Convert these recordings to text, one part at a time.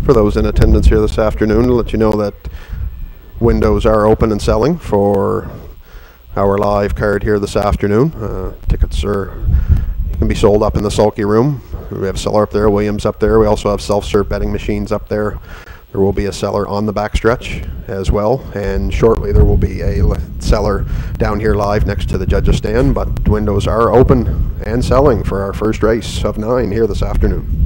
for those in attendance here this afternoon to let you know that windows are open and selling for our live card here this afternoon. Tickets can be sold up in the sulky room. We have a seller up there, Williams up there. We also have self-serve betting machines up there. There will be a seller on the backstretch as well, and shortly there will be a seller down here live next to the judges stand, but windows are open and selling for our first race of 9 here this afternoon.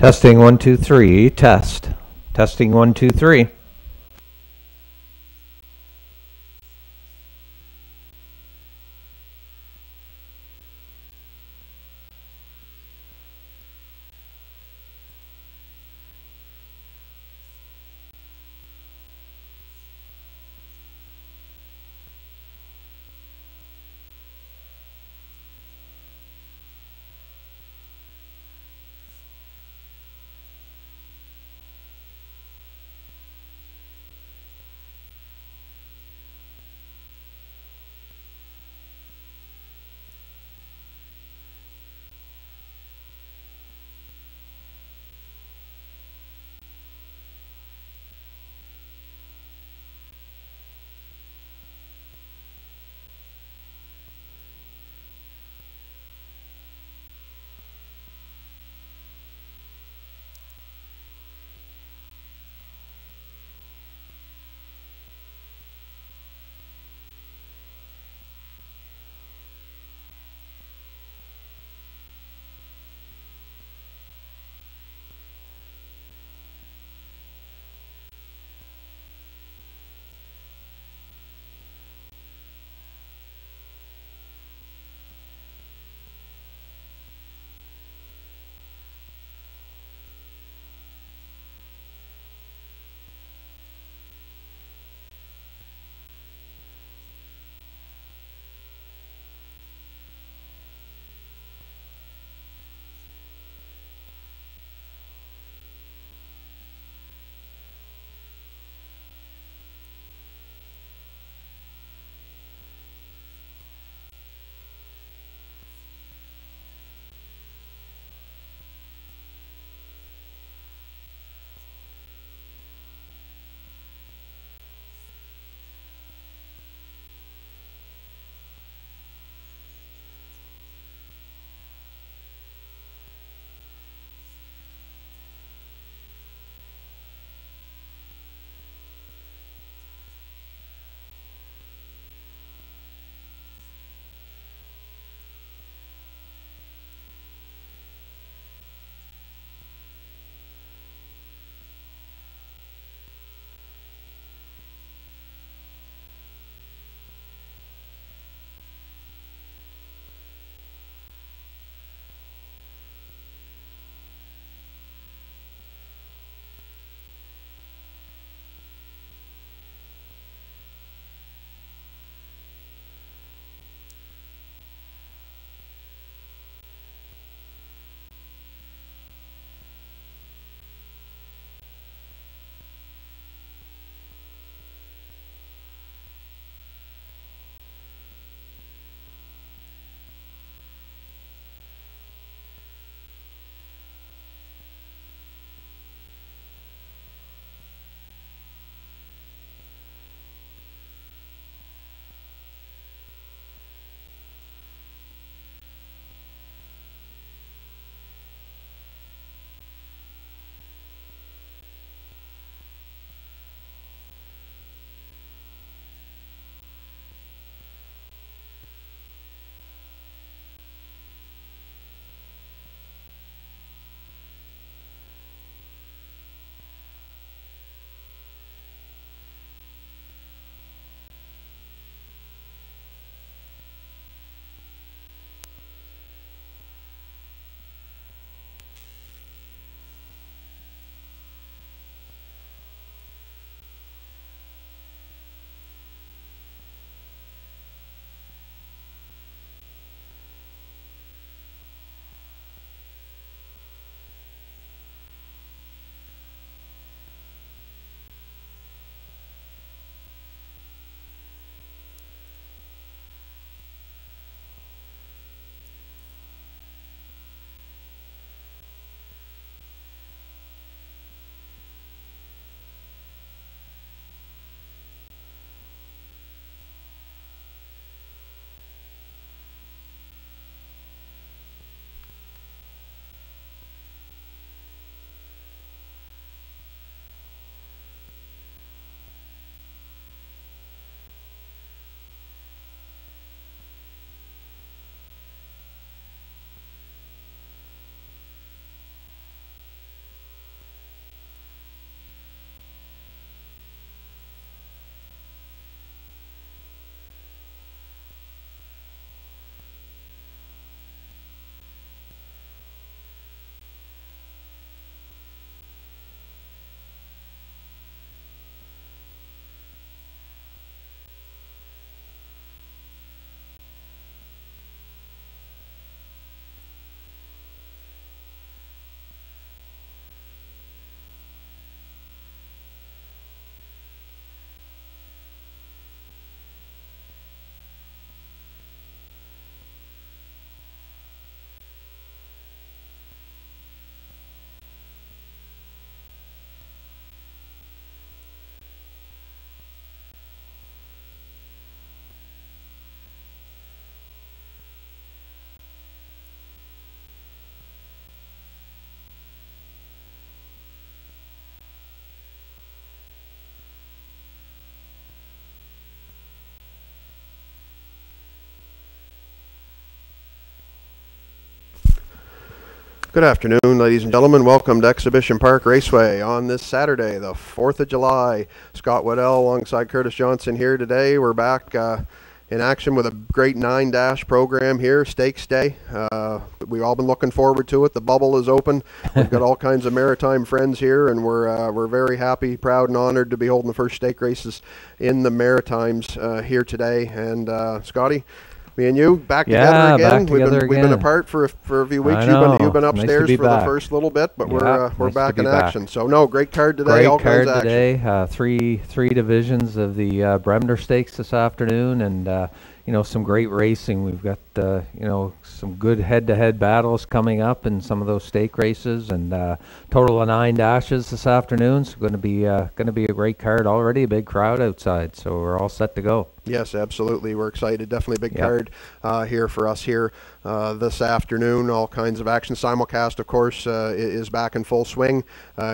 Testing 1 2 3. Test. Testing 1 2 3. Good afternoon, ladies and gentlemen. Welcome to Exhibition Park Raceway on this Saturday, the 4th of July. Scott Waddell alongside Curtis Johnson here today. We're back in action with a great 9-dash program here, Stakes Day. We've all been looking forward to it. The bubble is open. We've got all kinds of maritime friends here, and we're very happy, proud, and honored to be holding the first stake races in the Maritimes here today. And Scotty, me and you back together again. We've been apart for a few weeks. You've been upstairs for the first little bit, but we're back in action. So no, great card today. Great card today. Three divisions of the Bremner Stakes this afternoon, and some great racing. We've got some good head-to-head battles coming up in some of those stake races, and total of 9 dashes this afternoon. So going to be a great card. Already a big crowd outside, so we're all set to go. Yes, absolutely. We're excited. Definitely a big card here for us here this afternoon. All kinds of action. Simulcast, of course, is back in full swing.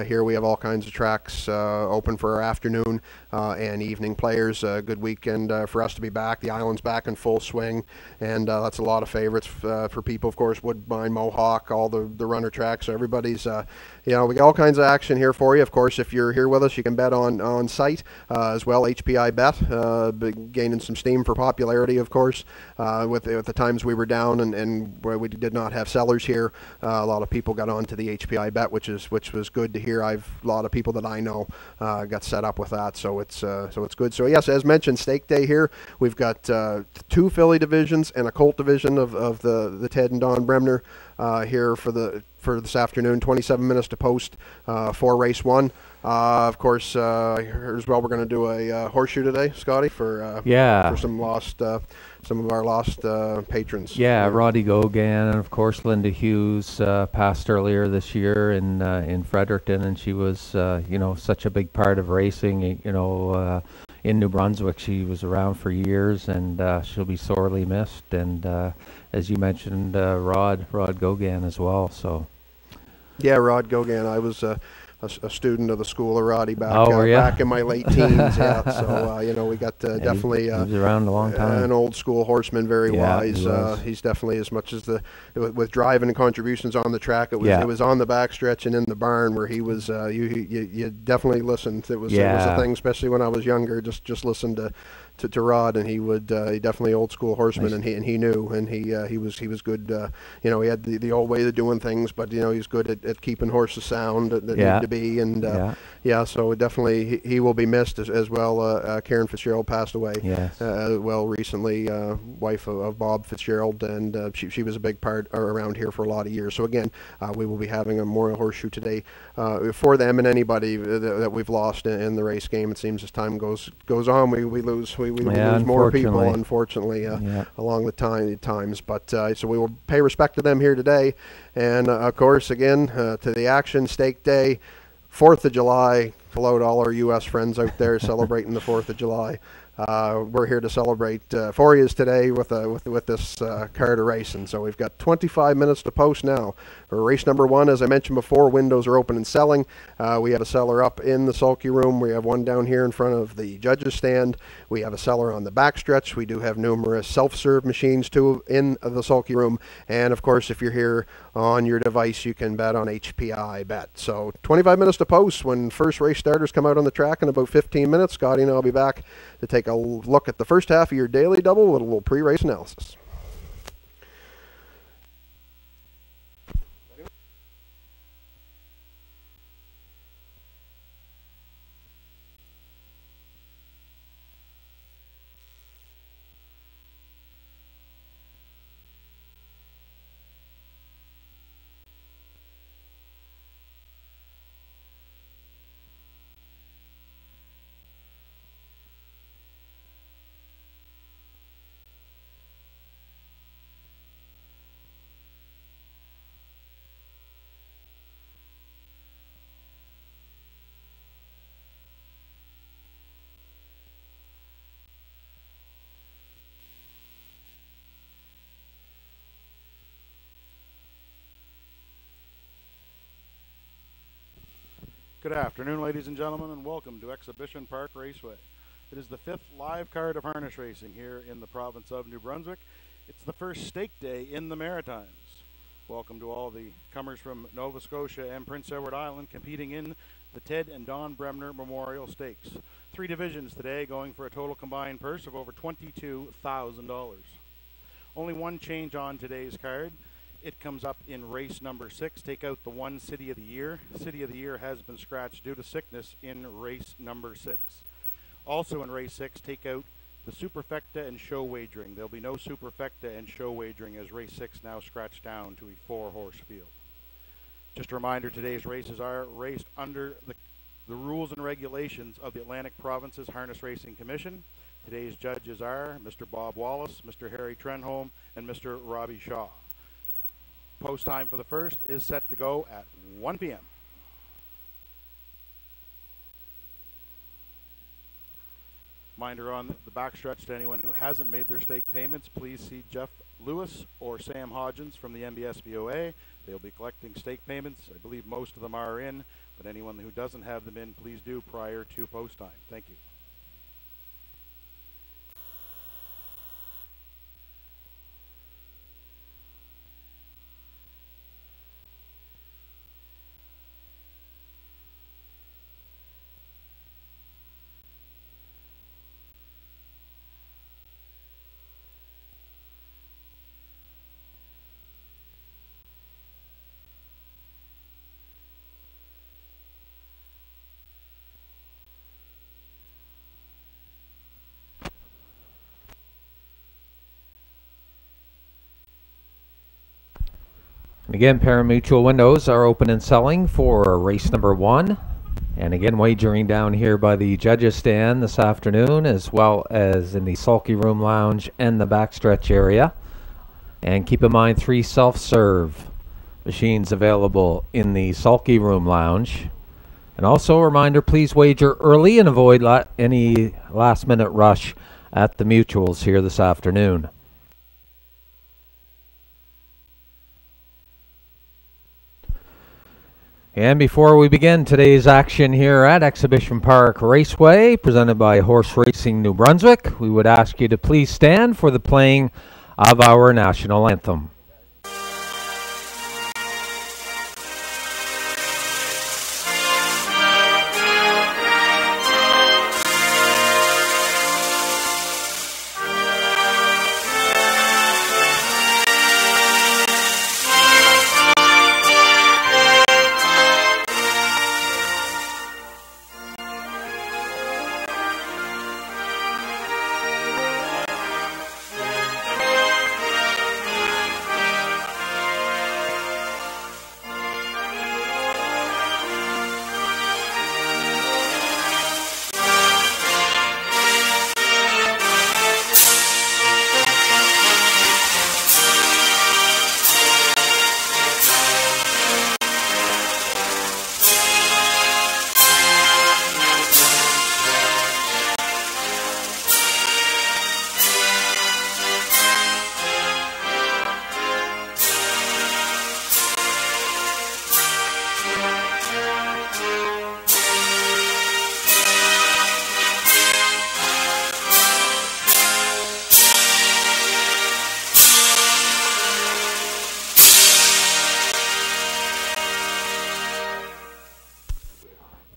Here we have all kinds of tracks open for our afternoon and evening players. Good weekend for us to be back. The island's back in full swing, and that's a lot of favorites for people, of course. Woodbine, Mohawk, all the runner tracks. So everybody's, we got all kinds of action here for you. Of course, if you're here with us, you can bet on site as well. HPI Bet, gaining some steam for popularity, of course, with the times we were down and where we did not have sellers here. A lot of people got onto the HPI Bet, which was good to hear. A lot of people that I know got set up with that, so it's good. So yes, as mentioned, stake day here. We've got 2 filly divisions and a colt division of the Ted and Don Bremner here for this afternoon. 27 minutes to post for race 1. Of course, here as well, we're going to do a horseshoe today, Scotty, for some of our lost patrons. Yeah, Roddy Gogan, and of course Linda Hughes passed earlier this year in Fredericton, and she was such a big part of racing. In New Brunswick, she was around for years, and she'll be sorely missed. And as you mentioned, Rod Gogan as well. So. Yeah, Rod Gogan. I was a student of the school of Roddy back in my late teens. So we got definitely he was around a long time. An old school horseman, very wise. He's definitely, as much as with driving and contributions on the track, it was on the backstretch and in the barn where he was. You definitely listened. It was a thing, especially when I was younger. Just listen to Rod, and he definitely old school horseman, and he knew, and he was good. He had the old way of doing things, but he's good at keeping horses sound that need to be, and so definitely he will be missed as well. Karen Fitzgerald passed away recently, wife of Bob Fitzgerald, and she was a big part around here for a lot of years. So again, we will be having a memorial horseshoe today for them and anybody that we've lost in the race game. It seems as time goes on, we lose more people, unfortunately, along the times. But so we will pay respect to them here today, and of course, again, to the action. Stake Day, 4th of July. Hello to all our U.S. friends out there celebrating the 4th of July. We're here to celebrate for you today with this card of racing. So we've got 25 minutes to post now. For race number 1, as I mentioned before, windows are open and selling. We have a seller up in the sulky room. We have one down here in front of the judges stand. We have a seller on the backstretch. We do have numerous self-serve machines too in the sulky room. And of course, if you're here on your device, you can bet on HPI Bet. So 25 minutes to post. When first race starters come out on the track in about 15 minutes, Scotty and I'll be back to take a look at the first half of your daily double with a little pre-race analysis. Good afternoon, ladies and gentlemen, and welcome to Exhibition Park Raceway. It is the 5th live card of harness racing here in the province of New Brunswick. It's the first stake day in the Maritimes. Welcome to all the comers from Nova Scotia and Prince Edward Island competing in the Ted and Don Bremner Memorial Stakes. 3 divisions today, going for a total combined purse of over $22,000. Only one change on today's card. It comes up in race number 6. Take out the 1 City of the Year. City of the Year has been scratched due to sickness in race number 6. Also in race 6, take out the Superfecta and show wagering. There'll be no Superfecta and show wagering as race 6 now scratched down to a 4-horse field. Just a reminder, today's races are raced under the rules and regulations of the Atlantic Provinces Harness Racing Commission. Today's judges are Mr. Bob Wallace, Mr. Harry Trenholm, and Mr. Robbie Shaw. Post time for the first is set to go at 1 p.m. Reminder on the backstretch to anyone who hasn't made their stake payments, please see Jeff Lewis or Sam Hodgins from the NBSBOA. They'll be collecting stake payments. I believe most of them are in, but anyone who doesn't have them in, please do prior to post time. Thank you. And again, pari-mutuel windows are open and selling for race number 1. And again, wagering down here by the judges stand this afternoon, as well as in the sulky room lounge and the backstretch area. And keep in mind, 3 self-serve machines available in the sulky room lounge. And also a reminder, please wager early and avoid any last-minute rush at the mutuals here this afternoon. And before we begin today's action here at Exhibition Park Raceway, presented by Horse Racing New Brunswick, we would ask you to please stand for the playing of our national anthem.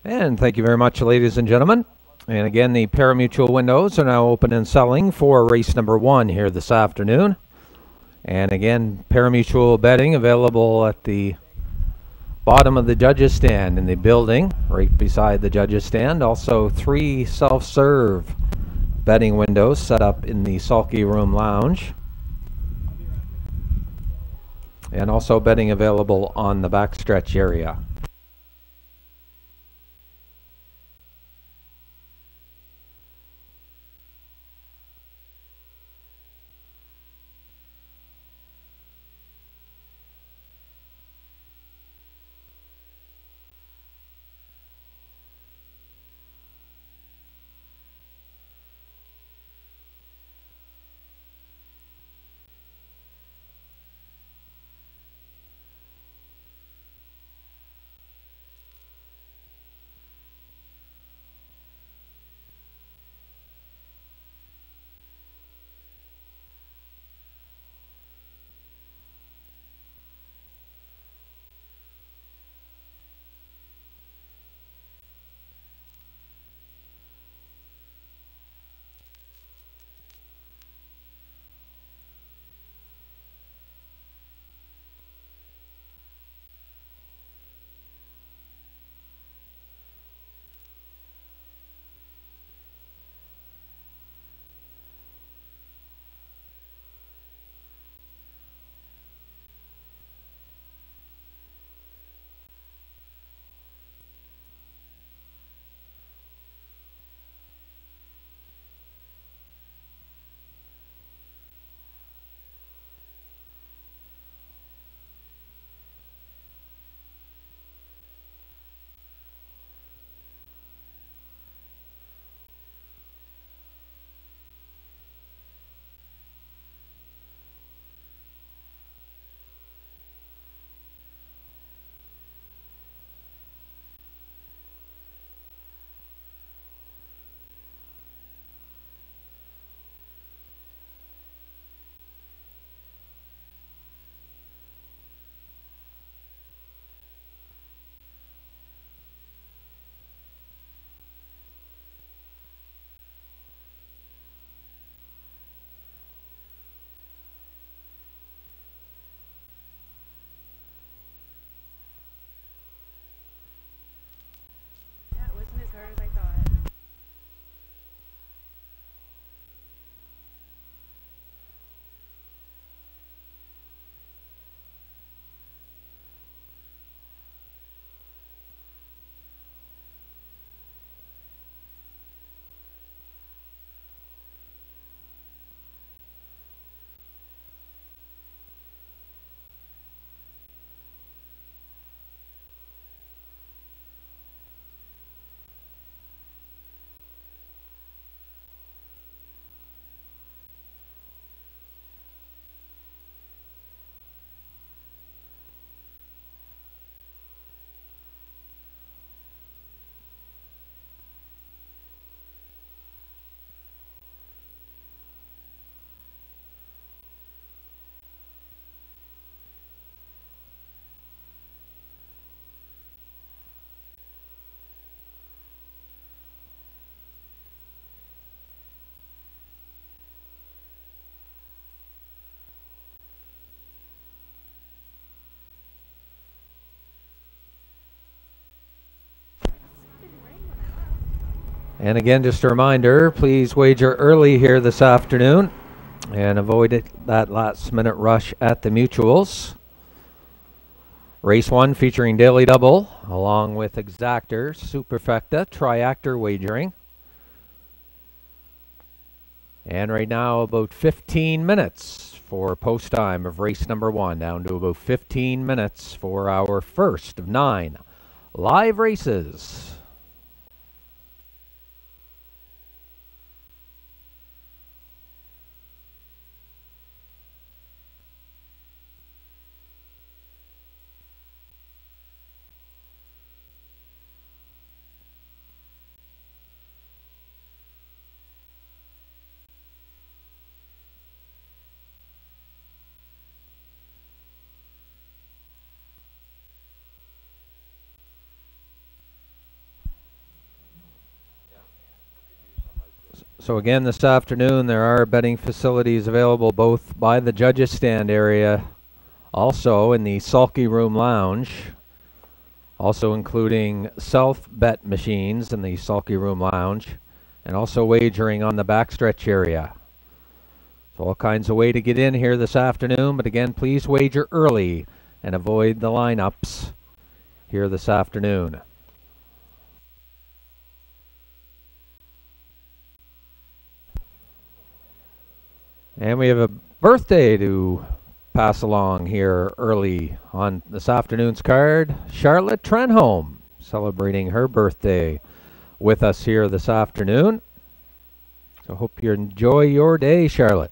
And thank you very much, ladies and gentlemen. And again, the pari-mutuel windows are now open and selling for race number 1 here this afternoon. And again, pari-mutuel betting available at the bottom of the judges stand in the building, right beside the judges stand. Also 3 self-serve betting windows set up in the sulky room lounge. And also betting available on the backstretch area. And again, just a reminder, please wager early here this afternoon and avoid that last minute rush at the mutuals. Race 1 featuring Daily Double, along with Exactor, Superfecta, Triactor wagering. And right now, about 15 minutes for post time of race number 1, down to about 15 minutes for our first of 9 live races. So again, this afternoon, there are betting facilities available both by the judges' stand area, also in the Sulky Room Lounge, also including self-bet machines in the Sulky Room Lounge, and also wagering on the backstretch area. So all kinds of way to get in here this afternoon, but again, please wager early and avoid the lineups here this afternoon. And we have a birthday to pass along here early on this afternoon's card. Charlotte Trenholm celebrating her birthday with us here this afternoon. So hope you enjoy your day, Charlotte.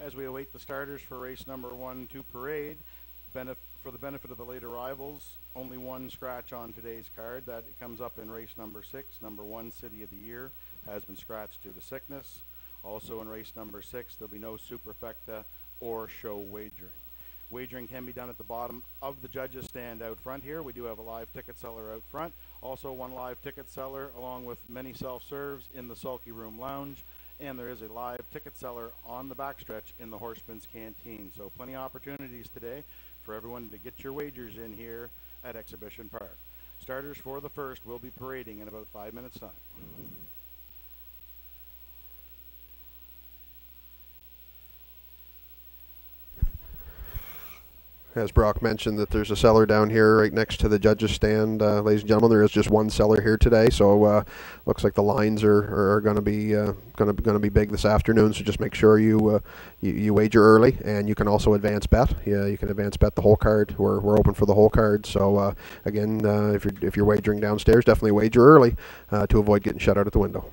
As we await the starters for race number 1 to parade, for the benefit of the late arrivals, only one scratch on today's card. That comes up in race number 6. Number 1, City of the Year, has been scratched due to sickness. Also in race number 6, there'll be no superfecta or show wagering. Wagering can be done at the bottom of the judges' stand out front here. We do have a live ticket seller out front. Also one live ticket seller along with many self-serves in the Sulky Room Lounge. And there is a live ticket seller on the backstretch in the Horseman's Canteen. So plenty of opportunities today for everyone to get your wagers in here at Exhibition Park. Starters for the first will be parading in about 5 minutes' time. As Brock mentioned, that there's a cellar down here right next to the judges' stand. Ladies and gentlemen, there is just one cellar here today, so looks like the lines are going to be big this afternoon. So just make sure you wager early, and you can also advance bet. Yeah, you can advance bet the whole card. We're open for the whole card. So again, if you're wagering downstairs, definitely wager early to avoid getting shut out at the window.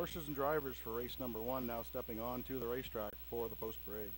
Horses and drivers for race number 1 now stepping on to the racetrack for the post parade.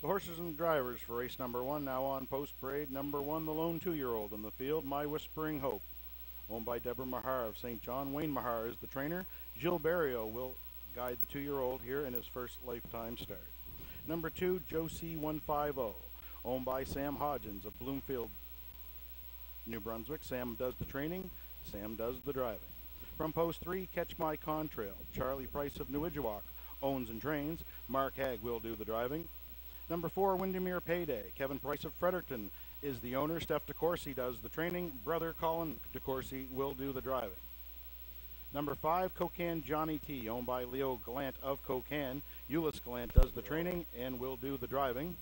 The horses and drivers for race number 1 now on post parade. Number 1, the lone 2-year-old in the field, My Whispering Hope, owned by Deborah Mahar of St. John. Wayne Mahar is the trainer. Gilles Barrio will guide the 2-year-old here in his first lifetime start. Number 2, Josie 150, owned by Sam Hodgins of Bloomfield, New Brunswick. Sam does the training, Sam does the driving. From post 3, Catch My Contrail, Charlie Price of Newidgewok owns and trains. Mark Hagg will do the driving. Number 4, Windermere Payday, Kevin Price of Fredericton is the owner. Steph DeCourcy does the training. Brother Colin DeCourcy will do the driving. Number 5, Cocan Johnny T, owned by Leo Gallant of Cocan. Euless Gallant does the training and will do the driving.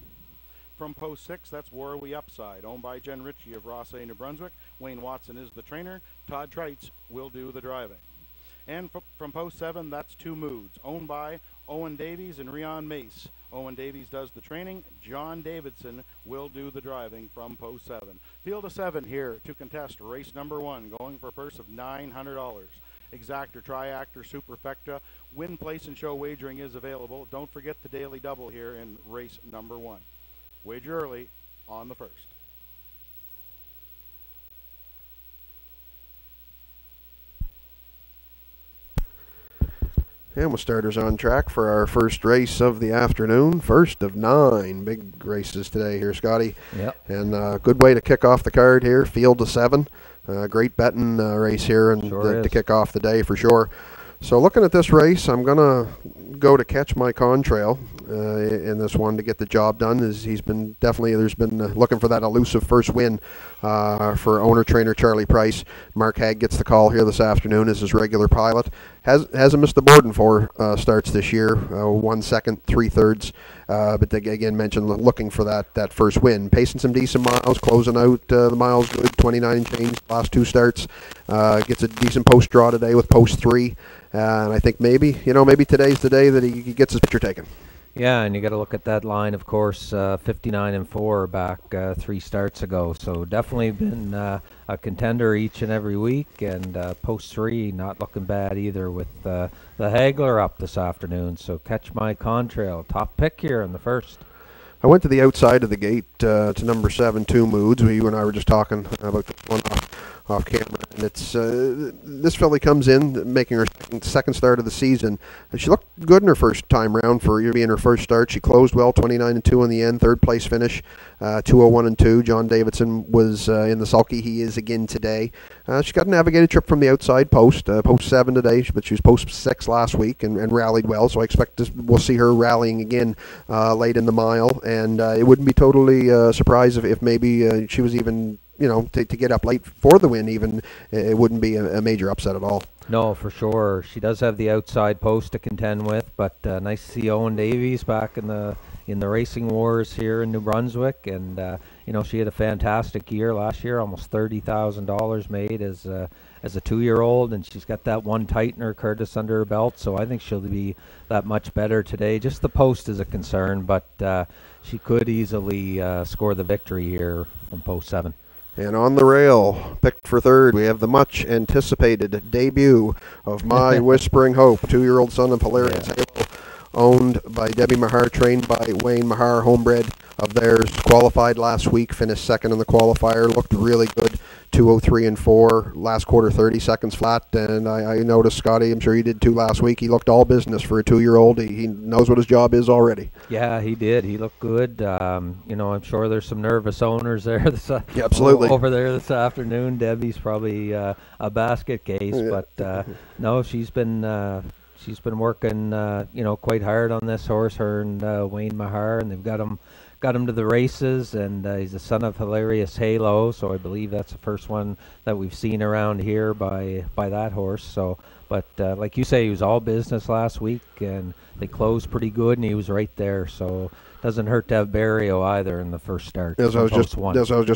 From post 6, that's Warrawee Upside, owned by Jen Ritchie of Rossay, New Brunswick. Wayne Watson is the trainer. Todd Treitz will do the driving. And from post 7, that's Two Moods, owned by Owen Davies and Rion Mace. Owen Davies does the training. John Davidson will do the driving from post 7. Field of 7 here to contest race number 1, going for a purse of $900. Exactor, Triactor, Superfecta, win, place, and show wagering is available. Don't forget the daily double here in race number 1. Wager early on the 1st. And with starters on track for our first race of the afternoon. First of 9 big races today here, Scotty. Yep. And good way to kick off the card here. Field of 7. Great betting race here and Sure to kick off the day for sure. So looking at this race, I'm going to go to Catch My Contrail in this one to get the job done. There's been looking for that elusive first win for owner-trainer Charlie Price. Mark Hagg gets the call here this afternoon as his regular pilot. Hasn't missed the board in 4 starts this year, 1 second, 3/3. But they again mentioned looking for that first win. Pacing some decent miles, closing out the miles good, 29 and change last 2 starts. Gets a decent post draw today with post 3. And I think maybe today's the day that he gets his picture taken. Yeah, and you got to look at that line, of course, 59 and 4 back 3 starts ago. So definitely been a contender each and every week, and post 3 not looking bad either with the Hagler up this afternoon. So Catch My Contrail, top pick here in the first. I went to the outside of the gate to number 7, Two Moods. You and I were just talking about the one off camera, and it's this filly comes in making her second start of the season. She looked good in her first time round for being her first start. She closed well, 29 and 2 in the end, 3rd place finish, 201 and 2. John Davidson was in the sulky. He is again today. She got a navigated trip from the outside post 7 today, but she was post 6 last week and rallied well. So I expect we'll see her rallying again late in the mile, and it wouldn't be totally surprised if maybe she was even. To get up late for the win, even it wouldn't be a major upset at all. No, for sure. She does have the outside post to contend with, but nice to see Owen Davies back in the racing wars here in New Brunswick, and she had a fantastic year last year, almost $30,000 made as a 2-year-old, and she's got that one tightener, Curtis, under her belt, so I think she'll be that much better today. Just the post is a concern, but she could easily score the victory here from post 7. And on the rail, picked for 3rd, we have the much-anticipated debut of My Whispering Hope, 2-year-old son of Hilarious Halo, owned by Debbie Mahar, trained by Wayne Mahar, homebred of theirs. Qualified last week, finished 2nd in the qualifier, looked really good, 2:03 and 4, last quarter 30 seconds flat, and I noticed, Scotty, I'm sure you did too last week, he looked all business for a 2-year-old. He knows what his job is already. Yeah, he did. He looked good. I'm sure there's some nervous owners there Yeah, absolutely. over there this afternoon. Debbie's probably a basket case, but no, she's been working quite hard on this horse, her and Wayne Mahar, and they've got him got him to the races, and he's the son of Hilarious Halo, so I believe that's the first one that we've seen around here by that horse. So, but like you say, he was all business last week, and they closed pretty good, and he was right there. So doesn't hurt to have Barrio either in the first start. As I was just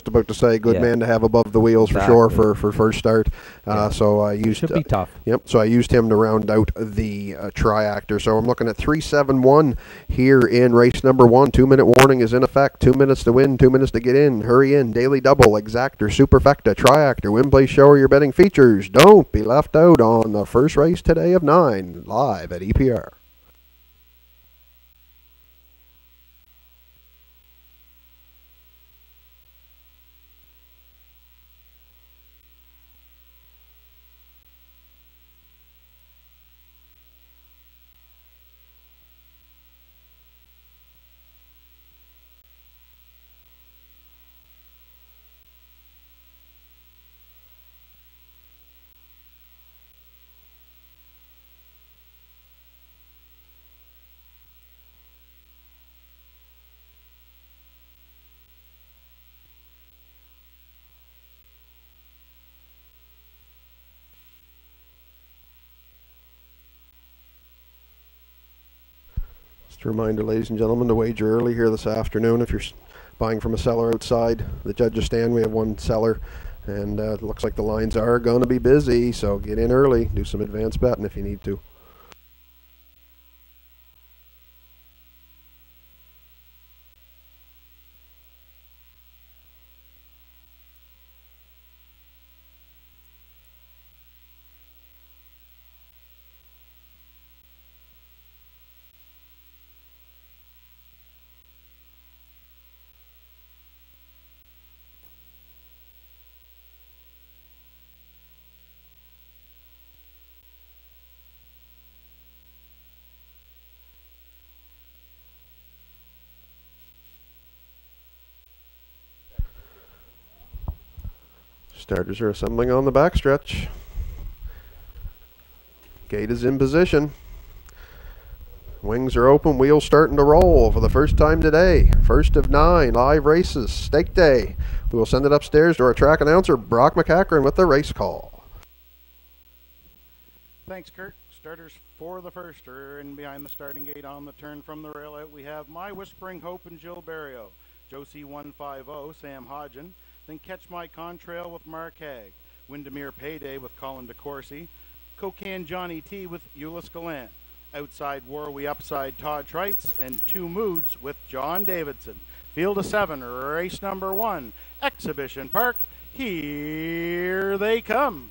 about to say, good man to have above the wheels for sure for first start. So I used should be tough. Yep. So I used him to round out the triactor. So I'm looking at 3-7-1 here in race number 1. 2-minute warning is in effect. 2 minutes to win, 2 minutes to get in. Hurry in. Daily double, exactor, superfecta, triactor, win, place, show, or your betting features. Don't be left out on the first race today of 9 live at EPR. Just a reminder, ladies and gentlemen, to wager early here this afternoon. If you're buying from a seller outside the judges' stand, we have one seller, and it looks like the lines are going to be busy, so get in early, do some advanced betting if you need to. Starters are assembling on the backstretch. Gate is in position. Wings are open, wheels starting to roll for the first time today. First of 9 live races, stake day. We will send it upstairs to our track announcer, Brock McCachran, with the race call. Thanks, Kurt. Starters for the first are in behind the starting gate. On the turn from the rail out, we have My Whispering Hope and Jill Barrio. Josie 150, Sam Hodgen. Then Catch My Contrail with Mark Haig. Windermere Payday with Colin DeCourcy. Cocaine Johnny T with Euless Gallant. Outside War We Upside Todd Trites. And Two Moods with John Davidson. Field of 7, race number 1. Exhibition Park. Here they come.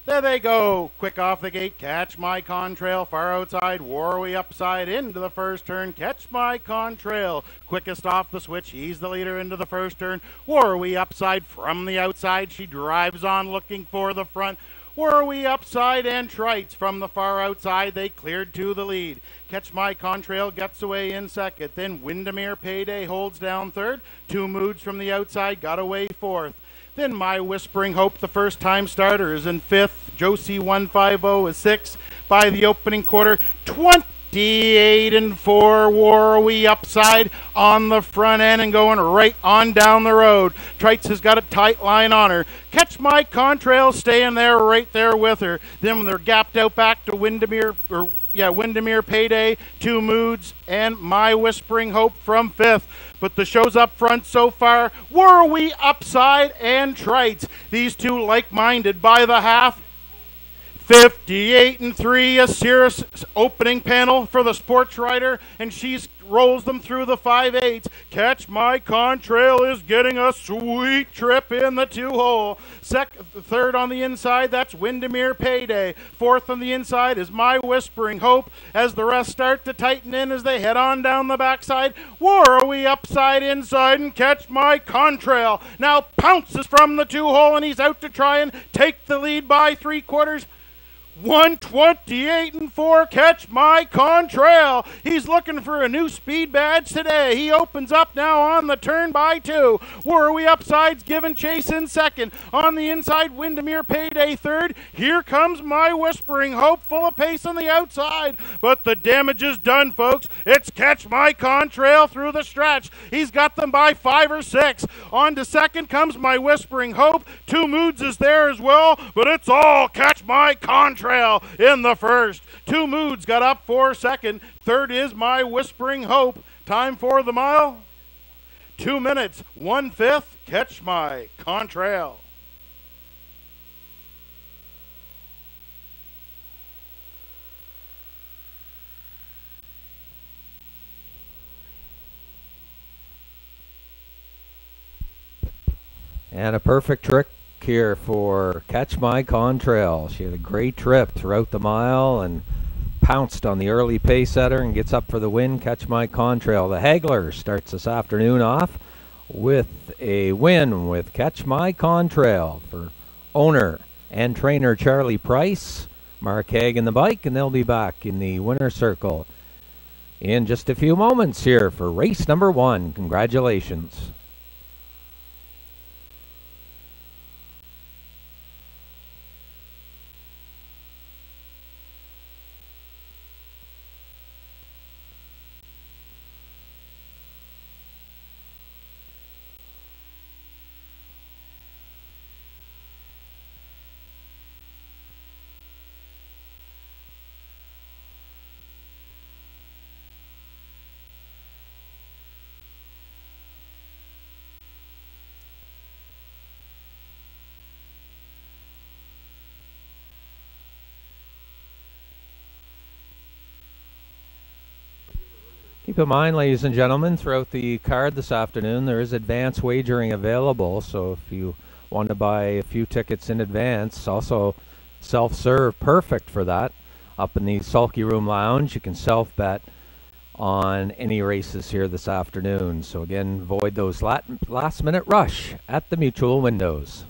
There they go, quick off the gate, Catch My Contrail, far outside, War We Upside into the first turn, Catch My Contrail, quickest off the switch, he's the leader into the first turn, War We Upside from the outside, she drives on looking for the front, War We Upside and Trites from the far outside, they cleared to the lead, Catch My Contrail gets away in second, then Windermere Payday holds down third, Two Moods from the outside got away fourth. Then My Whispering Hope, the first-time starter, is in 5th. Josie 150 is 6th. By the opening quarter, 28-4. War We Upside on the front end and going right on down the road. Trites has got a tight line on her. Catch My Contrail staying there right there with her. Then they're gapped out back to Windermere Payday, Two Moods, and My Whispering Hope from 5th. But the show's up front so far, Were We Upside and Trites. These two like-minded by the half. 58-3, a serious opening panel for the sports writer, and she rolls them through the 5/8. Catch My Contrail is getting a sweet trip in the 2-hole. Third on the inside, that's Windermere Payday. Fourth on the inside is My Whispering Hope. As the rest start to tighten in as they head on down the backside, Were We Upside inside, and Catch My Contrail now pounces from the 2-hole, and he's out to try and take the lead by 3/4. 128 and 4, Catch My Contrail. He's looking for a new speed badge today. He opens up now on the turn by 2. Worry Upside's giving chase in second. On the inside, Windermere Payday third. Here comes My Whispering Hope, full of pace on the outside. But the damage is done, folks. It's Catch My Contrail through the stretch. He's got them by 5 or 6. On to second comes My Whispering Hope. Two Moods is there as well, but it's all Catch My Contrail in the first. Two Moods got up for second. Third is My Whispering Hope. Time for the mile, 2 minutes, 1/5. Catch My Contrail. And a perfect trick here for Catch My Contrail. She had a great trip throughout the mile and pounced on the early pace setter and gets up for the win. Catch My Contrail. The Haggler starts this afternoon off with a win with Catch My Contrail for owner and trainer Charlie Price, Mark Haig in the bike, and they'll be back in the winner's circle in just a few moments here for race number 1. Congratulations. Keep in mind, ladies and gentlemen, throughout the card this afternoon, there is advance wagering available. So if you want to buy a few tickets in advance, also self-serve, perfect for that. Up in the Sulky Room Lounge, you can self-bet on any races here this afternoon. So again, avoid those last-minute rush at the Mutual windows.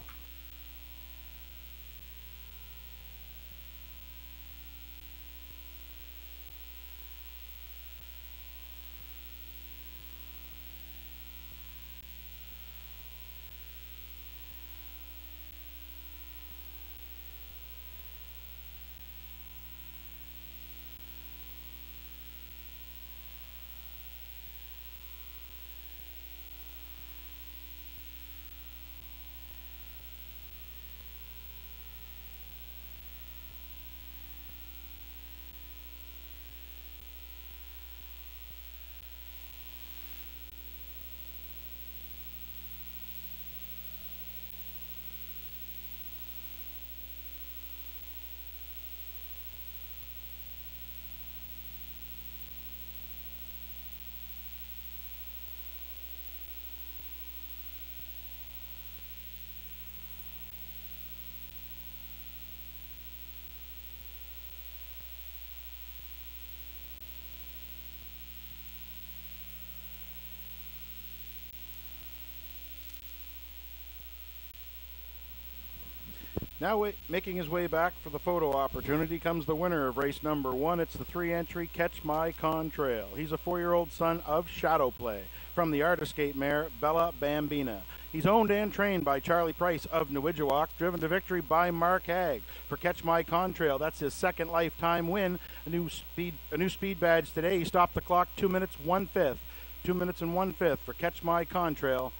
Now making his way back for the photo opportunity comes the winner of race number 1. It's the 3-entry Catch My Contrail. He's a 4-year-old son of Shadow Play from the Artiscape mare Bella Bambina. He's owned and trained by Charlie Price of Newidgewok, driven to victory by Mark Haig for Catch My Contrail. That's his second lifetime win. A new speed badge today. He stopped the clock 2 minutes 1/5. 2 minutes and 1/5 for Catch My Contrail.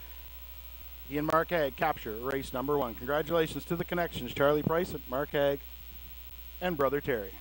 He and Mark Haig capture race number 1. Congratulations to the connections, Charlie Price, Mark Haig, and Brother Terry.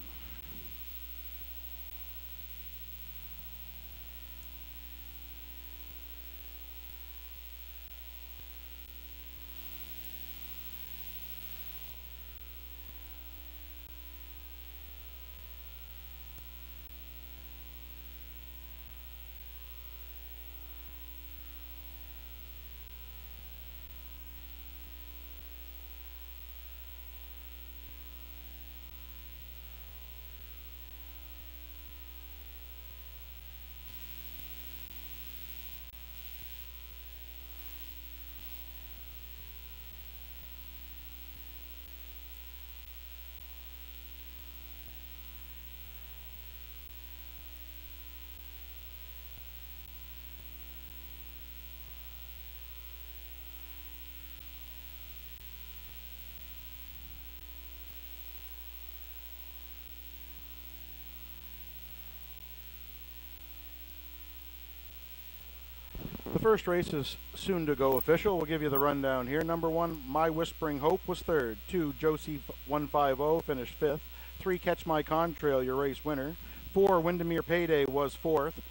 The first race is soon to go official. We'll give you the rundown here. Number 1, My Whispering Hope was third. 2, Josie 150 finished fifth. 3, Catch My Contrail, your race winner. 4, Windermere Payday was fourth.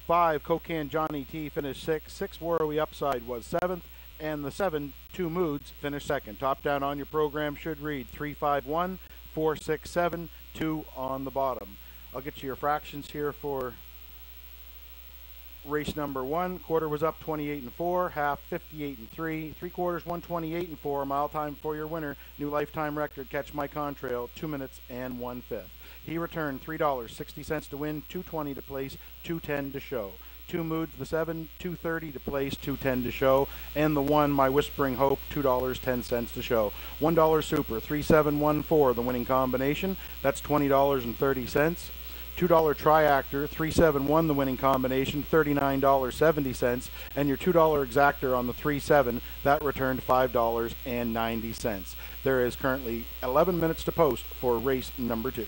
5, Cocan Johnny T finished sixth. 6, Warrowy Upside was seventh. And the 7, Two Moods finished second. Top down on your program should read 351, 467, 2 on the bottom. I'll get you your fractions here for race number 1. Quarter was up 28 and 4, half 58 and 3, 3/4 128 and 4. Mile time for your winner, new lifetime record, Catch My Contrail, 2 minutes and 1/5. He returned $3.60 to win, $2.20 to place, $2.10 to show. 2 Moods, the 7, $2.30 to place, $2.10 to show, and the 1, My Whispering Hope, $2.10 to show. $1 Super, 3714, the winning combination. That's $20.30. $2 Triactor, 371, the winning combination, $39.70, and your $2 Exactor on the 3-7, that returned $5.90. There is currently 11 minutes to post for race number 2.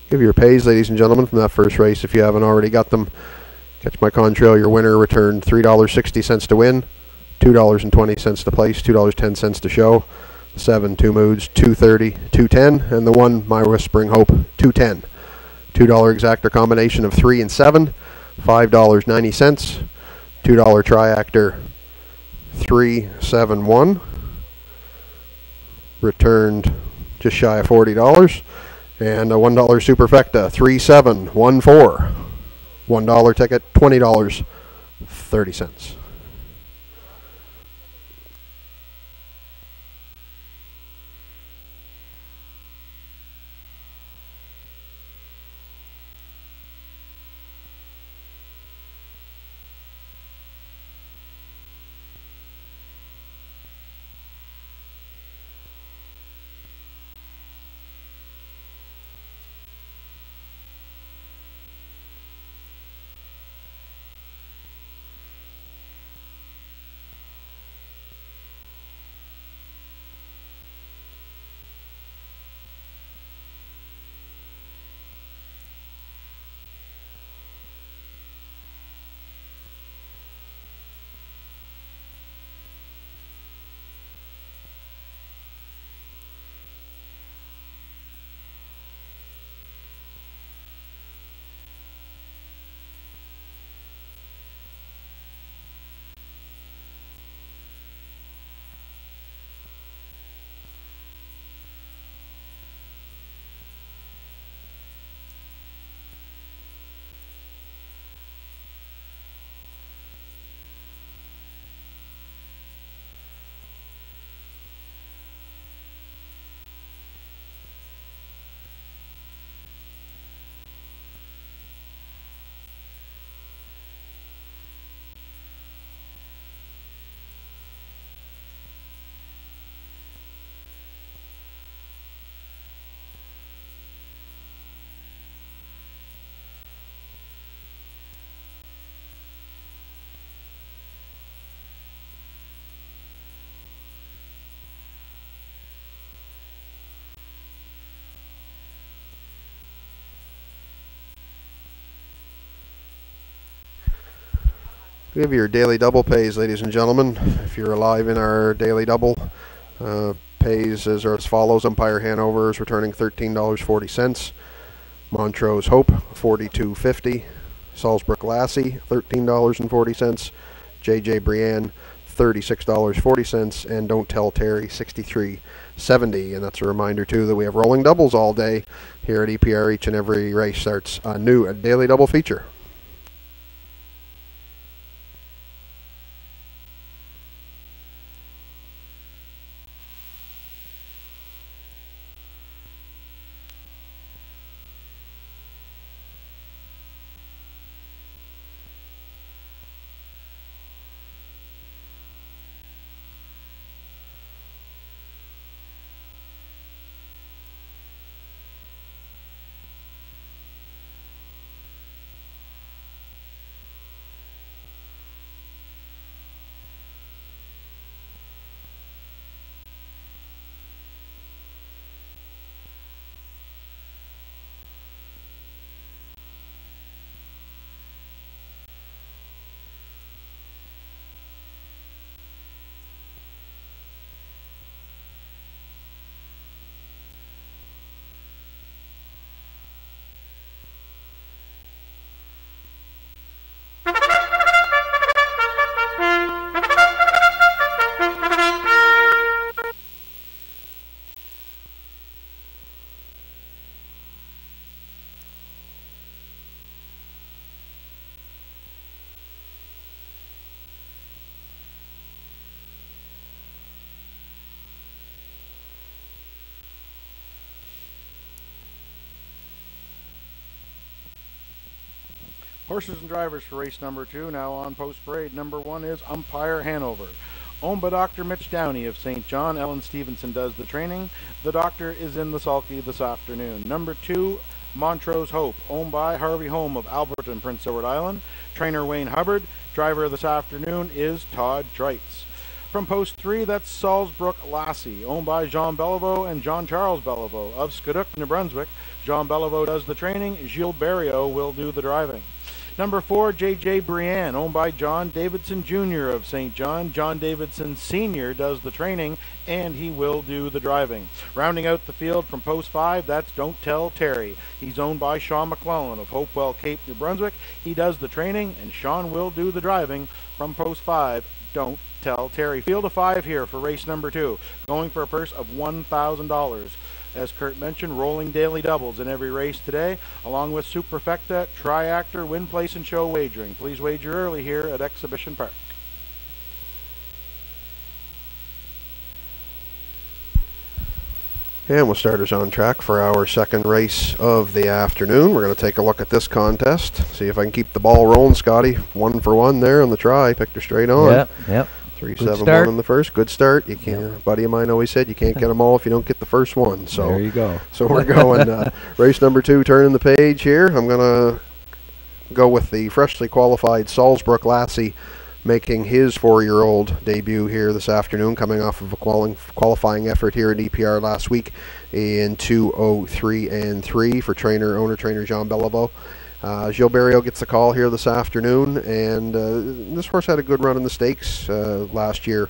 Give your pays, ladies and gentlemen, from that first race if you haven't already got them. Catch My Contrail, your winner, returned $3.60 to win, $2.20 to place, $2.10 to show. 7, Two Moods, $2.30, $2.10, and the 1, My Whispering Hope, $2.10. $2 Exactor combination of 3 and 7, $5.90. $2 Triactor, 371, returned just shy of $40. And a $1 Superfecta, 3714. $1 ticket, $20.30. We have your daily double pays, ladies and gentlemen. If you're alive in our daily double, pays are as follows. Umpire Hanover is returning $13.40. Montrose Hope, $42.50. Salzbrook Lassie, $13.40. JJ Brienne, $36.40, and Don't Tell Terry, $63.70. And that's a reminder too that we have rolling doubles all day here at EPR. Each and every race starts a new daily double feature. Horses and drivers for race number 2, now on post parade. Number 1 is Umpire Hanover, owned by Dr. Mitch Downey of St. John. Ellen Stevenson does the training. The doctor is in the sulky this afternoon. Number 2, Montrose Hope, owned by Harvey Holm of Alberton, Prince Edward Island. Trainer Wayne Hubbard. Driver this afternoon is Todd Dreitz. From post 3, that's Salzbrook Lassie, owned by Jean Beliveau and John Charles Beliveau of Scotuck, New Brunswick. Jean Beliveau does the training. Gilles Barrio will do the driving. Number 4, J.J. Brienne, owned by John Davidson Jr. of St. John. John Davidson Sr. does the training, and he will do the driving. Rounding out the field from post 5, that's Don't Tell Terry. He's owned by Sean McClellan of Hopewell Cape, New Brunswick. He does the training, and Sean will do the driving from post 5. Don't Tell Terry. Field of 5 here for race number 2, going for a purse of $1,000. As Kurt mentioned, rolling daily doubles in every race today, along with Superfecta, Triactor, Win Place, and Show wagering. Please wager early here at Exhibition Park. And we'll start us on track for our second race of the afternoon. We're going to take a look at this contest, see if I can keep the ball rolling. Scotty, 1 for 1 there on the try, picked her straight on. Yep. 3-7-1 on the first. Good start. You can't. A buddy of mine always said you can't get them all if you don't get the first one. So there you go. So we're going race number 2, turning the page here. I'm going to go with the freshly qualified Salzbrook Lassie, making his 4-year-old debut here this afternoon, coming off of a qualifying effort here at EPR last week in 2:03.3 for owner-trainer Jean Beliveau. Gilles Barrio gets the call here this afternoon, and this horse had a good run in the stakes last year.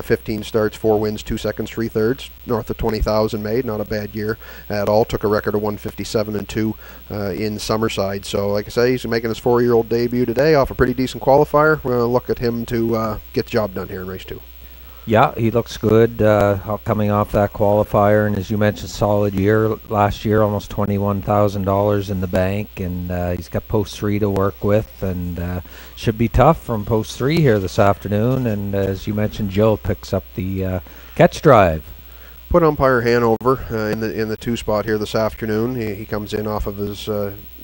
15 starts, 4 wins, 2 seconds, 3 thirds, north of 20,000 made. Not a bad year at all. Took a record of 157-2 in Summerside. So, like I say, he's making his 4-year-old debut today off a pretty decent qualifier. We're going to look at him to get the job done here in race 2. Yeah, he looks good coming off that qualifier, and as you mentioned, solid year last year, almost $21,000 in the bank, and he's got post 3 to work with, and should be tough from post 3 here this afternoon. And as you mentioned, Joe picks up the catch drive. Put umpire Hanover in the 2 spot here this afternoon. He comes in off of his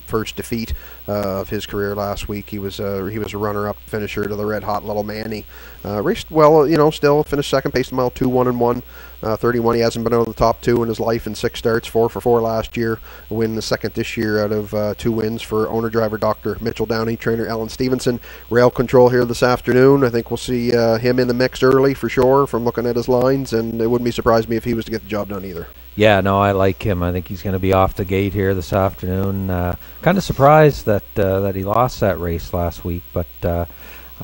first defeat of his career last week. He was a runner-up finisher to the Red Hot Little Man. He raced well, still finished second, paced a mile 2-1-1, 31. He hasn't been out of the top 2 in his life in 6 starts, 4 for 4 last year. Win the second this year out of 2 wins for owner-driver Dr. Mitchell Downey, trainer Ellen Stevenson. Rail control here this afternoon. I think we'll see him in the mix early for sure from looking at his lines, and it wouldn't be surprised me if he was to get the job done either. Yeah, no, I like him. I think he's going to be off the gate here this afternoon. Kind of surprised that he lost that race last week, but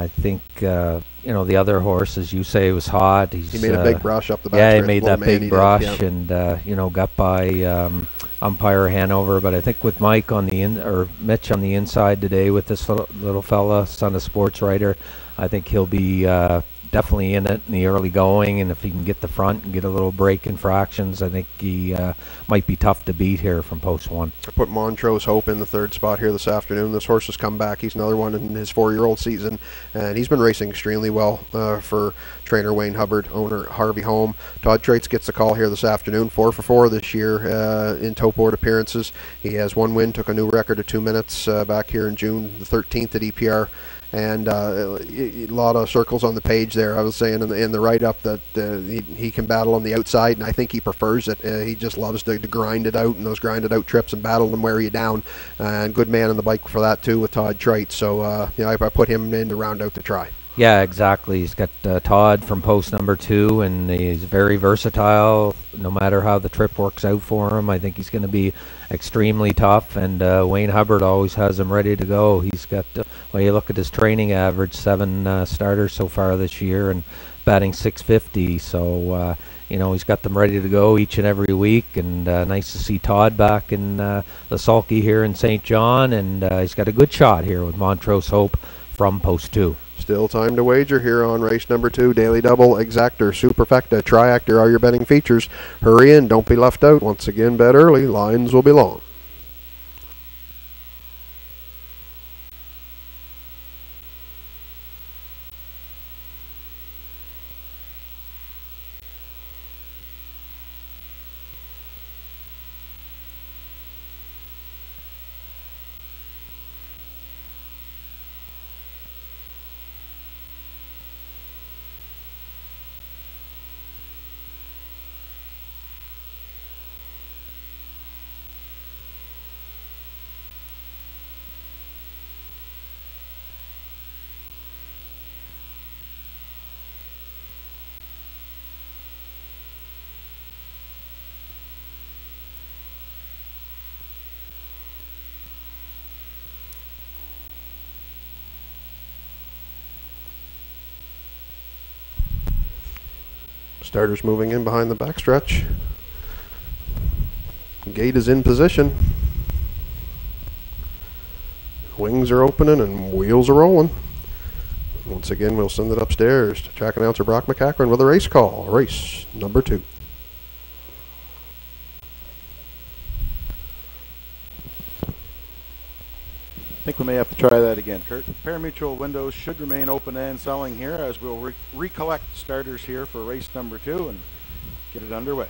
I think the other horse, as you say, was hot. He made a big brush up the back. Yeah, he stretch. made Little that man, big he brush, did, yeah. and got by umpire Hanover. But I think with Mike on the Mitch on the inside today with this little fella, son of sports writer, I think he'll be definitely in it in the early going, and if he can get the front and get a little break in fractions, I think he might be tough to beat here from post 1. I put Montrose Hope in the 3rd spot here this afternoon. This horse has come back. He's another one in his 4-year-old season, and he's been racing extremely well for trainer Wayne Hubbard, owner Harvey Holm. Todd Traits gets the call here this afternoon, 4 for 4 this year in toe board appearances. He has 1 win, took a new record of 2 minutes back here in June the 13th at EPR. And a lot of circles on the page there. I was saying in the write-up that he can battle on the outside, and I think he prefers it. He just loves to grind it out, and those grinded out trips and battle and wear you down. And good man on the bike for that too with Todd Traits. So I put him in to round out the try. Yeah, exactly. He's got Todd from post number 2, and he's very versatile. No matter how the trip works out for him, I think he's going to be extremely tough. And Wayne Hubbard always has him ready to go. He's got, when you look at his training average, 7 starters so far this year, and batting .650. So he's got them ready to go each and every week. And nice to see Todd back in the sulky here in St. John, and he's got a good shot here with Montrose Hope from post 2. Still time to wager here on race number 2. Daily Double, Exactor, Superfecta, Triactor are your betting features. Hurry in, don't be left out. Once again, bet early. Lines will be long. Starters moving in behind the backstretch. Gate is in position. Wings are opening and wheels are rolling. Once again, we'll send it upstairs to track announcer Brock McCachran with a race call. Race number 2. I think we may have to try that again, Kurt. Parimutuel windows should remain open and selling here as we'll recollect starters here for race number 2 and get it underway.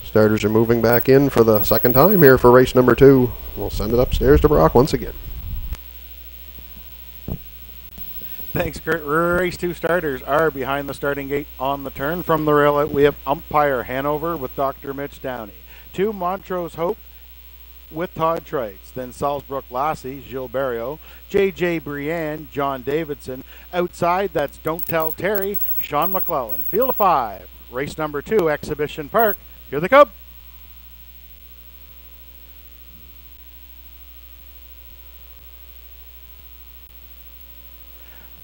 Starters are moving back in for the second time here for race number 2. We'll send it upstairs to Brock once again. Thanks, Kurt. Race 2 starters are behind the starting gate on the turn. From the rail out, we have umpire Hanover with Dr. Mitch Downey. 2, Montrose Hope with Todd Traits. Then Salzbrook Lassie, Gilles Barrio. J.J. Brienne, John Davidson. Outside, that's Don't Tell Terry, Sean McClellan. Field of 5. Race number 2, Exhibition Park. Here they come.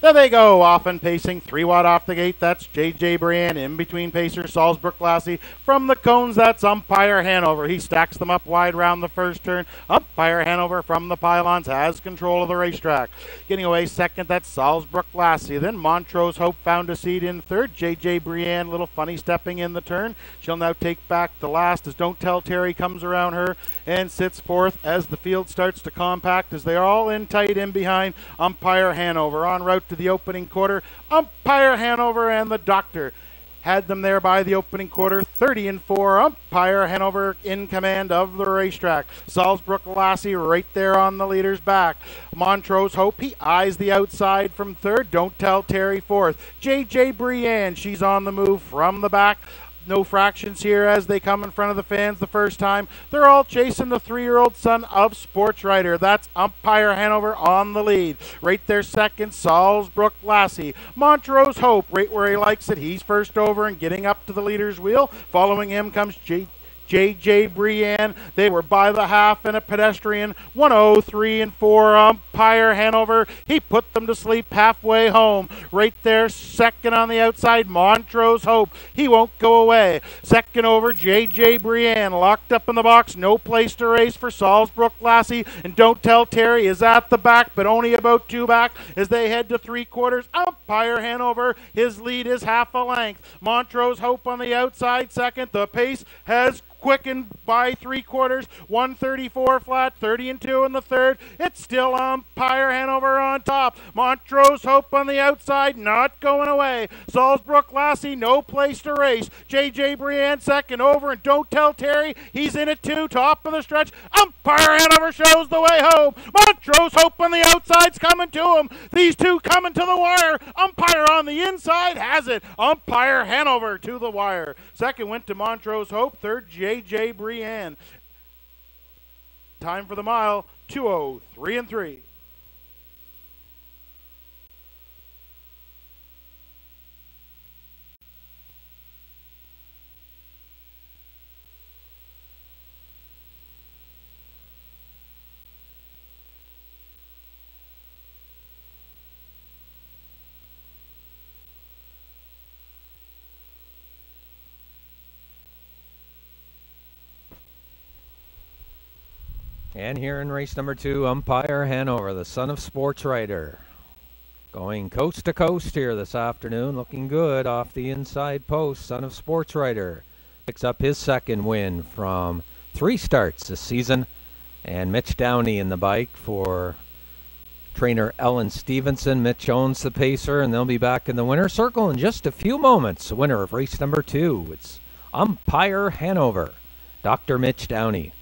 There they go, off and pacing, 3 wide off the gate. That's JJ Brian. In between pacers, Salzbrook Lassie. From the cones, that's umpire Hanover. He stacks them up wide round the first turn. Umpire Hanover from the pylons has control of the racetrack. Getting away second, that's Salzbrook Lassie. Then Montrose Hope found a seat in third. JJ Brian, little funny stepping in the turn. She'll now take back the last as Don't Tell Terry comes around her and sits fourth as the field starts to compact as they're all in tight in behind umpire Hanover. En route to the opening quarter, umpire Hanover and the doctor had them there by the opening quarter. 30-4, umpire Hanover in command of the racetrack. Salzbrook Lassie right there on the leader's back. Montrose Hope, he eyes the outside from third. Don't Tell Terry fourth. JJ Brian, she's on the move from the back. No fractions here as they come in front of the fans the first time. They're all chasing the 3-year-old son of Sports Writer. That's umpire Hanover on the lead. Right there second, Salzbrook Lassie. Montrose Hope, right where he likes it. He's first over and getting up to the leader's wheel. Following him comes JJ Brian. They were by the half and a pedestrian. 103-4, umpire Hanover. He put them to sleep halfway home. Right there, second on the outside, Montrose Hope. He won't go away. Second over, JJ Brian. Locked up in the box. No place to race for Salzbrook Lassie. And Don't Tell Terry is at the back, but only about 2 back as they head to 3/4. Umpire Hanover. His lead is half a length. Montrose Hope on the outside second. The pace has quickened by 3/4, 134 flat, 30-2 in the third. It's still umpire Hanover on top. Montrose Hope on the outside, not going away. Salzbrook Lassie, no place to race. JJ Brian second over, and Don't Tell Terry, he's in it too, top of the stretch. Umpire Hanover shows the way home. Montrose Hope on the outside's coming to him. These two coming to the wire. Umpire on the inside has it. Umpire Hanover to the wire. Second went to Montrose Hope, third JJ Brian. Time for the mile, 2:03.3. And here in race number 2, umpire Hanover, the son of Sports Writer. Going coast to coast here this afternoon, looking good off the inside post. Son of Sports Writer picks up his second win from 3 starts this season. And Mitch Downey in the bike for trainer Ellen Stevenson. Mitch owns the pacer, and they'll be back in the winner's circle in just a few moments. The winner of race number 2, it's umpire Hanover, Dr. Mitch Downey.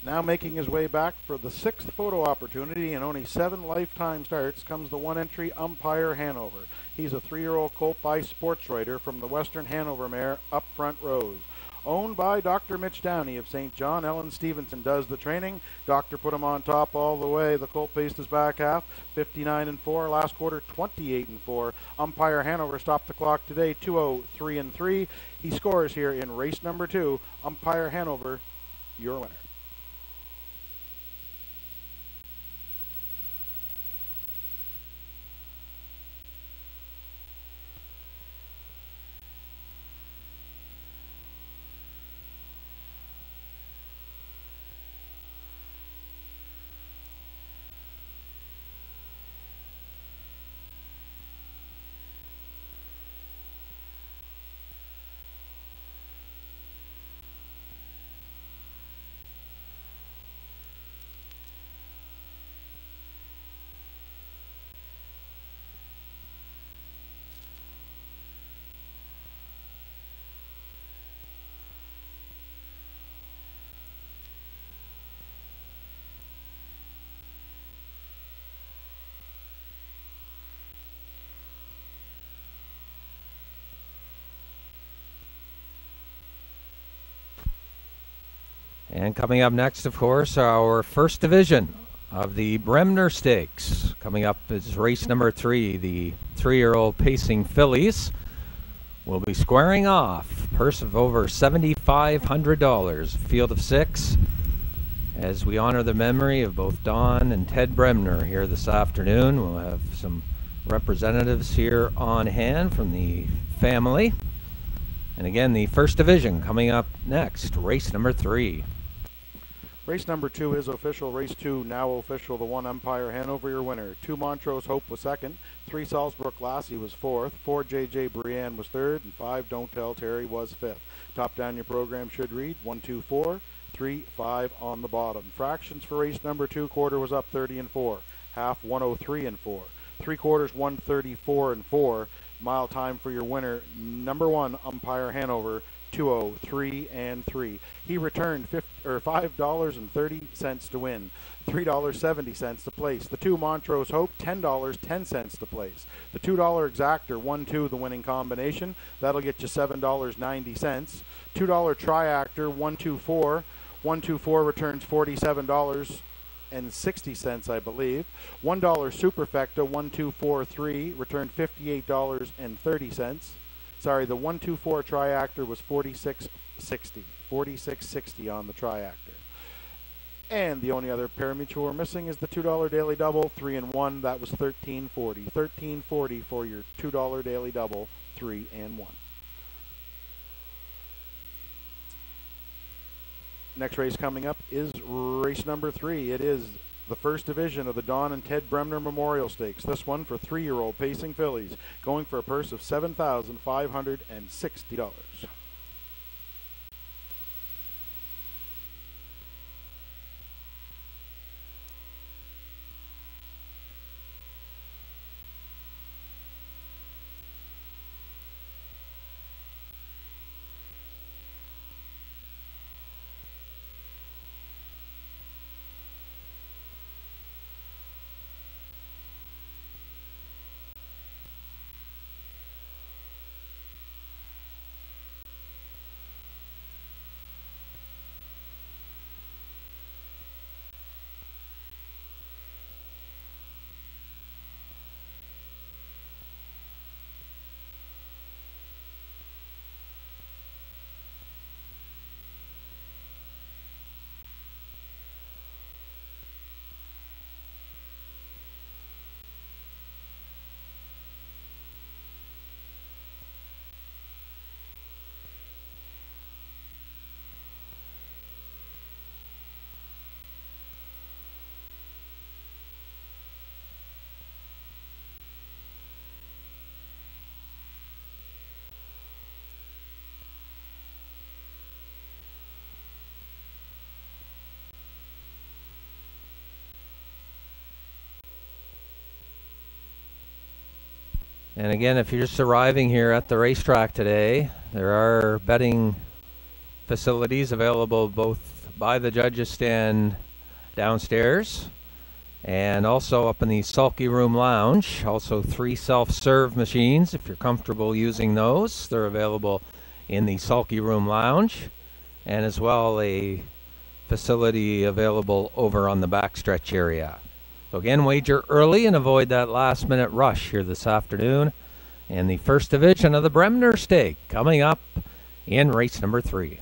Now making his way back for the 6th photo opportunity and only 7 lifetime starts comes the 1 entry umpire Hanover. He's a 3-year-old colt by Sports Writer from the Western Hanover mare Up Front Rose. Owned by Dr. Mitch Downey of St. John. Ellen Stevenson does the training. Doctor put him on top all the way. The colt paced his back half, 59-4. Last quarter, 28-4. Umpire Hanover stopped the clock today, 2:03.3. He scores here in race number 2. Umpire Hanover, your winner. And coming up next, of course, our first division of the Bremner Stakes. Coming up is race number 3. The 3-year-old pacing fillies will be squaring off. Purse of over $7,500. Field of 6. As we honor the memory of both Don and Ted Bremner here this afternoon. We'll have some representatives here on hand from the family. And again, the first division coming up next, race number 3. Race number 2 is official. Race 2 now official. The 1 Empire Hanover, your winner. 2 Montrose Hope was second. 3 Salzbrook Lassie was fourth. 4 JJ Brienne was third. And 5 Don't Tell Terry was fifth. Top down your program should read 1, 2, 4, 3, 5 on the bottom. Fractions for race number 2. Quarter was up 30 and 4. Half 103 and 4. 3 quarters 134 and 4. Mile time for your winner, number 1 Umpire Hanover, 2:03 and 3. He returned $5.30 to win, $3.70 to place. The 2 Montrose Hope, $10.10 to place. The $2 Exactor, 1-2 the winning combination. That'll get you $7.90. $2 Triactor, 124. 124 returns $47.60, I believe. $1 Superfecta, 1243, returned $58.30. Sorry, the 124 Triactor was $46.60 on the Triactor. And the only other parimutuel we're missing is the $2 Daily Double, 3 and 1. That was $13.40. $13.40 for your $2 Daily Double, 3 and 1. Next race coming up is race number 3. It is the first division of the Don and Ted Bremner Memorial Stakes. This one for 3-year-old pacing fillies, going for a purse of $7,560. And again, if you're just arriving here at the racetrack today, there are betting facilities available both by the judges' stand downstairs and also up in the Sulky Room Lounge. Also 3 self-serve machines if you're comfortable using those. They're available in the Sulky Room Lounge, and as well a facility available over on the backstretch area. So again, wager early and avoid that last-minute rush here this afternoon. And the first division of the Bremner Stake coming up in race number 3.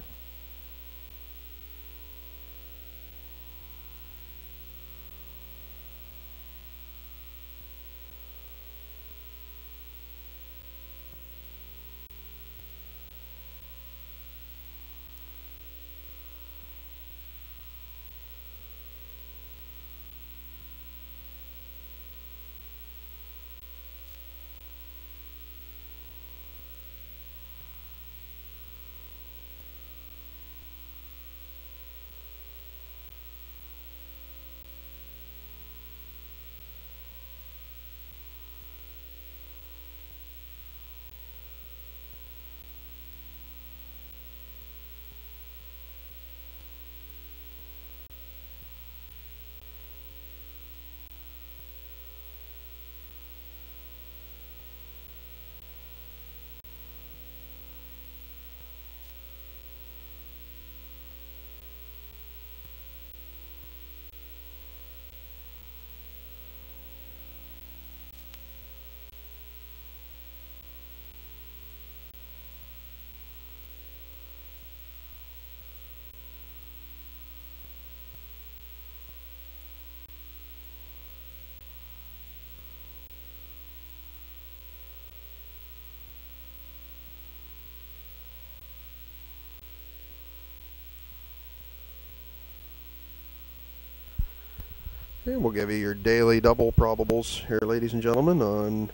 And we'll give you your daily double probables here, ladies and gentlemen, on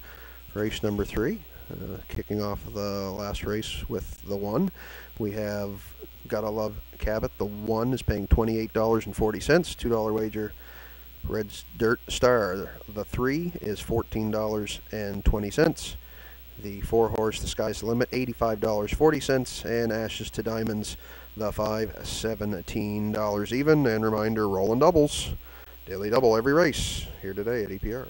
race number 3. Kicking off the last race with the 1. We have Gotta Love Cabot. The 1 is paying $28.40, $2 wager. Red Dirt Star. The 3 is $14.20. The 4 horse, The Sky's the Limit, $85.40. And Ashes to Diamonds, the 5, $17 even. And reminder, rolling doubles. Daily double every race here today at EPR.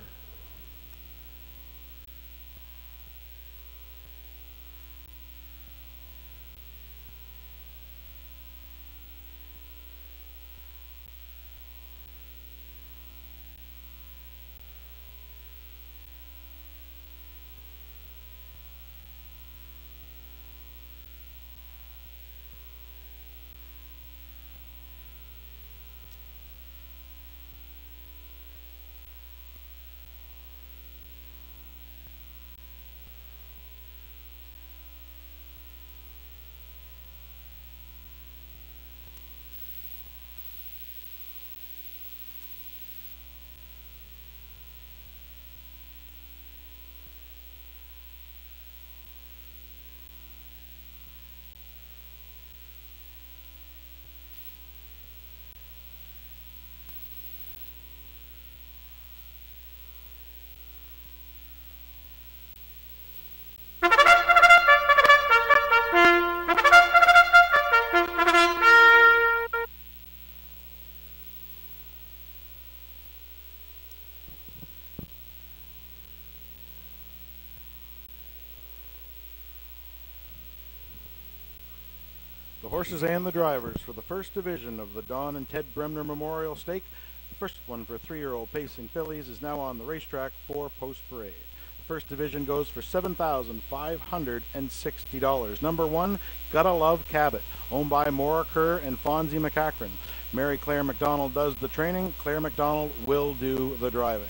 The horses and the drivers for the first division of the Don and Ted Bremner Memorial Stake. The first one for 3-year-old pacing fillies is now on the racetrack for post parade. The first division goes for $7,560. Number 1, Gotta Love Cabot, owned by Maura Kerr and Fonzie McCachran. Mary Claire McDonald does the training. Claire McDonald will do the driving.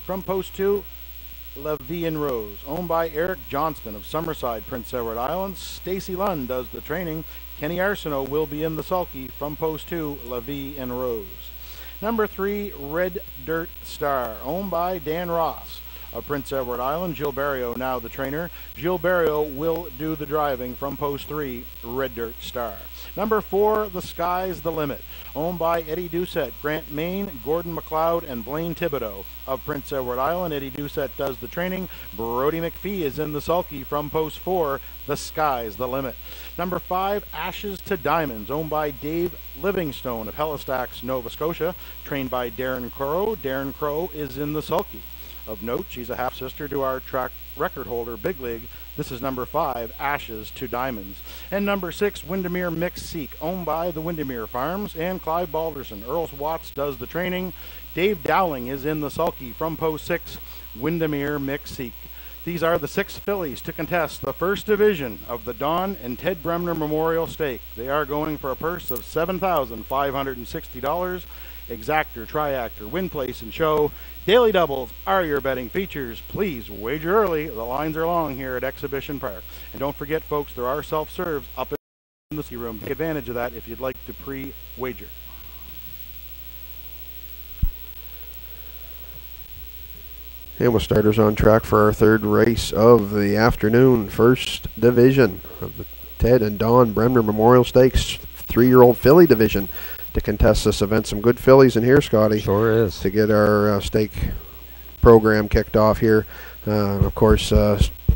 From post 2, La Vie en Rose, owned by Eric Johnston of Summerside, Prince Edward Island. Stacy Lund does the training. Kenny Arsenault will be in the sulky. From post 2, La Vie en Rose. Number 3, Red Dirt Star, owned by Dan Ross of Prince Edward Island. Gilles Barrio now the trainer. Gilles Barrio will do the driving. From post 3, Red Dirt Star. Number 4, The Sky's the Limit, owned by Eddie Doucette, Grant Main, Gordon McLeod, and Blaine Thibodeau of Prince Edward Island. Eddie Doucette does the training. Brody McPhee is in the sulky. From post 4, The Sky's the Limit. Number 5, Ashes to Diamonds, owned by Dave Livingstone of Halifax, Nova Scotia, trained by Darren Crow. Darren Crow is in the sulky. Of note, she's a half-sister to our track record holder, Big League. This is number 5, Ashes to Diamonds. And number 6, Windermere Mix Seek, owned by the Windermere Farms and Clive Balderson. Earl Watts does the training. Dave Dowling is in the sulky. From post 6, Windermere Mix Seek. These are the 6 fillies to contest the first division of the Don and Ted Bremner Memorial Stake. They are going for a purse of $7,560. Exactor, Triactor, Win Place, and Show. Daily doubles are your betting features. Please wager early. The lines are long here at Exhibition Park. And don't forget, folks, there are self-serves up in the ski room. Take advantage of that if you'd like to pre-wager. And with starters on track for our third race of the afternoon, first division of the Ted and Don Bremner Memorial Stakes, 3-year-old filly division. To contest this event, some good fillies in here, Scotty. Sure is. To get our stake program kicked off here. Of course,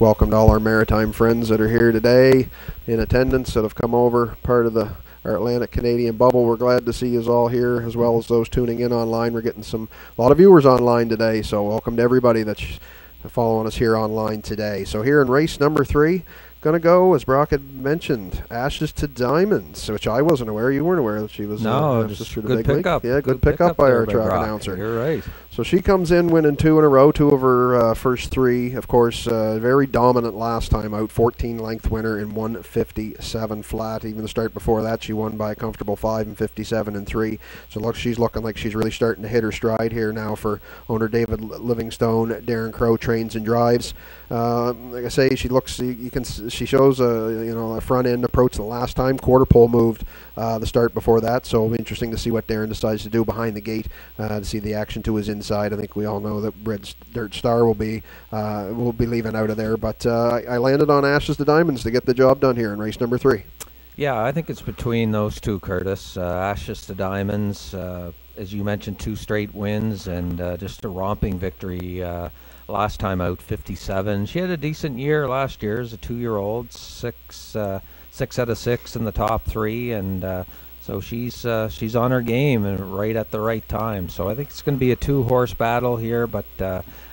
welcome to all our maritime friends that are here today in attendance that have come over, part of our Atlantic Canadian bubble. We're glad to see you all here, as well as those tuning in online. We're getting a lot of viewers online today, so welcome to everybody that's following us here online today. So here in race number 3, going to go, as Brock had mentioned, Ashes to Diamonds, which I wasn't aware. You weren't aware that she was just good pickup. Yeah, good pickup by our track announcer. You're right. So she comes in winning 2 in a row, 2 of her first 3. Of course, very dominant last time out, 14-length winner in 157 flat. Even the start before that, she won by a comfortable 5 and 57 and 3. So she's looking like she's really starting to hit her stride here now for owner David Livingstone. Darren Crow trains and drives. Like I say, she looks. You can she shows a front end approach the last time. Quarter pole moved the start before that, so it'll be interesting to see what Darren decides to do behind the gate to see the action to his inside. I think we all know that Red Dirt Star will be leaving out of there, but I landed on Ashes to Diamonds to get the job done here in race number 3. Yeah, I think it's between those two, Curtis. Ashes to Diamonds, as you mentioned, 2 straight wins and just a romping victory last time out, 57. She had a decent year last year as a 2-year-old, 6 out of 6 in the top 3, and so she's on her game and right at the right time. So I think it's going to be a 2-horse battle here, but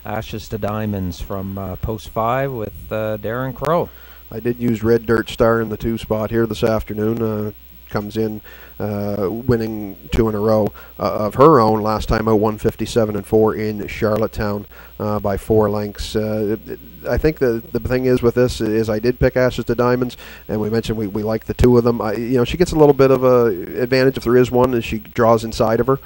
Ashes to Diamonds from post 5 with Darren Crow. I did use Red Dirt Star in the 2 spot here this afternoon. Comes in winning 2 in a row of her own. Last time out 157-4 in Charlottetown by 4 lengths. I think the thing is with this is I did pick Ashes to Diamonds, and we mentioned we like the 2 of them. She gets a little bit of a advantage if there is one as she draws inside of her.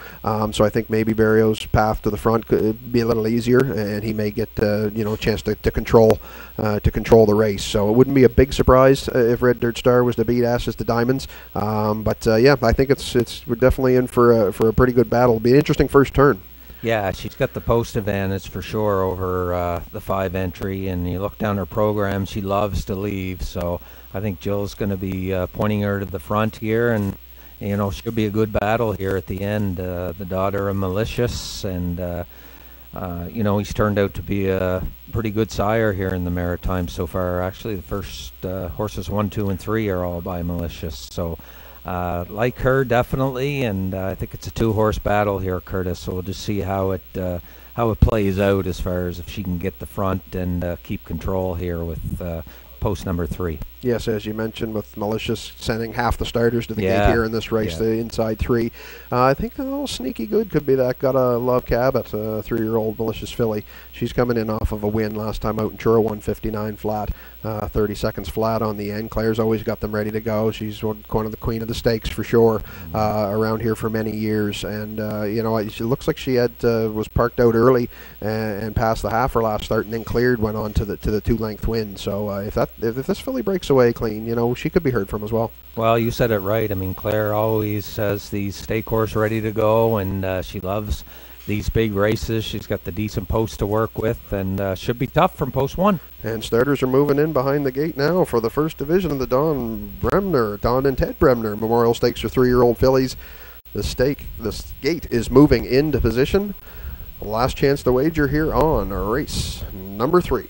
So I think maybe Barrio's path to the front could be a little easier, and he may get a chance to control the race. So it wouldn't be a big surprise if Red Dirt Star was to beat Ashes to Diamonds. Yeah, I think we're definitely in for a pretty good battle. It'll be an interesting first turn. Yeah, she's got the post advantage for sure over the 5 entry, and you look down her program, she loves to leave, so I think Jill's going to be pointing her to the front here, and she'll be a good battle here at the end. The daughter of Malicious, and he's turned out to be a pretty good sire here in the Maritimes so far. Actually, the first horses 1, 2, and 3 are all by Malicious, so like her definitely, and I think it's a 2-horse battle here, Curtis. So we'll just see how it plays out as far as if she can get the front and keep control here with post number 3. Yes, as you mentioned, with Malicious sending half the starters to the gate here in this race, the inside 3. I think a little sneaky good could be that. Gotta love Cabot, 3-year-old Malicious filly. She's coming in off of a win last time out in Chura, 159 flat, 30 seconds flat on the end. Claire's always got them ready to go. She's one of the queen of the stakes for sure, around here for many years. And it looks like she was parked out early and passed the half her last start, and then cleared, went on to the 2-length win. So if this filly breaks away clean, she could be heard from as well. Well, you said it right. I mean, Claire always has these stake horse ready to go, and she loves these big races. She's got the decent post to work with, and should be tough from post 1. And starters are moving in behind the gate now for the first division of the Don and Ted Bremner Memorial Stakes for 3-year-old fillies. This gate is moving into position. Last chance to wager here on race number 3.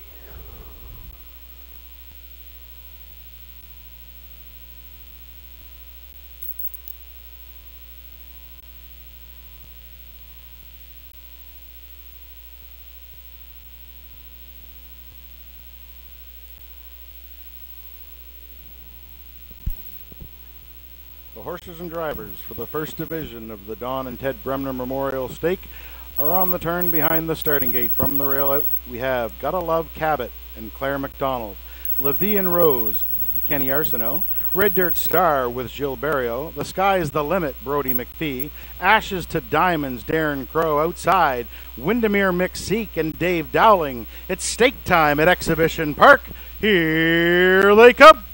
The horses and drivers for the first division of the Don and Ted Bremner Memorial Stake are on the turn behind the starting gate. From the rail out, we have Gotta Love Cabot and Claire McDonald, Levian Rose, Kenny Arsenault, Red Dirt Star with Jill Barrio, The Sky's the Limit, Brody McPhee, Ashes to Diamonds, Darren Crow outside, Windermere McSeek and Dave Dowling. It's stake time at Exhibition Park. Here they come.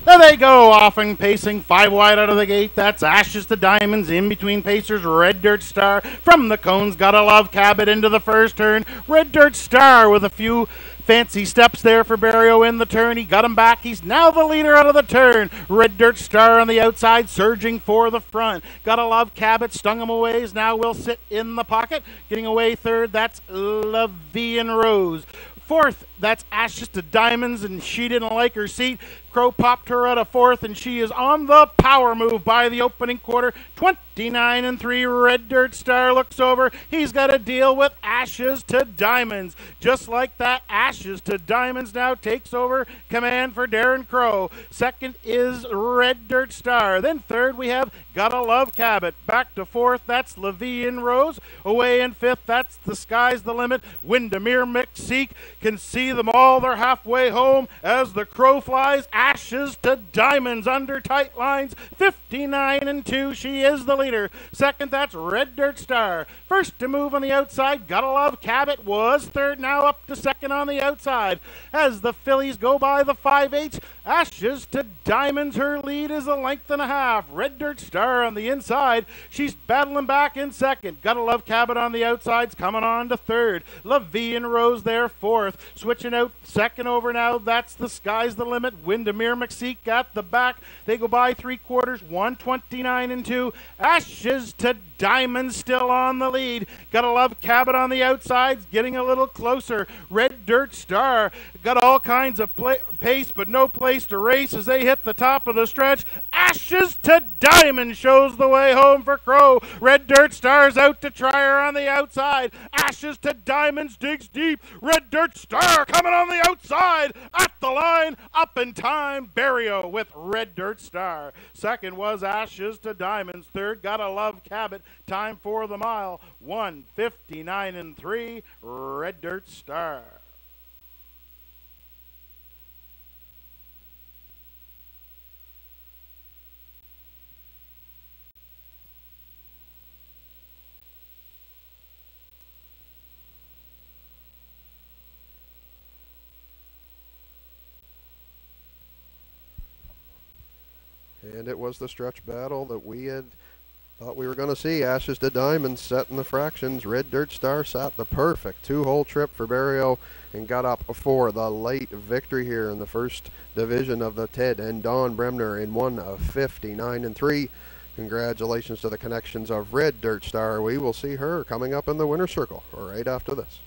There they go, off and pacing, 5 wide out of the gate. That's Ashes to Diamonds, in between pacers, Red Dirt Star. From the cones, Gotta Love Cabot into the first turn. Red Dirt Star with a few fancy steps there for Barrio in the turn. He got him back. He's now the leader out of the turn. Red Dirt Star on the outside, surging for the front. Gotta Love Cabot stung him away. Now will sit in the pocket. Getting away third, that's Levian Rose. Fourth, that's Ashes to Diamonds, and she didn't like her seat. Crow popped her out of fourth, and she is on the power move by the opening quarter. 29-3, Red Dirt Star looks over. He's got to deal with Ashes to Diamonds. Just like that, Ashes to Diamonds now takes over command for Darren Crow. Second is Red Dirt Star. Then third, we have Gotta Love Cabot. Back to fourth, that's Levian Rose. Away in fifth, that's The Sky's the Limit. Windermere McSeek can see them all, they're halfway home as the crow flies. Ashes to Diamonds under tight lines, 59-2. She is the leader. Second, that's Red Dirt Star. First to move on the outside, Gotta Love Cabot was third, now up to second on the outside. As the fillies go by the 5/8, Ashes to Diamonds, her lead is a length and a half. Red Dirt Star on the inside, she's battling back in second. Gotta Love Cabot on the outside's coming on to third. La Vie and Rose there fourth. Switching out second over now, that's the Sky's the Limit. Windermere McSeek at the back. They go by 3/4, 129-2. Ashes to Diamonds still on the lead. Gotta Love Cabot on the outsides, getting a little closer. Red Dirt Star got all kinds of pace, but no place to race as they hit the top of the stretch. Ashes to Diamonds shows the way home for Crow. Red Dirt Star's out to try her on the outside. Ashes to Diamonds digs deep. Red Dirt Star coming on the outside. At the line, up in time, Barrio with Red Dirt Star. Second was Ashes to Diamonds. Third, Gotta Love Cabot. Time for the mile, 1:59-3, Red Dirt Star. And it was the stretch battle that we had thought we were going to see. Ashes to Diamonds setting the fractions. Red Dirt Star sat the perfect two-hole trip for Barrio and got up for the late victory here in the first division of the Ted and Dawn Bremner in 1:59-3. Congratulations to the connections of Red Dirt Star. We will see her coming up in the winner's circle right after this.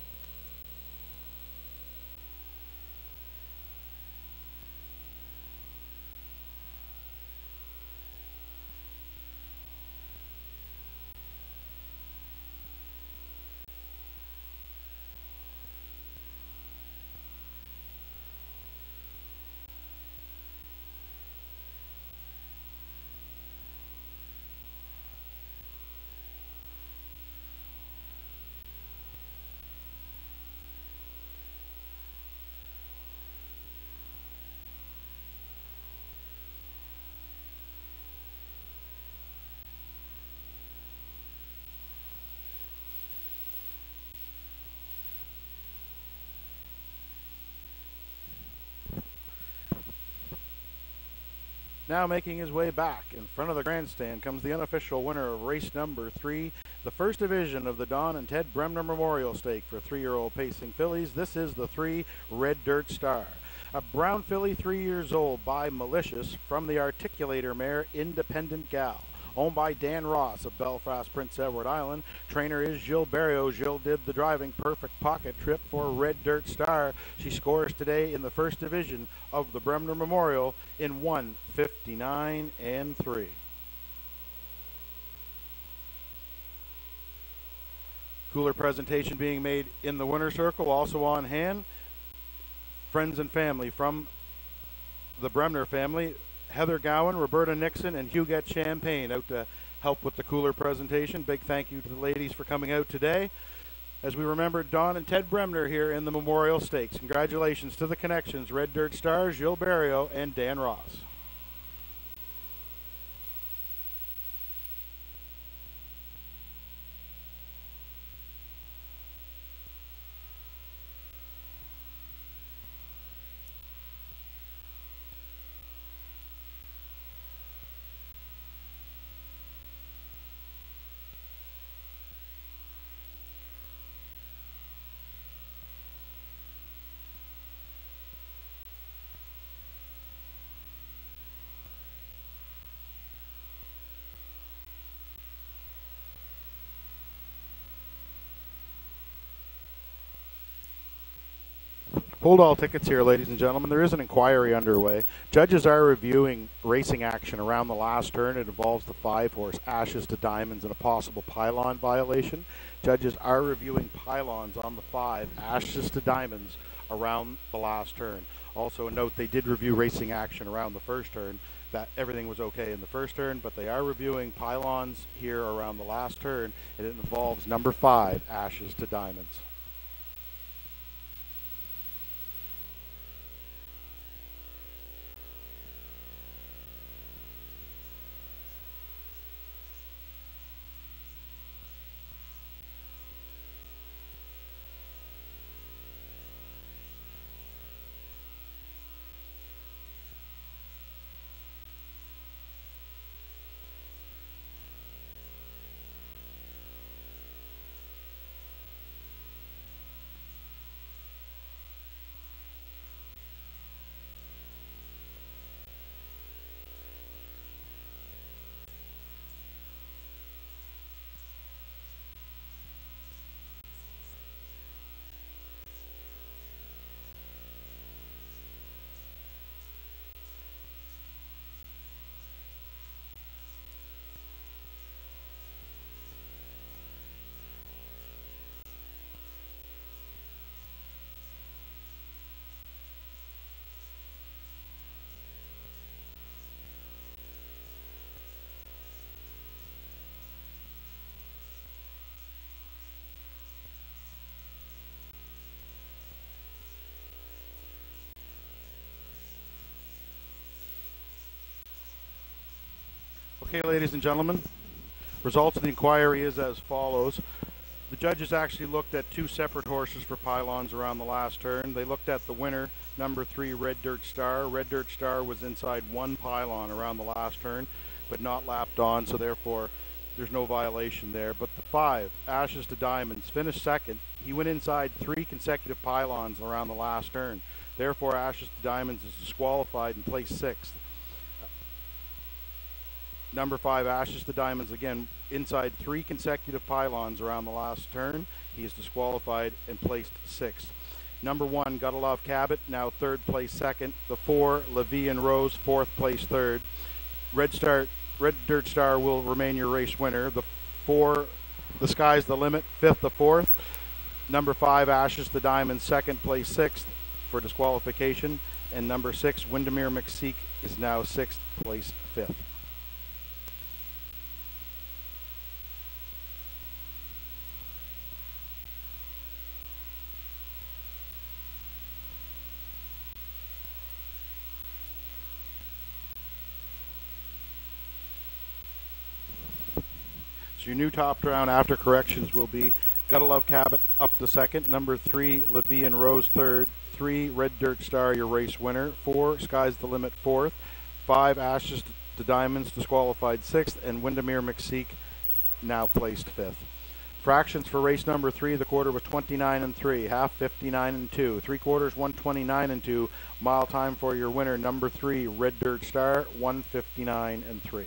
Now making his way back in front of the grandstand comes the unofficial winner of race number 3, the first division of the Dawn and Ted Bremner Memorial Stake for 3-year-old pacing fillies. This is the 3 Red Dirt Star. A brown filly, 3 years old, by Malicious from the articulator mare Independent Gal. Owned by Dan Ross of Belfast, Prince Edward Island. Trainer is Gilles Barrio. Gilles did the driving. Perfect pocket trip for Red Dirt Star. She scores today in the first division of the Bremner Memorial in 1:59-3. Cooler presentation being made in the winner's circle. Also on hand, friends and family from the Bremner family. Heather Gowan, Roberta Nixon, and Huguette Champagne out to help with the cooler presentation. Big thank you to the ladies for coming out today as we remember Dawn and Ted Bremner here in the Memorial Stakes. Congratulations to the connections, Red Dirt Star, Gilles Barrio, and Dan Ross. Hold all tickets here, ladies and gentlemen. There is an inquiry underway. Judges are reviewing racing action around the last turn. It involves the 5-horse Ashes to Diamonds and a possible pylon violation. Judges are reviewing pylons on the 5 Ashes to Diamonds around the last turn. Also a note, they did review racing action around the first turn. That everything was okay in the first turn, but they are reviewing pylons here around the last turn, and it involves number 5 Ashes to Diamonds. Okay, ladies and gentlemen, results of the inquiry is as follows. The judges actually looked at two separate horses for pylons around the last turn. They looked at the winner, number 3, Red Dirt Star. Red Dirt Star was inside one pylon around the last turn, but not lapped on, so therefore there's no violation there. But the 5, Ashes to Diamonds, finished second. He went inside 3 consecutive pylons around the last turn. Therefore, Ashes to Diamonds is disqualified and placed 6th. Number 5, Ashes to Diamonds, again, inside 3 consecutive pylons around the last turn. He is disqualified and placed 6th. Number 1, Gotta Love Cabot, now 3rd place 2nd. The 4, Levy and Rose, 4th place 3rd. Red Dirt Star will remain your race winner. The 4, The Sky's the Limit, 5th to 4th. Number 5, Ashes to Diamonds, 2nd place 6th for disqualification. And number 6, Windermere McSeek is now 6th place 5th. So your new top round after corrections will be Gotta Love Cabot up to 2nd, number 3, Levy and Rose 3rd, 3, Red Dirt Star, your race winner, 4, Sky's the Limit 4th, 5, Ashes to Diamonds disqualified 6th, and Windermere McSeek now placed 5th. Fractions for race number 3, the quarter was 29 and 3, half 59 and 2, 3/4 129 and 2, mile time for your winner, number 3, Red Dirt Star, 159 and 3.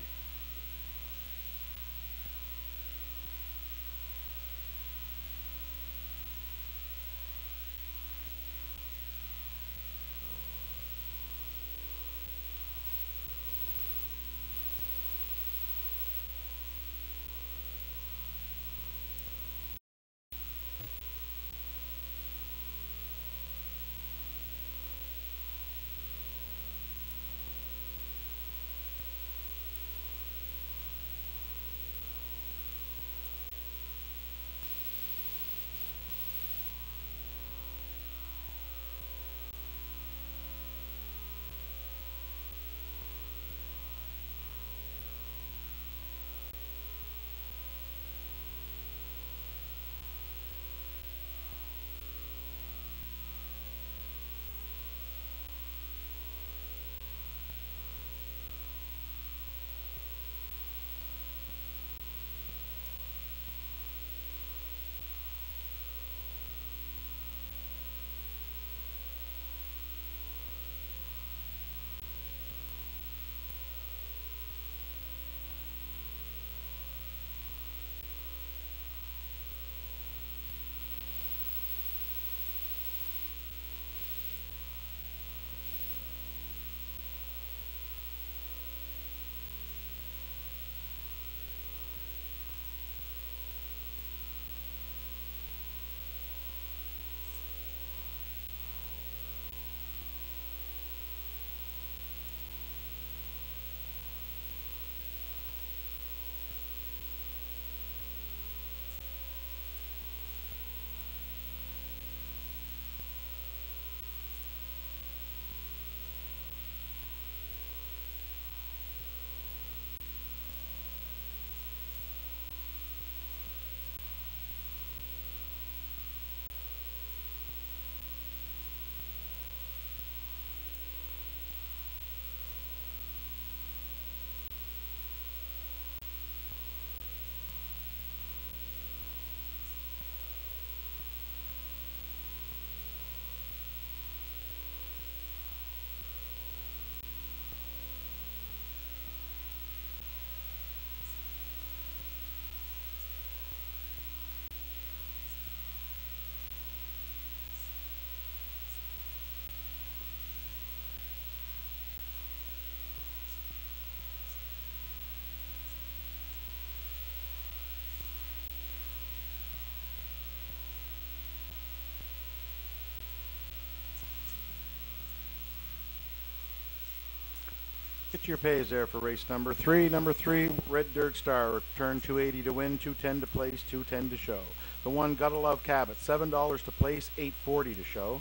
Get your pays there for race number 3. Number 3, Red Dirt Star, turn 280 to win, 210 to place, 210 to show. The 1, Gotta Love Cabot, $7 to place, $8.40 to show.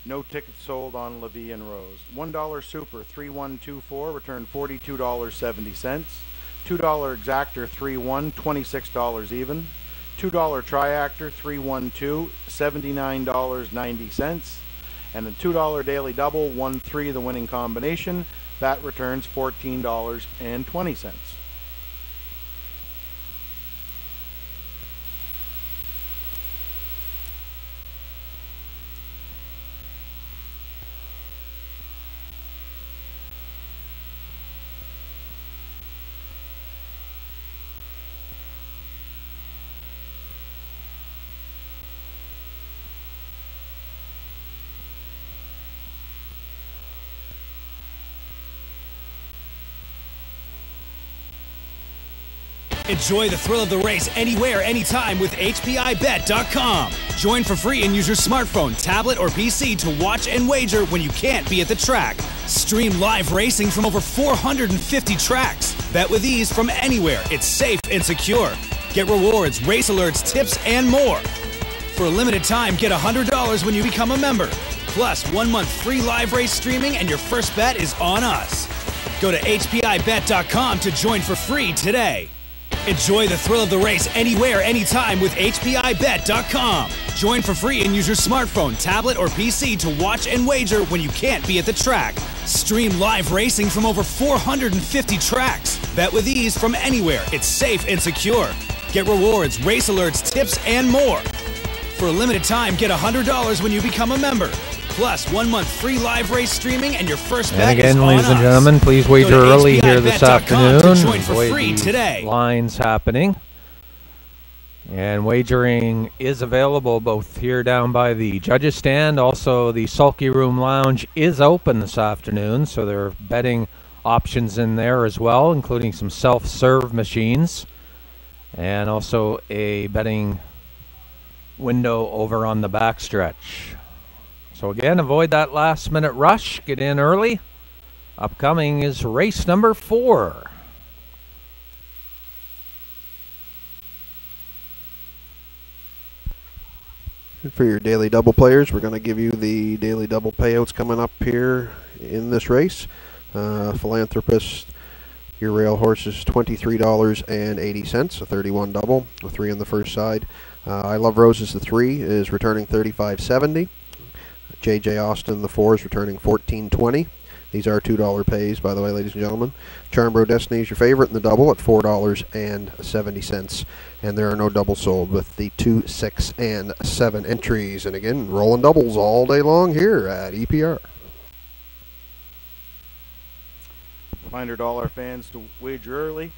No tickets sold on Levy and Rose. $1 Super, 3124, return $42.70. $2 Exactor 3-1, $26 even. $2 Triactor 3-1-2, $79.90. And the $2 Daily Double 1-3, the winning combination, that returns $14.20. Enjoy the thrill of the race anywhere, anytime with HPIBet.com. Join for free and use your smartphone, tablet, or PC to watch and wager when you can't be at the track. Stream live racing from over 450 tracks. Bet with ease from anywhere. It's safe and secure. Get rewards, race alerts, tips, and more. For a limited time, get $100 when you become a member. Plus, 1 month free live race streaming and your first bet is on us. Go to HPIBet.com to join for free today. Enjoy the thrill of the race anywhere, anytime with HPIBet.com. Join for free and use your smartphone, tablet, or PC to watch and wager when you can't be at the track. Stream live racing from over 450 tracks. Bet with ease from anywhere. It's safe and secure. Get rewards, race alerts, tips, and more. For a limited time, get $100 when you become a member. Plus, 1 month free live race streaming and your first bet And again, is ladies on and us. gentlemen, please Go wager to early here this HPIBet.com to afternoon. join for Enjoy free the today. lines happening. And wagering is available both here down by the judges stand. Also, the Sulky Room Lounge is open this afternoon, so there are betting options in there as well, including some self-serve machines. And also a betting window over on the backstretch. So again, avoid that last-minute rush. Get in early. Upcoming is race number 4. For your daily double players, we're going to give you the daily double payouts coming up here in this race. Philanthropist, your rail horse is $23.80, a 31 double, a 3 on the first side. I Love Roses, the 3, is returning $35.70. JJ Austin, the 4, is returning $14.20. These are $2 pays, by the way, ladies and gentlemen. Charmbro Destiny is your favorite in the double at $4.70. And there are no doubles sold with the 2, 6, and 7 entries. And again, rolling doubles all day long here at EPR. Reminder to all our fans to wager early.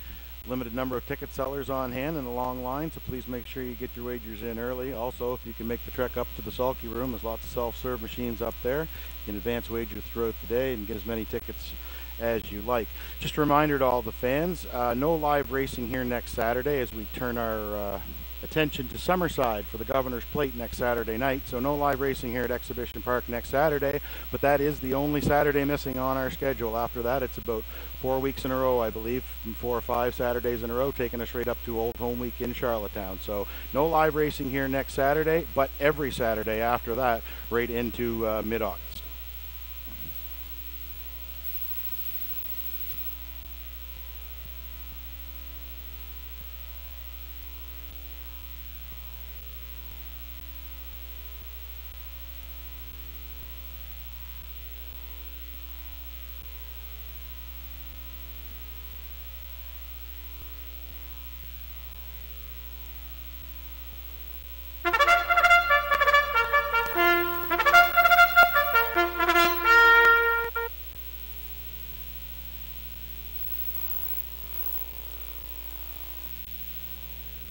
Limited number of ticket sellers on hand and a long line, so please make sure you get your wagers in early. Also, if you can make the trek up to the Sulky Room, there's lots of self-serve machines up there. You can advance wager throughout the day and get as many tickets as you like. Just a reminder to all the fans, no live racing here next Saturday as we turn our attention to Summerside for the Governor's Plate next Saturday night. So no live racing here at Exhibition Park next Saturday, but that is the only Saturday missing on our schedule. After that, it's about 4 weeks in a row, I believe, 4 or 5 Saturdays in a row, taking us right up to Old Home Week in Charlottetown. So no live racing here next Saturday, but every Saturday after that, right into mid-August.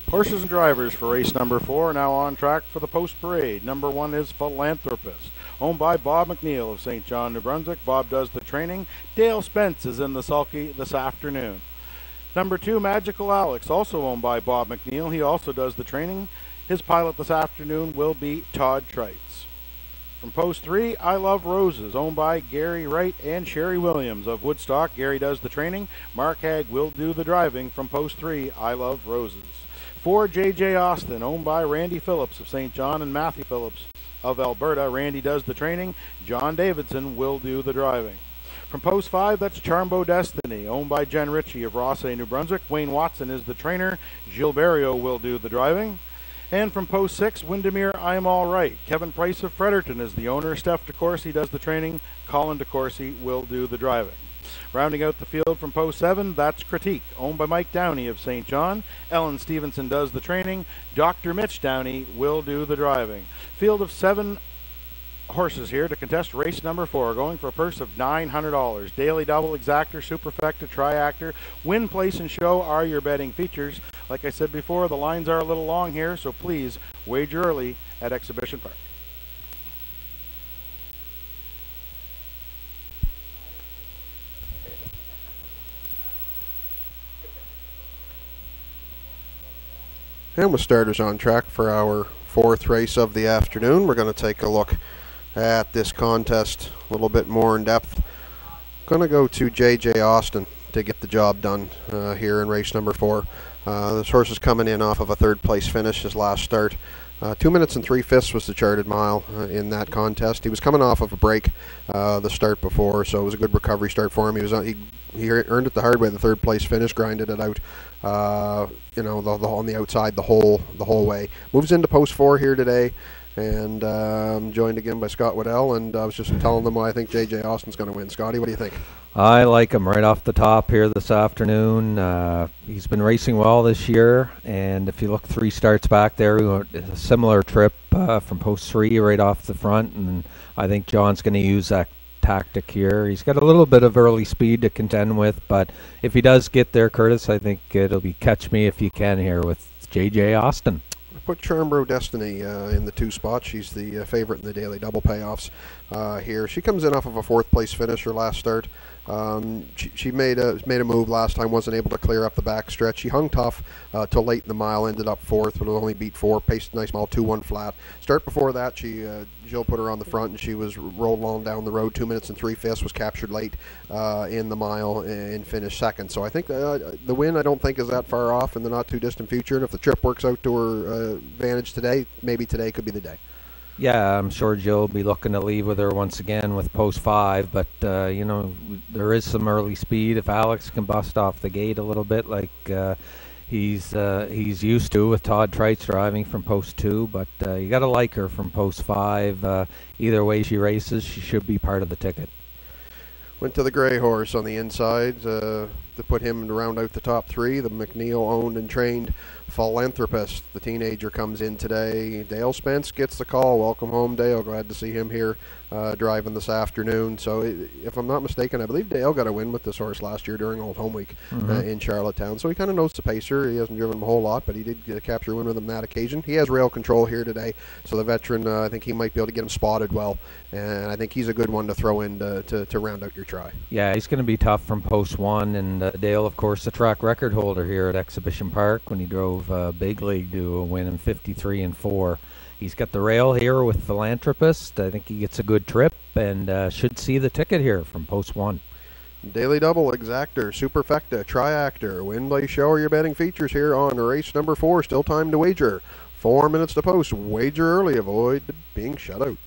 Horses and drivers for race number 4 now on track for the post parade. Number 1 is Philanthropist, owned by Bob McNeil of St. John, New Brunswick. Bob does the training. Dale Spence is in the sulky this afternoon. Number 2, Magical Alex, also owned by Bob McNeil. He also does the training. His pilot this afternoon will be Todd Trites. From post 3, I Love Roses, owned by Gary Wright and Sherry Williams of Woodstock. Gary does the training. Mark Hagg will do the driving from post 3, I Love Roses. 4, JJ Austin, owned by Randy Phillips of St. John and Matthew Phillips of Alberta. Randy does the training. John Davidson will do the driving. From post 5, that's Charmbo Destiny, owned by Jen Ritchie of Rossay, New Brunswick. Wayne Watson is the trainer. Gilles Barrio will do the driving. And from post 6, Windermere, I'm All Right. Kevin Price of Fredericton is the owner. Steph DeCourcy does the training. Colin DeCourcy will do the driving. Rounding out the field from post 7, that's Critique, owned by Mike Downey of St. John. Ellen Stevenson does the training. Dr. Mitch Downey will do the driving. Field of 7 horses here to contest race number 4, going for a purse of $900. Daily Double, Exactor, Superfecta, Triactor, Win, Place, and Show are your betting features. Like I said before, the lines are a little long here, so please wager early at Exhibition Park. And with starters on track for our 4th race of the afternoon, we're going to take a look at this contest a little bit more in depth. Going to go to J.J. Austin to get the job done here in race number 4. This horse is coming in off of a 3rd place finish his last start. 2 minutes and 3/5 was the charted mile in that contest. He was coming off of a break the start before, so it was a good recovery start for him. He earned it the hard way. The 3rd place finish, grinded it out, on the outside the whole way. Moves into post 4 here today, and joined again by Scott Waddell. And I was just telling them why I think J.J. Austin's going to win. Scotty, what do you think? I like him right off the top here this afternoon. He's been racing well this year, and if you look 3 starts back there, we went a similar trip from post 3 right off the front, and I think John's going to use that tactic here. He's got a little bit of early speed to contend with, but if he does get there, Curtis, I think it'll be catch me if you can here with J.J. Austin. Put Charmbro Destiny in the 2 spot. She's the favorite in the daily double payoffs here. She comes in off of a 4th place finish her last start. She made a move last time, wasn't able to clear up the back stretch. She hung tough till late in the mile, ended up 4th, but only beat 4, paced a nice mile, 2-1 flat. Start before that, Jill put her on the front, and she was rolled on down the road. 2 minutes and 3/5, was captured late in the mile and finished 2nd. So I think the win, I don't think, is that far off in the not too distant future. And if the trip works out to her advantage today, maybe today could be the day. Yeah, I'm sure Jill will be looking to leave with her once again with post 5, but there is some early speed. If Alex can bust off the gate a little bit like he's used to with Todd Treitz driving from post 2, but you got to like her from post 5. Either way she races, she should be part of the ticket. Went to the gray horse on the inside to put him to round out the top 3. The McNeil owned and trained Philanthropist. The teenager comes in today. Dale Spence gets the call. Welcome home, Dale. Glad to see him here driving this afternoon. So if I'm not mistaken, I believe Dale got a win with this horse last year during Old Home Week in Charlottetown. So he kind of knows the pacer. He hasn't driven him a whole lot, but he did capture a win with him that occasion. He has rail control here today. So the veteran, I think he might be able to get him spotted well. And I think he's a good one to throw in to round out your try. Yeah, he's going to be tough from post 1. And Dale, of course, the track record holder here at Exhibition Park when he drove Big League to a win in 53-4. He's got the rail here with Philanthropist. I think he gets a good trip and should see the ticket here from post 1. Daily Double, Exactor, Superfecta, Triactor, Win, Play, Show are your betting features here on race number 4. Still time to wager. 4 minutes to post. Wager early. Avoid being shut out.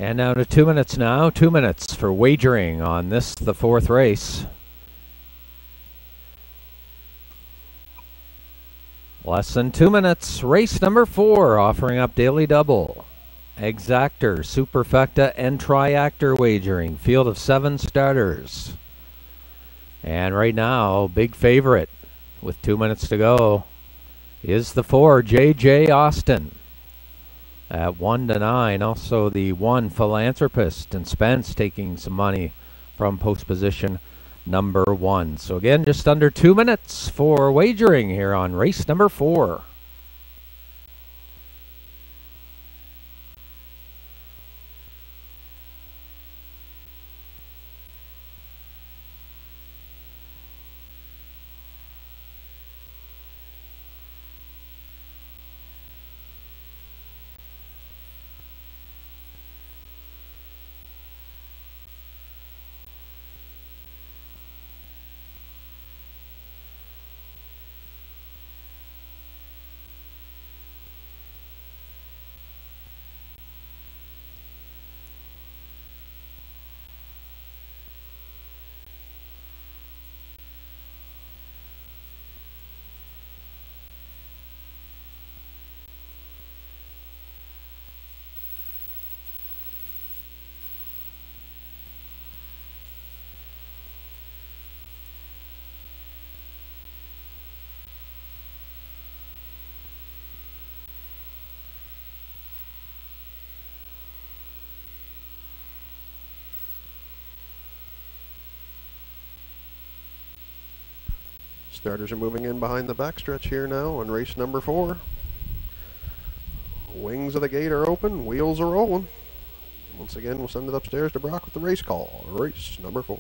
And now to 2 minutes now. 2 minutes for wagering on this, the fourth race. Less than 2 minutes. Race number 4, offering up daily double. Exactor, superfecta, and triactor wagering. Field of 7 starters. And right now, big favorite with 2 minutes to go is the 4, J.J. Austin. At 1 to 9, also the 1, Philanthropist, and Spence taking some money from post position number 1. So again, just under 2 minutes for wagering here on race number 4. Starters are moving in behind the backstretch here now on race number 4. Wings of the gate are open, wheels are rolling. Once again, we'll send it upstairs to Brock with the race call. Race number 4.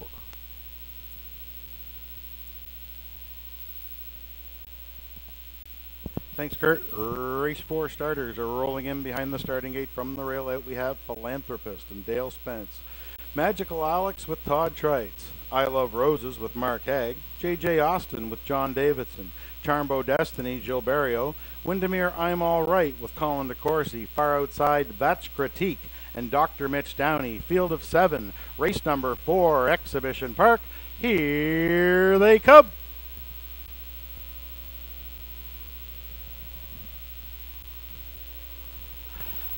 Thanks, Kurt. Race 4 starters are rolling in behind the starting gate. From the rail out, we have Philanthropist and Dale Spence. Magical Alex with Todd Trites. I Love Roses with Mark Haig. J.J. Austin with John Davidson. Charmbo Destiny, Jill Barrio. Windermere I'm All Right with Colin DeCourcy. Far Outside, That's Critique. And Dr. Mitch Downey. Field of 7. Race number 4, Exhibition Park. Here they come.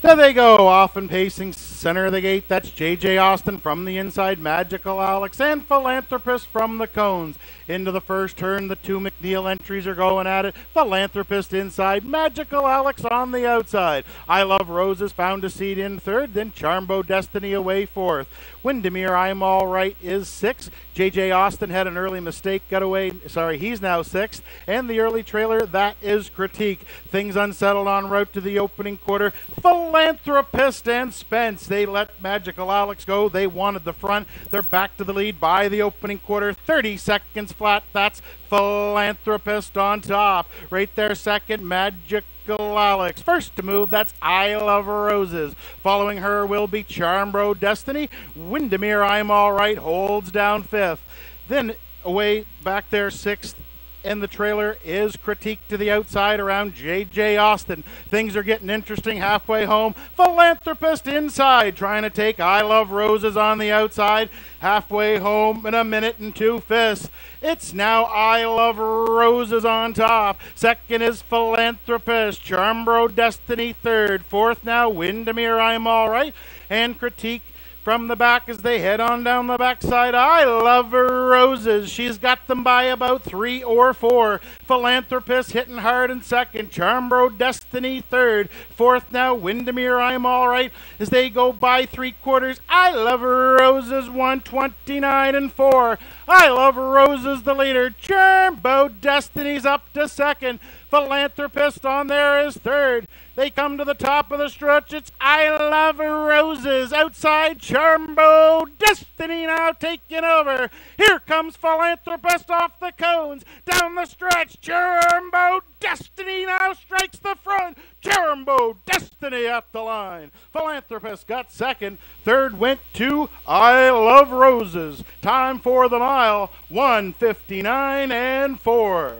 There they go, off and pacing center of the gate. That's J.J. Austin from the inside, Magical Alex, and Philanthropist from the cones. Into the first turn, the 2 McNeil entries are going at it. Philanthropist inside, Magical Alex on the outside. I Love Roses found a seat in third, then Charmbo Destiny away fourth. Windermere I'm All Right is 6th. J.J. Austin had an early mistake, got away. Sorry, he's now 6th. And the early trailer, that is Critique. Things unsettled en route to the opening quarter. Philanthropist and Spence. They let Magical Alex go. They wanted the front. They're back to the lead by the opening quarter. 30 seconds flat. That's Philanthropist on top. Right there, second, Magical Alex. First to move, that's I Love Roses. Following her will be Charmbro Destiny. Windermere I'm All Right holds down 5th. Then away back there, 6th. And the trailer is Critique to the outside around J.J. Austin. Things are getting interesting halfway home. Philanthropist inside, trying to take I Love Roses on the outside. Halfway home in 1 minute and 2 fifths. It's now I Love Roses on top. Second is Philanthropist. Charmbro Destiny third. Fourth now Windermere I'm All Right. And Critique from the back as they head on down the backside. I Love Roses. She's got them by about 3 or 4. Philanthropist hitting hard in second. Charmbro Destiny third. Fourth now Windermere I'm All Right as they go by 3/4. I Love Roses 129 and 4. I Love Roses the leader. Charmbo Destiny's up to second. Philanthropist on there is third. They come to the top of the stretch. It's I Love Roses. Outside, Charmbo Destiny now taking over. Here comes Philanthropist off the cones. Down the stretch, Charmbo Destiny now strikes the front. Charmbo Destiny at the line. Philanthropist got second. Third went to I Love Roses. Time for the mile, 1:59 and 4.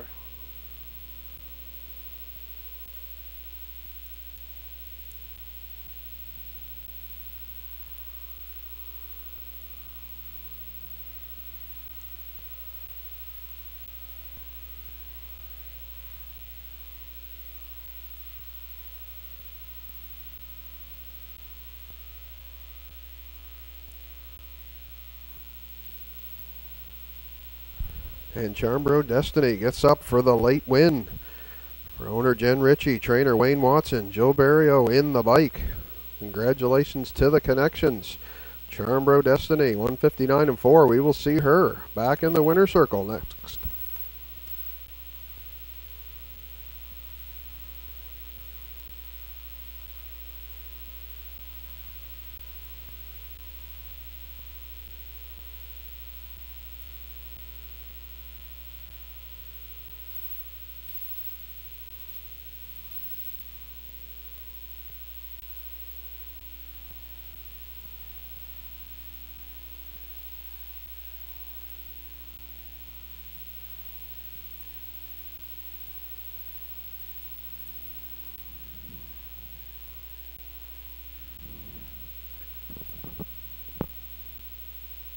And Charmbro Destiny gets up for the late win. For owner Jen Ritchie, trainer Wayne Watson, Joe Barrio in the bike. Congratulations to the connections. Charmbro Destiny, 159.4. We will see her back in the winner's circle next.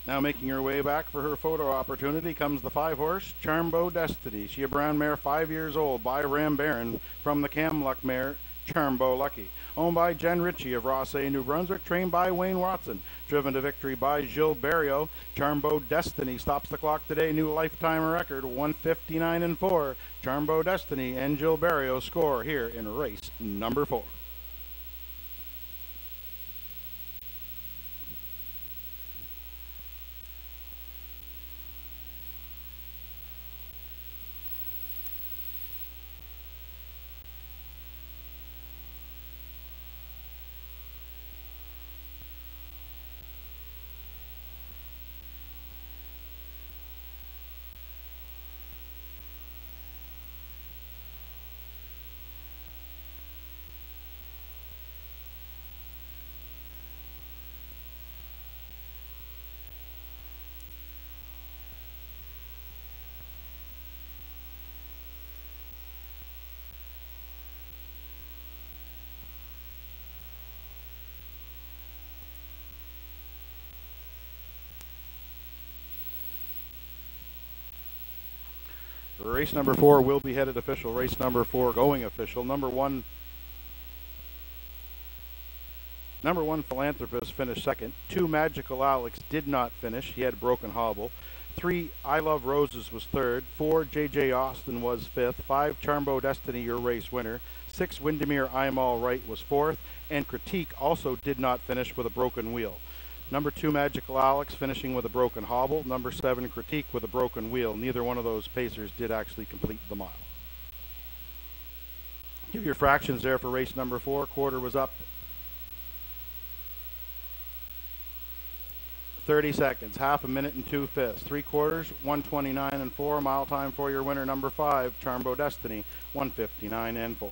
Now making her way back for her photo opportunity comes the 5-horse Charmbo Destiny. She a brown mare, 5 years old, by Ram Baron from the Camluck mare Charmbo Lucky. Owned by Jen Ritchie of Rossay, New Brunswick, trained by Wayne Watson. Driven to victory by Gilles Barrio. Charmbo Destiny stops the clock today, new lifetime record, 159.4. Charmbo Destiny and Gilles Barrio score here in race number 4. Race number 4 will be headed official. Race number 4 going official. Number one Philanthropist finished second. 2 Magical Alex did not finish. He had broken hobble. 3 I Love Roses was third. 4 JJ Austin was fifth. 5 Charmbo Destiny, your race winner. 6 Windermere I'm All Right was fourth. And Critique also did not finish with a broken wheel. Number 2 Magical Alex finishing with a broken hobble. Number 7 Critique with a broken wheel. Neither one of those pacers did actually complete the mile. Give your fractions there for race number 4. Quarter was up 30 seconds. Half a minute and 2/5. 3/4, 129.4. Mile time for your winner, number 5 Charmbo Destiny, 159.4.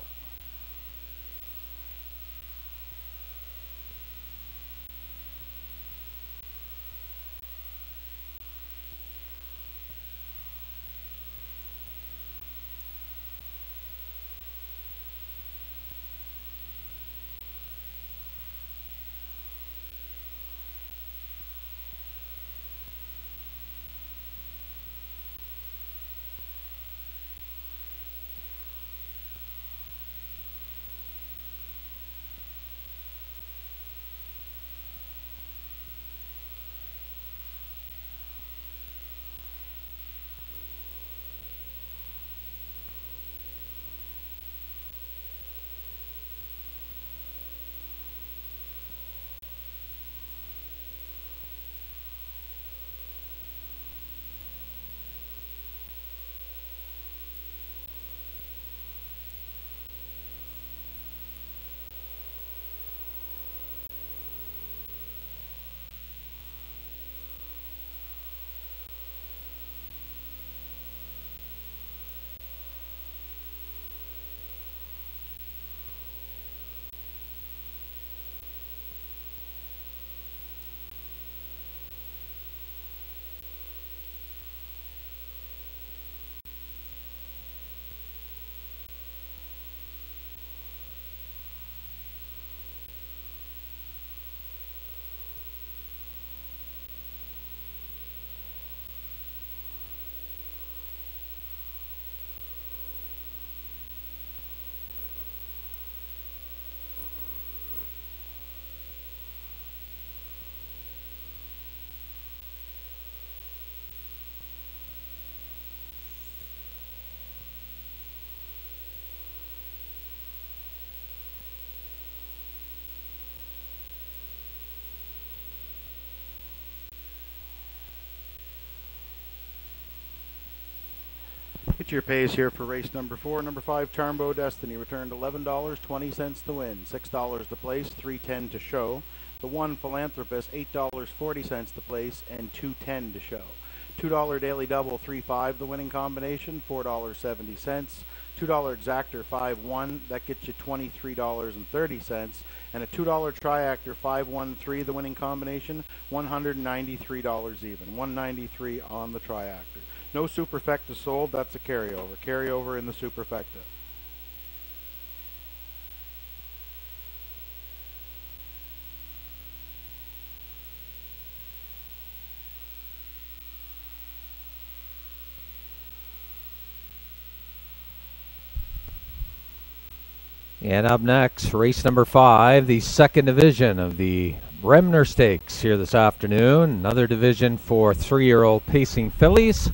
Feature pays here for race number 4. Number 5, Charmbo Destiny, returned $11.20 to win, $6 to place, $3.10 to show. The 1, Philanthropist, $8.40 to place, and $2.10 to show. $2 Daily Double, 3-5, the winning combination, $4.70. $2 Exactor, 5-1, that gets you $23.30. And a $2 Triactor, 5-1-3, the winning combination, $193 even, $193 on the Triactor. No Superfecta sold, that's a carryover. Carryover in the Superfecta. And up next, race number 5, the second division of the Bremner Stakes here this afternoon. Another division for 3-year-old pacing fillies.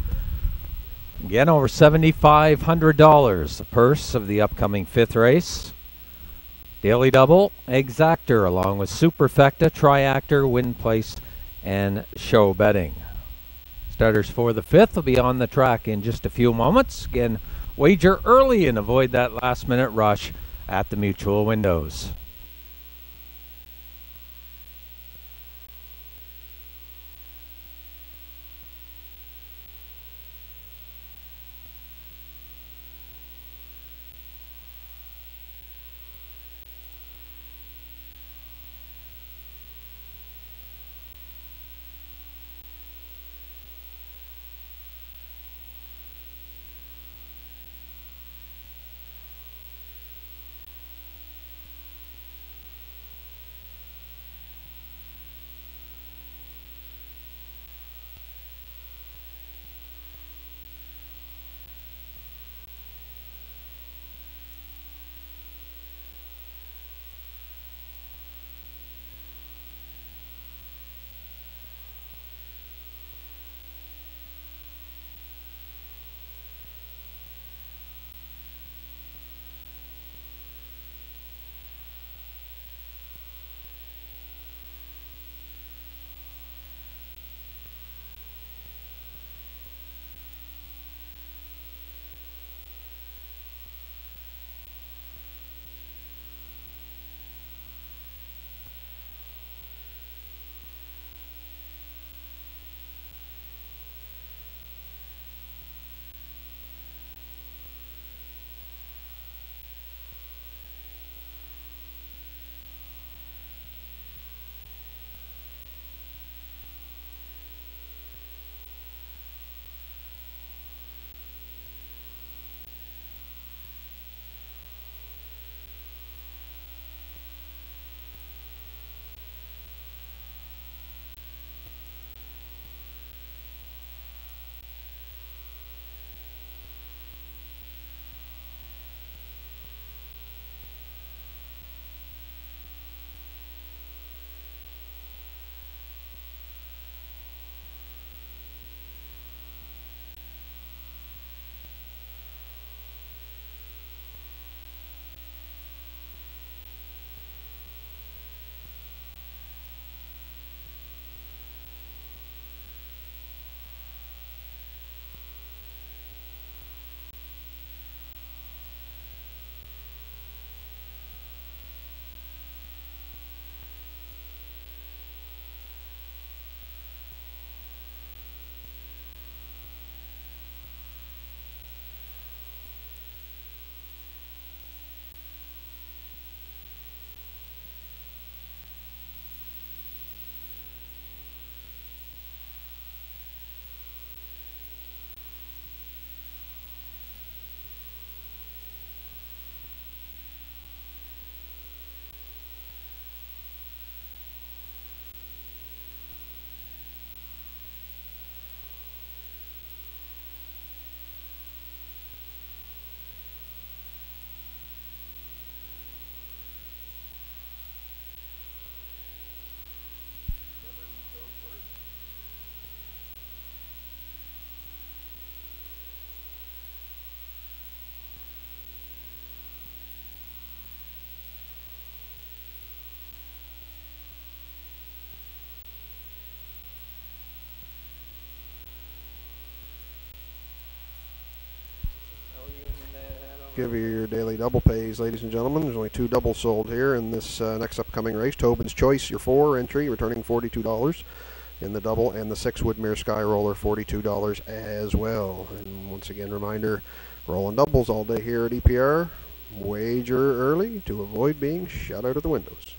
Again, over $7,500, the purse of the upcoming 5th race. Daily Double, Exactor, along with Superfecta, Triactor, Win Place, and Show Betting. Starters for the 5th will be on the track in just a few moments. Again, wager early and avoid that last-minute rush at the Mutual windows. give you your daily double pays, ladies and gentlemen. There's only 2 doubles sold here in this next upcoming race. Tobin's Choice, your 4 entry, returning $42 in the double, and the 6 Woodmere Sky Roller, $42 as well. And once again, reminder, rolling doubles all day here at EPR. Wager early to avoid being shut out of the windows.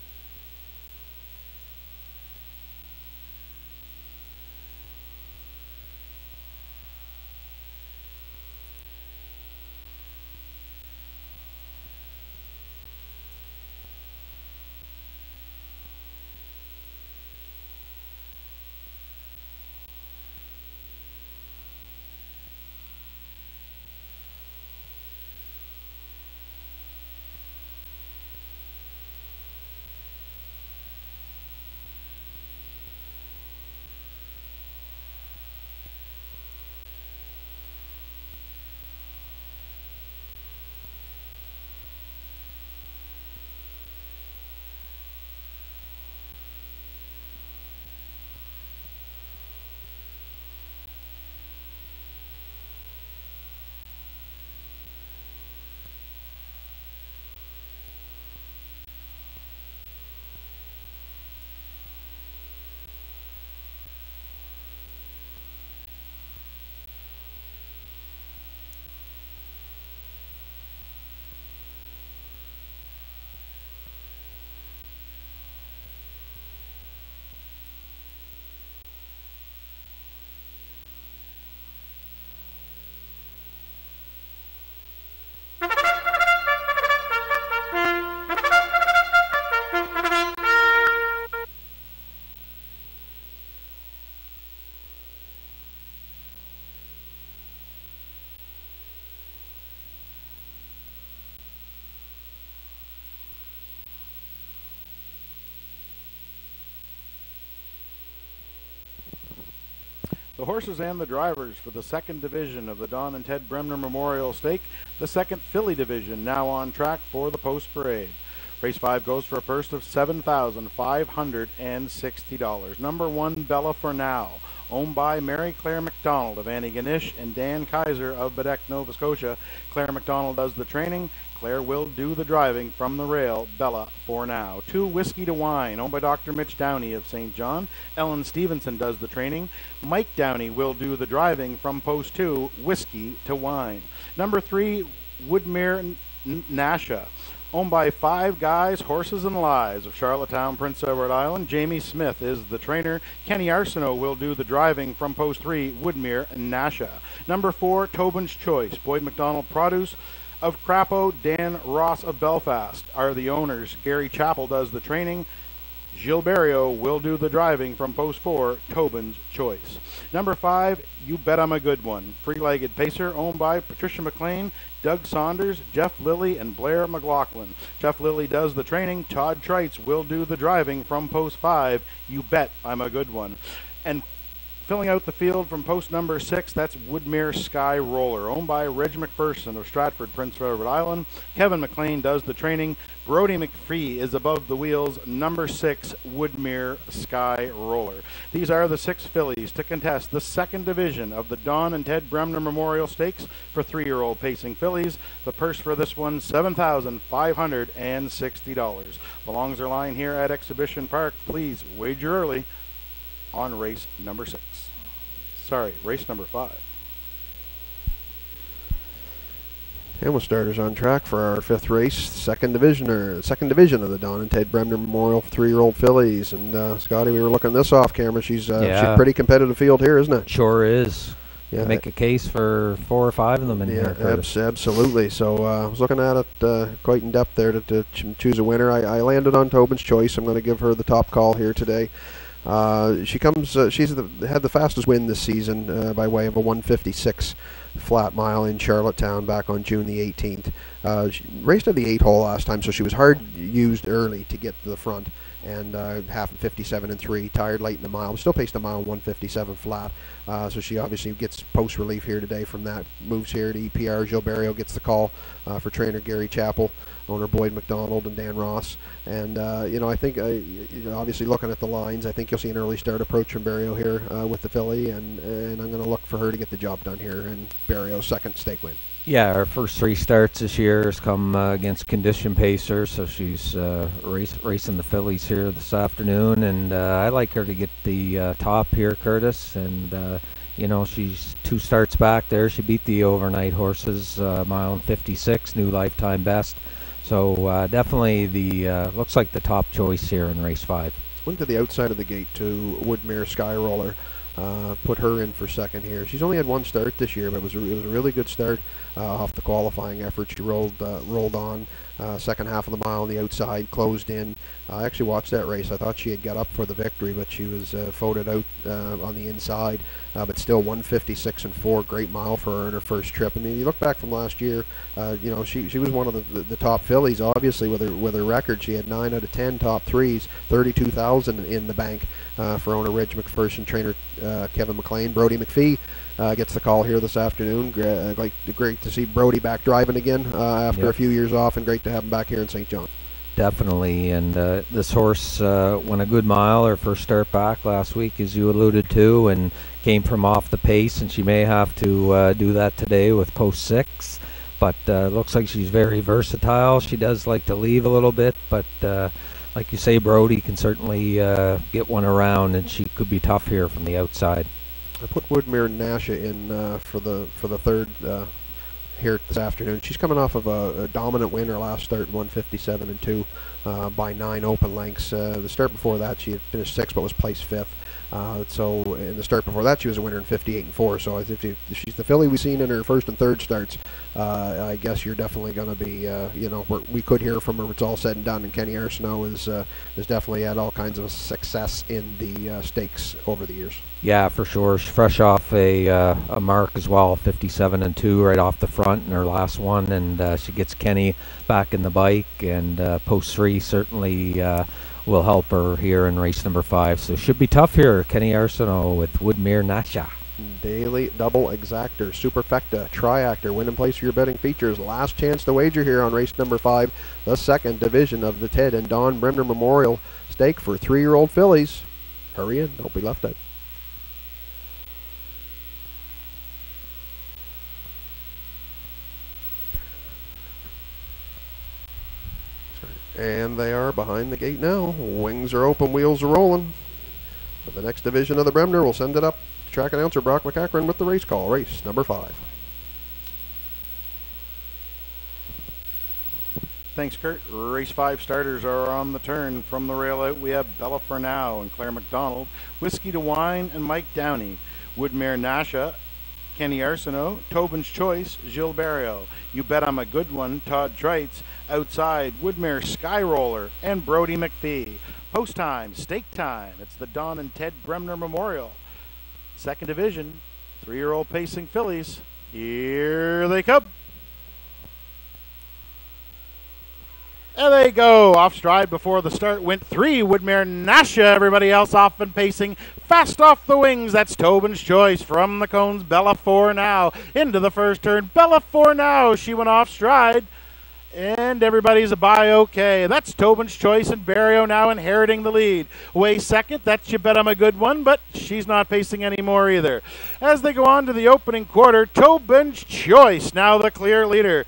The horses and the drivers for the second division of the Don and Ted Bremner Memorial Stake, the second filly division, now on track for the post parade. Race 5 goes for a purse of $7,560. Number 1, Bella for Now, owned by Mary Claire McDonald of Antigonish and Dan Kaiser of Bedeck, Nova Scotia. Claire McDonald does the training. Claire will do the driving from the rail. Bella for Now. 2, Whiskey to Wine, owned by Dr. Mitch Downey of St. John. Ellen Stevenson does the training. Mike Downey will do the driving from post 2, Whiskey to Wine. Number 3, Woodmere Nasha, owned by Five Guys, Horses and Lies of Charlottetown, Prince Edward Island. Jamie Smith is the trainer. Kenny Arsenault will do the driving from post 3, Woodmere Nasha. Number 4, Tobin's Choice, Boyd McDonald Produce of Crapo, Dan Ross of Belfast are the owners. Gary Chappell does the training. Gilles Barrio will do the driving from post 4, Tobin's Choice. Number 5, You Bet I'm a Good One, Free-Legged Pacer, owned by Patricia McLean, Doug Saunders, Jeff Lilly, and Blair McLaughlin. Jeff Lilly does the training. Todd Trites will do the driving from post 5, You Bet I'm a Good One. And filling out the field from post number 6, that's Woodmere Sky Roller, owned by Reg McPherson of Stratford, Prince Edward Island. Kevin McLean does the training. Brody McPhee is above the wheels. Number 6, Woodmere Sky Roller. These are the 6 fillies to contest the second division of the Don and Ted Bremner Memorial Stakes for 3-year-old pacing fillies. The purse for this one, $7,560. The longs are lying here at Exhibition Park. Please wager early on race number 6. Sorry, race number 5. And with starters on track for our 5th race, second division of the Don and Ted Bremner Memorial for 3-year-old fillies. And Scotty, we were looking this off camera. She's a pretty competitive field here, isn't it? Sure is. Yeah, make a case for 4 or 5 of them in here. Absolutely. So I was looking at it quite in depth there to choose a winner. I landed on Tobin's Choice. I'm going to give her the top call here today. She's had the fastest win this season by way of a 156 flat mile in Charlottetown back on June the 18th. She raced at the 8 hole last time, so she was hard used early to get to the front, and half 57 and 3, tired late in the mile. Still paced a mile 157 flat, so she obviously gets post relief here today from that. Moves here to EPR. Gilles Barrio gets the call for trainer Gary Chappell, owner Boyd McDonald and Dan Ross. And I think obviously looking at the lines, I think you'll see an early start approach from Barrio here with the filly, and I'm going to look for her to get the job done here, and Barrio's second stake win. Yeah, our first 3 starts this year has come against condition pacers, so she's racing the fillies here this afternoon, and I like her to get the top here, Curtis, and you know, she's 2 starts back there. She beat the overnight horses, mile and 56, new lifetime best, so definitely the looks like the top choice here in race 5. Went to the outside of the gate to Woodmere Skyroller. Put her in for second here. She's only had 1 start this year, but it was a really good start off the qualifying effort. She rolled on second half of the mile on the outside, closed in. I actually watched that race. I thought she had got up for the victory, but she was photoed out on the inside. But still 156 and 4, great mile for her in her first trip. I mean, you look back from last year, you know, she was one of the top fillies, obviously, with her record. She had 9 out of 10 top threes, 32,000 in the bank for owner Reg McPherson, trainer Kevin McLean. Brody McPhee gets the call here this afternoon. Great to see Brody back driving again after a few years off, and great to have him back here in St. John. Definitely, and this horse went a good mile her first start back last week, as you alluded to, and came from off the pace, and she may have to do that today with post 6, but looks like she's very versatile. She does like to leave a little bit, but like you say, Brody can certainly get one around, and she could be tough here from the outside. I put Woodmere Nasha in for the third here this afternoon. She's coming off of a dominant win her last start, 157 and 2 by 9 open lengths. The start before that she had finished 6th but was placed 5th. So in the start before that she was a winner in 58 and 4. So if she's the filly we've seen in her first and third starts, I guess you're definitely going to be, you know, we could hear from her when it's all said and done. And Kenny Arsenault has definitely had all kinds of success in the stakes over the years. Yeah, for sure. She's fresh off a mark as well, 57 and 2 right off the front in her last one, and she gets Kenny back in the bike, and post 3 certainly will help her here in race number 5. So should be tough here. Kenny Arsenault with Woodmere Nasha. Daily double exactor, superfecta, triactor, win and place for your betting features. Last chance to wager here on race number 5, the second division of the Ted and Don Bremner Memorial Stake for 3-year-old fillies. Hurry in, don't be left out. And they are behind the gate now. Wings are open, wheels are rolling. For the next division of the Bremner, we'll send it up to track announcer Brock McEachran with the race call. Race number 5. Thanks, Kurt. Race 5 starters are on the turn. From the rail out, we have Bella Furnau and Claire McDonald, Whiskey to Wine and Mike Downey, Woodmere Nasha, Kenny Arsenault, Tobin's Choice, Gilles Barrio. You Bet I'm a Good One, Todd Treitz. Outside, Woodmere Skyroller and Brody McPhee. Post time, stake time. It's the Don and Ted Bremner Memorial. Second division, 3-year-old pacing fillies. Here they come. There they go. Off stride before the start went 3. Woodmere Nasha. Everybody else off and pacing. Fast off the wings. That's Tobin's Choice. From the cones, Bella Furnau. Into the first turn, Bella Furnau. She went off stride. And everybody's a bye okay. That's Tobin's Choice, and Barrio now inheriting the lead. Away second, that's You Bet I'm a Good One, but she's not pacing anymore either. As they go on to the opening quarter, Tobin's Choice now the clear leader.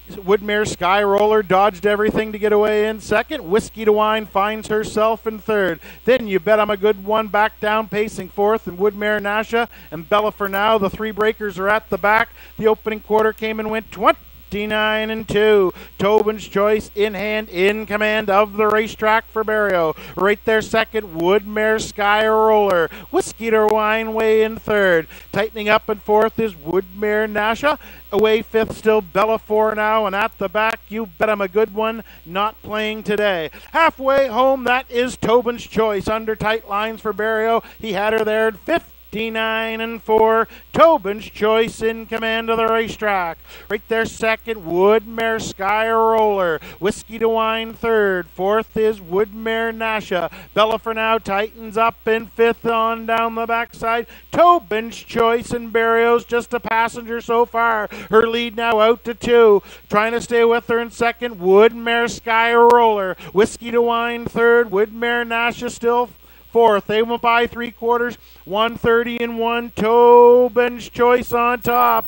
Woodmere Skyroller dodged everything to get away in second. Whiskey to Wine finds herself in third. Then You Bet I'm a Good One back down pacing fourth, and Woodmere Nasha and Bella Furnau. The 3 breakers are at the back. The opening quarter came and went 29 and 2. Tobin's Choice in hand, in command of the racetrack for Barrio. Right there second, Woodmere Skyroller. Whiskey to Wine way in third. Tightening up in fourth is Woodmere Nasha. Away fifth still Bella Furnau, and at the back You Bet I'm a Good One, not playing today. Halfway home, that is Tobin's Choice. Under tight lines for Barrio. He had her there at 59 and 4. Tobin's Choice in command of the racetrack. Right there second, Woodmere Skyroller. Whiskey to Wine third. Fourth is Woodmere Nasha. Bella Furnau tightens up in fifth on down the backside. Tobin's Choice and Barrio's just a passenger so far. Her lead now out to 2. Trying to stay with her in second, Woodmere Skyroller. Whiskey to Wine third. Woodmere Nasha still fourth. They went by 3/4, 130 and 1. Tobin's Choice on top.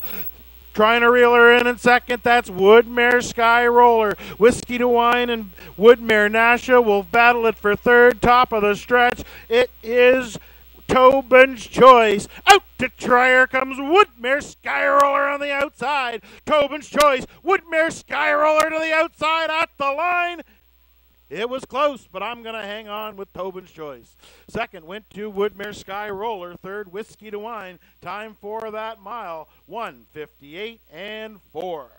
Trying to reel her in second, that's Woodmere Sky Roller. Whiskey to Wine and Woodmere Nasha will battle it for third. Top of the stretch, it is Tobin's Choice. Out to try her comes Woodmere Sky Roller on the outside. Tobin's Choice, Woodmere Sky Roller to the outside at the line. It was close, but I'm going to hang on with Tobin's Choice. Second went to Woodmere Sky Roller. Third, Whiskey to Wine. Time for that mile, 1:58 and 4.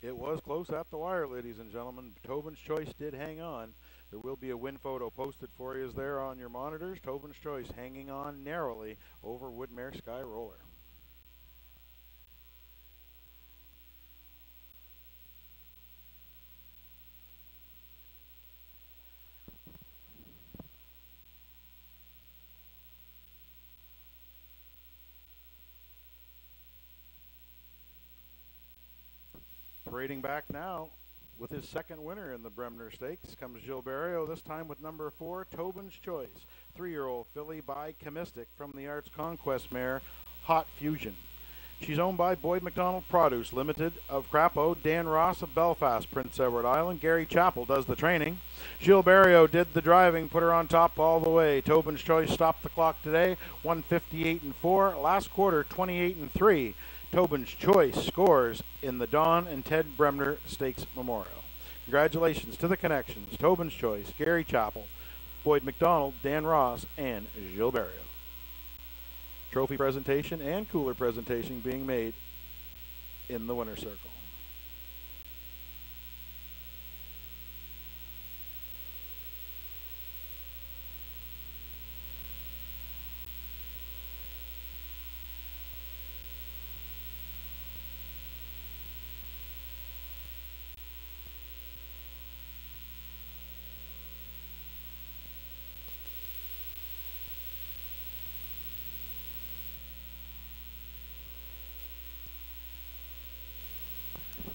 It was close at the wire, ladies and gentlemen. Tobin's Choice did hang on. There will be a win photo posted for you there on your monitors. Tobin's Choice hanging on narrowly over Woodmere Sky Roller. Parading back now with his second winner in the Bremner Stakes comes Gilles Barrio, this time with number 4, Tobin's Choice. 3-year-old filly by Chemistic from the Arts Conquest mare, Hot Fusion. She's owned by Boyd McDonald Produce Limited of Crapo, Dan Ross of Belfast, Prince Edward Island. Gary Chappell does the training. Gilles Barrio did the driving, put her on top all the way. Tobin's Choice stopped the clock today, 1:58 and 4. Last quarter, 28 and 3. Tobin's Choice scores in the Don and Ted Bremner Stakes Memorial. Congratulations to the connections, Tobin's Choice, Gary Chappell, Boyd McDonald, Dan Ross, and Gilles Barrio. Trophy presentation and cooler presentation being made in the winner's circle.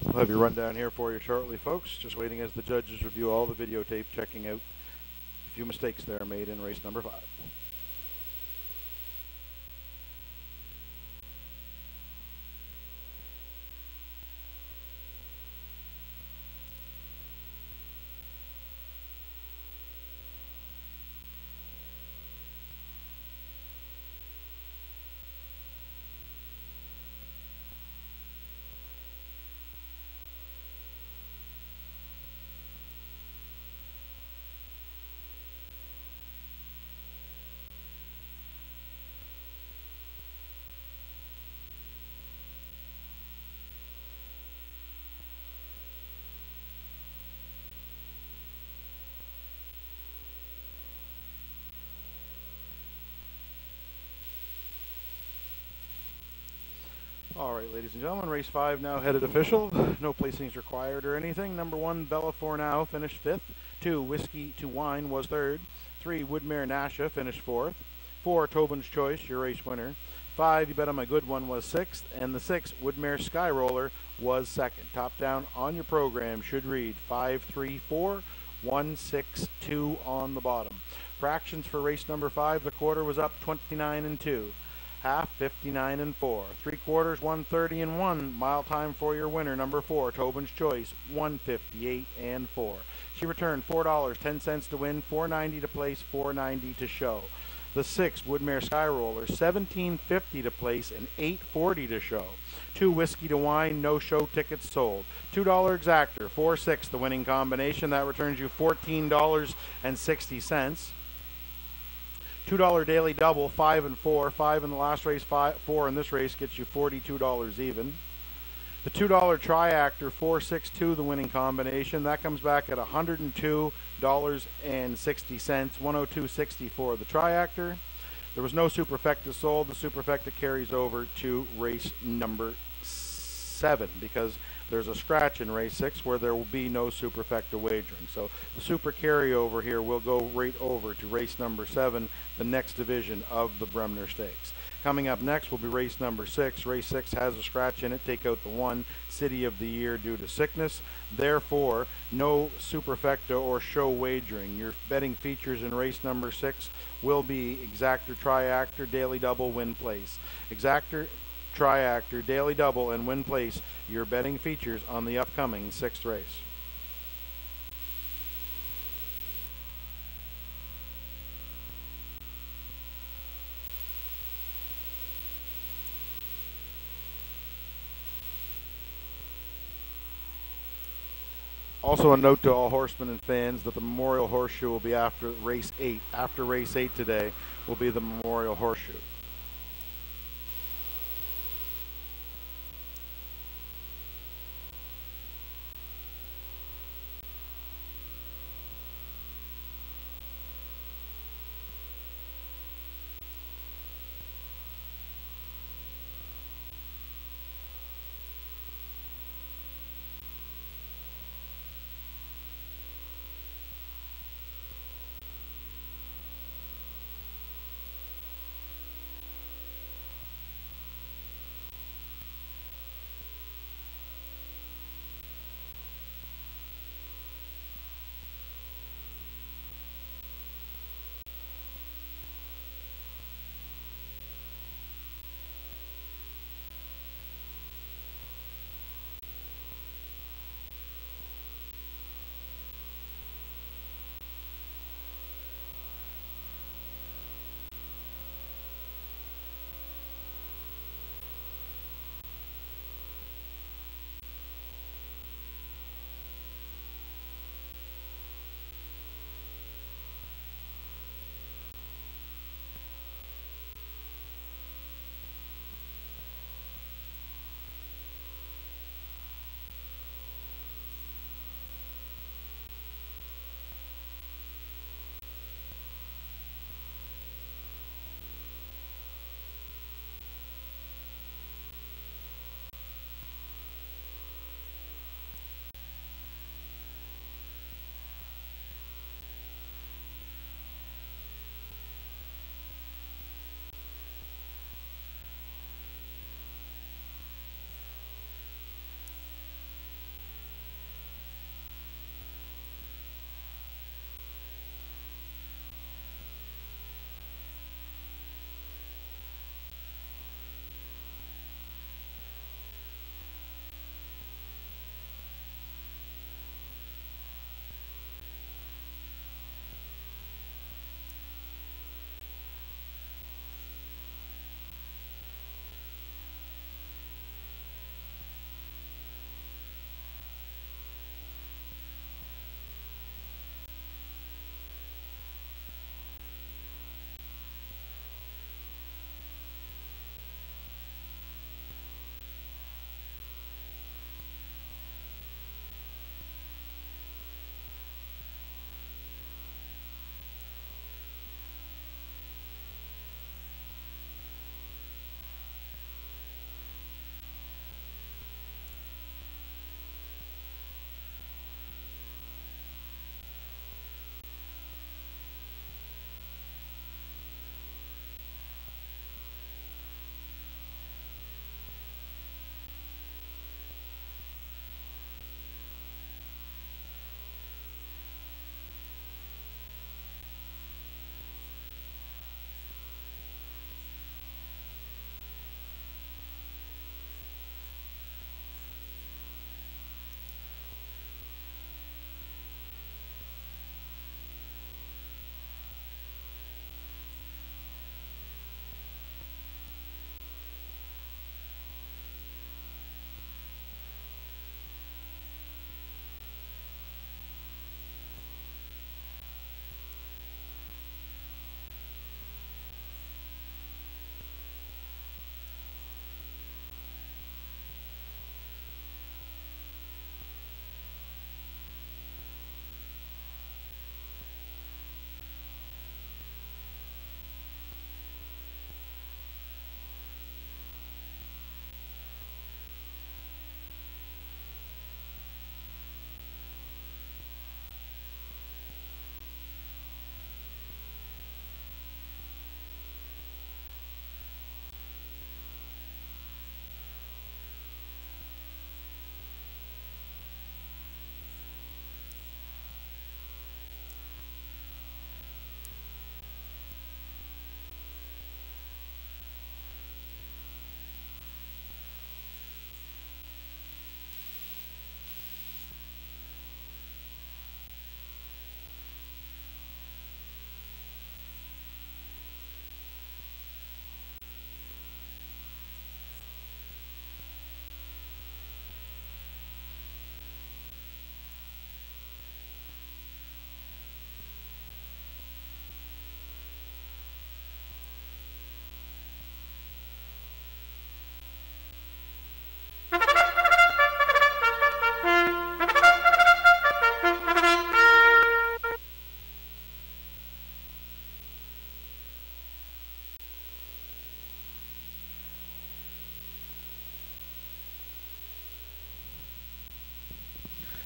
We'll have your rundown here for you shortly, folks. Just waiting as the judges review all the videotape, checking out a few mistakes there made in race number 5. All right, ladies and gentlemen, race 5 now headed official. No placings required or anything. Number 1, Bella Fornow finished 5th. 2, Whiskey to Wine was 3rd. 3, Woodmere Nasha finished 4th. 4, Tobin's Choice, your race winner. 5, you bet on my good one, was 6th, and the 6 Woodmere Sky Roller was 2nd. Top down on your program should read 534162 on the bottom. Fractions for race number 5, the quarter was up 29 and 2. Half 59 and 4. 3/4 130 and 1. Mile time for your winner, number 4, Tobin's Choice, 158 and 4. She returned $4.10 to win, $4.90 to place, $4.90 to show. The 6 Woodmere Sky Roller, $17.50 to place and $8.40 to show. 2 Whiskey to Wine, no show tickets sold. $2 Exactor, 4-6 the winning combination. That returns you $14.60. $2 Daily Double, 5 and 4. 5 in the last race, 4 in this race gets you $42 even. The $2 Triactor, 4-6-2 the winning combination. That comes back at $102.60, $102.60 for the Triactor. There was no Superfecta sold. The Superfecta carries over to race number 7 because there's a scratch in race 6 where there will be no Superfecta wagering. So the super carryover here will go right over to race number 7, the next division of the Bremner Stakes. Coming up next will be race number 6. Race 6 has a scratch in it. Take out the 1, City of the Year, due to sickness. Therefore, no Superfecta or show wagering. Your betting features in race number 6 will be Exactor, Triactor, Daily Double, Win Place. Exactor, Triactor, Daily Double, and Win Place, your betting features on the upcoming 6th race. Also a note to all horsemen and fans that the Memorial Horseshoe will be after race 8. After race 8 today will be the Memorial Horseshoe.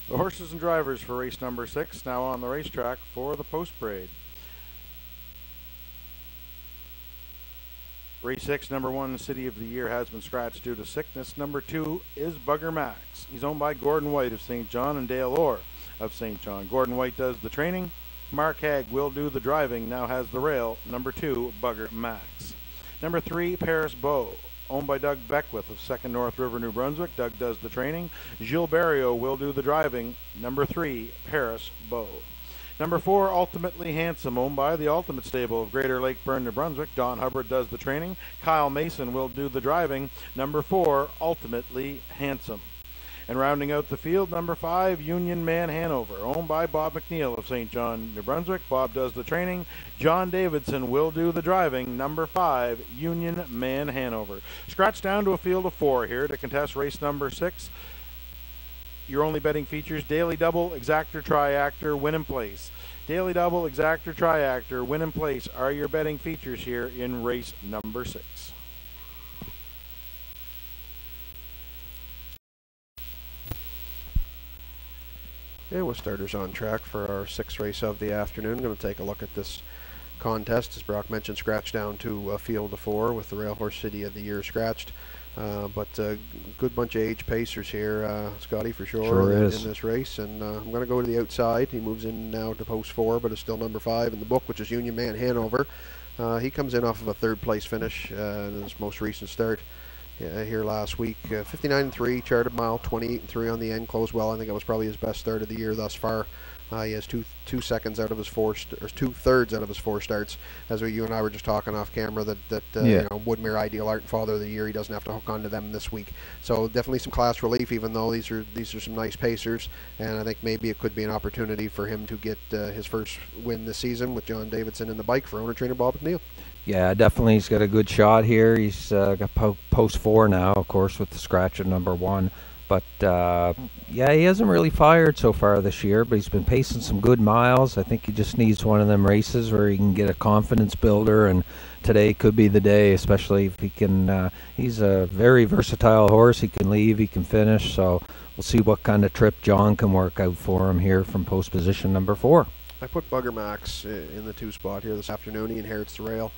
The horses and drivers for race number 6 now on the racetrack for the post parade. Race 6, number 1, City of the Year, has been scratched due to sickness. Number 2 is Bugger Max. He's owned by Gordon White of St. John and Dale Orr of St. John. Gordon White does the training. Mark Hagg will do the driving, now has the rail. Number 2, Bugger Max. Number 3, Paris Beau, owned by Doug Beckwith of 2nd North River, New Brunswick. Doug does the training. Gilles Barrio will do the driving. Number 3, Paris Beau. Number 4, Ultimately Handsome, owned by the Ultimate Stable of Greater Lakeburn, New Brunswick. Don Hubbard does the training. Kyle Mason will do the driving. Number 4, Ultimately Handsome. And rounding out the field, number 5, Union Man Hanover, owned by Bob McNeil of St. John, New Brunswick. Bob does the training. John Davidson will do the driving. Number 5, Union Man Hanover. Scratch down to a field of 4 here to contest race number 6. Your only betting features: Daily Double, Exactor, Triactor, Win and Place. Daily Double, Exactor, Triactor, Win and Place are your betting features here in race number 6. Yeah, with starters on track for our 6th race of the afternoon. Going to take a look at this contest. As Brock mentioned, scratched down to a field of 4 with the Rail Horse City of the Year scratched. But good bunch of age pacers here, Scotty, for sure in this race. And I'm going to go to the outside. He moves in now to post 4, but is still number 5 in the book, which is Union Man Hanover. He comes in off of a 3rd place finish in his most recent start here last week. 59-3, charted mile, 28-3 on the end, closed well. I think it was probably his best start of the year thus far. He has two seconds out of his 4, or 2/3 out of his 4 starts. As you and I were just talking off camera, that you know, Woodmere Ideal Art and Father of the Year, he doesn't have to hook onto them this week. So definitely some class relief, even though these are some nice pacers. And I think maybe it could be an opportunity for him to get his first win this season with John Davidson in the bike for owner trainer Bob McNeil. Yeah, definitely he's got a good shot here. He's got post 4 now, of course, with the scratch at number 1. But, yeah, he hasn't really fired so far this year, but he's been pacing some good miles. I think he just needs one of them races where he can get a confidence builder, and today could be the day, especially if he can. He's a very versatile horse. He can leave, he can finish, so we'll see what kind of trip John can work out for him here from post position number 4. I put Bugger Max in the 2 spot here this afternoon. He inherits the rail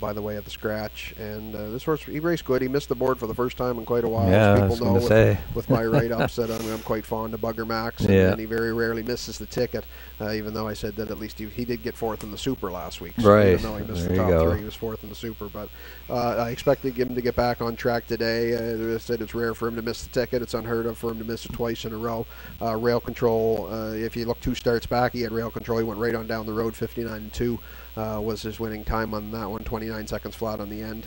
by the way of the scratch, and this horse, he raced good. He missed the board for the first time in quite a while. Yeah, as people know with my write-ups that I'm quite fond of Bugger Max, and he very rarely misses the ticket, even though I said that at least he did get 4th in the Super last week. So right. Even though he missed the top 3, he was 4th in the Super. But I expected him to get back on track today. I said it's rare for him to miss the ticket. It's unheard of for him to miss it twice in a row. Rail control, if you look 2 starts back, he had rail control. He went right on down the road, 59-2. Was his winning time on that one, 29 seconds flat on the end.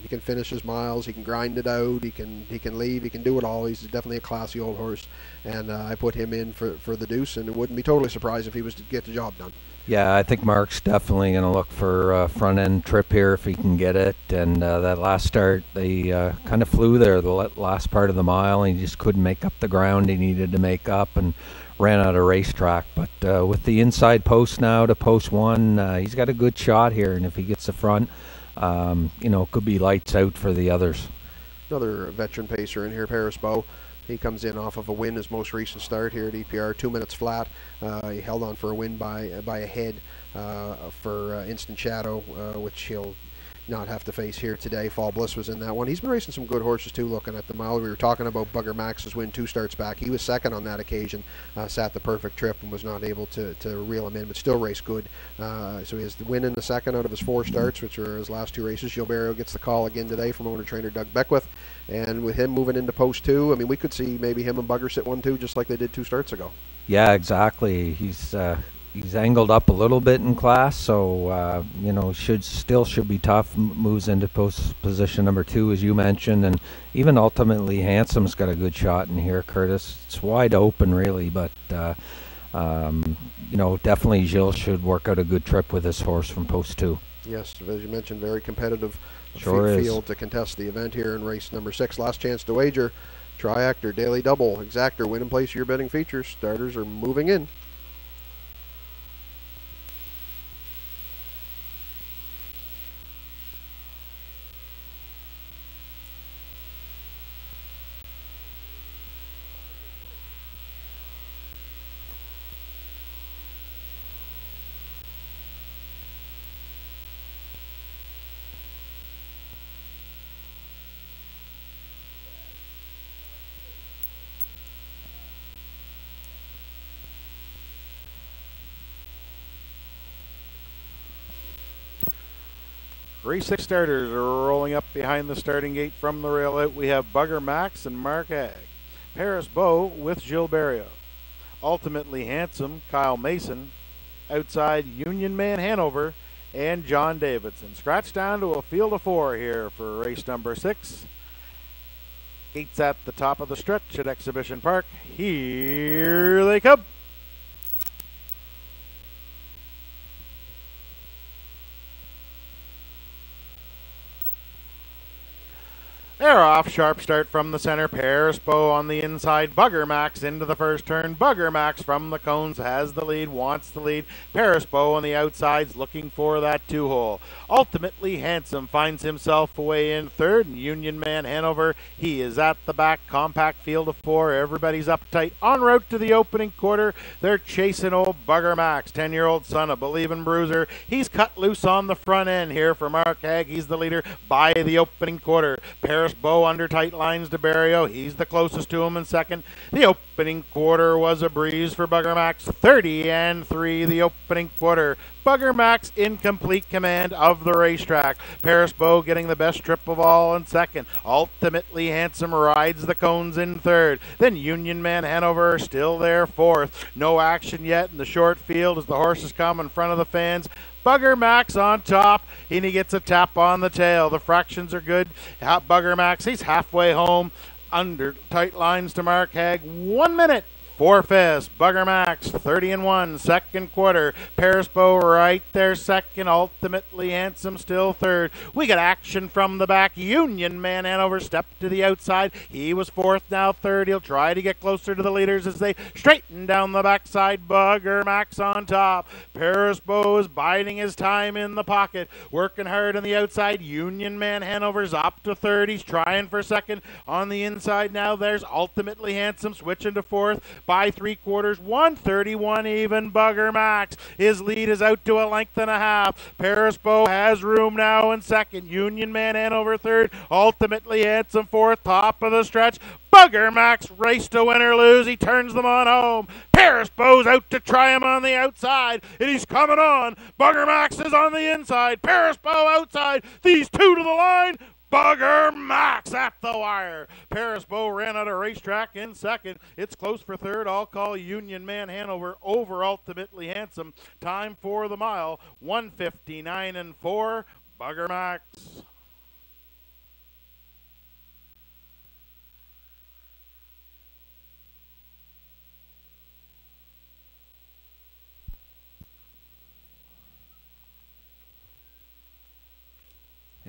He can finish his miles, he can grind it out, he can leave, he can do it all. He's definitely a classy old horse, and I put him in for the deuce, and it wouldn't be totally surprised if he was to get the job done. Yeah, I think Mark's definitely going to look for a front-end trip here if he can get it. And that last start, they kind of flew there the last part of the mile, and he just couldn't make up the ground he needed to make up and ran out of racetrack. But with the inside post now to post 1, he's got a good shot here. And if he gets the front, you know, it could be lights out for the others. Another veteran pacer in here, Paris Beau. He comes in off of a win, his most recent start here at EPR, 2 minutes flat. He held on for a win by a head for Instant Shadow, which he'll not have to face here today. Fall Bliss was in that one. He's been racing some good horses too, looking at the mile. We were talking about Bugger Max's win 2 starts back. He was 2nd on that occasion, sat the perfect trip and was not able to reel him in, but still raced good. So he has the win in the 2nd out of his 4 starts, which are his last 2 races. Gilberto gets the call again today from owner-trainer Doug Beckwith, and with him moving into post 2, I mean, we could see maybe him and Bugger sit 1-2 just like they did 2 starts ago. Yeah, exactly. He's angled up a little bit in class, so you know, should be tough. Moves into post position number 2, as you mentioned, and even Ultimately Handsome's got a good shot in here, Curtis. It's wide open, really, but you know, definitely Gilles should work out a good trip with this horse from post 2. Yes, as you mentioned, very competitive sure field to contest the event here in race number 6. Last chance to wager. Triactor, Daily Double, Exactor, Win and Place your betting features. Starters are moving in. Race 6 starters are rolling up behind the starting gate from the rail out. We have Bugger Max and Mark Ag. Paris Beau with Gilles Barrio. Ultimately Handsome, Kyle Mason. Outside Union Man Hanover and John Davidson. Scratch down to a field of 4 here for race number 6. Gates at the top of the stretch at Exhibition Park. Here they come. They're off. Sharp start from the center. Paris Beau on the inside. Bugger Max into the first turn. Bugger Max from the cones has the lead, wants the lead. Paris Beau on the outsides looking for that 2-hole. Ultimately Handsome finds himself away in third. And Union Man Hanover, he is at the back. Compact field of 4. Everybody's uptight. En route to the opening quarter. They're chasing old Bugger Max, 10-year-old son of Believin' Bruiser. He's cut loose on the front end here for Mark Hag. He's the leader by the opening quarter. Paris Beau under tight lines to Barrio. He's the closest to him in second. The opening quarter was a breeze for Bugger Max. 30-3 the opening quarter. Bugger Max in complete command of the racetrack. Paris Beau getting the best trip of all in second. Ultimately Handsome rides the cones in third. Then Union Man Hanover still there fourth. No action yet in the short field as the horses come in front of the fans. Bugger Max on top, and he gets a tap on the tail. The fractions are good. Bugger Max, he's halfway home. Under tight lines to Mark Hag. 1 minute. 4/5. Bugger Max, 30-1, second quarter. Paris Beau right there second. Ultimately Handsome still third. We got action from the back. Union Man Hanover stepped to the outside. He was fourth, now third. He'll try to get closer to the leaders as they straighten down the backside. Bugger Max on top. Paris Beau is biding his time in the pocket. Working hard on the outside. Union Man Hanover's up to third. He's trying for second. On the inside now, there's Ultimately Handsome switching to fourth. By 3/4, 131 even. Bugger Max, his lead is out to a length and a half. Paris Beau has room now in second. Union Man Hanover third. Ultimately Handsome fourth. Top of the stretch. Bugger Max race to win or lose. He turns them on home. Paris Beau's out to try him on the outside, and he's coming on. Bugger Max is on the inside. Paris Beau outside. These two to the line. Bugger Max at the wire. Paris Beau ran out of racetrack in second. It's close for third. I'll call Union Man Hanover over Ultimately Handsome. Time for the mile, 1:59-4. Bugger Max.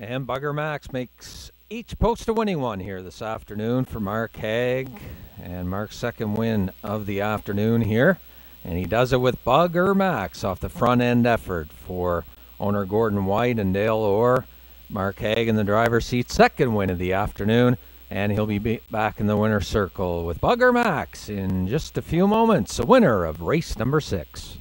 And Bugger Max makes each post a winning one here this afternoon for Mark Hag. And Mark's second win of the afternoon here. And he does it with Bugger Max off the front end effort for owner Gordon White and Dale Orr. Mark Hag in the driver's seat, second win of the afternoon. And he'll be back in the winner's circle with Bugger Max in just a few moments. A winner of race number 6.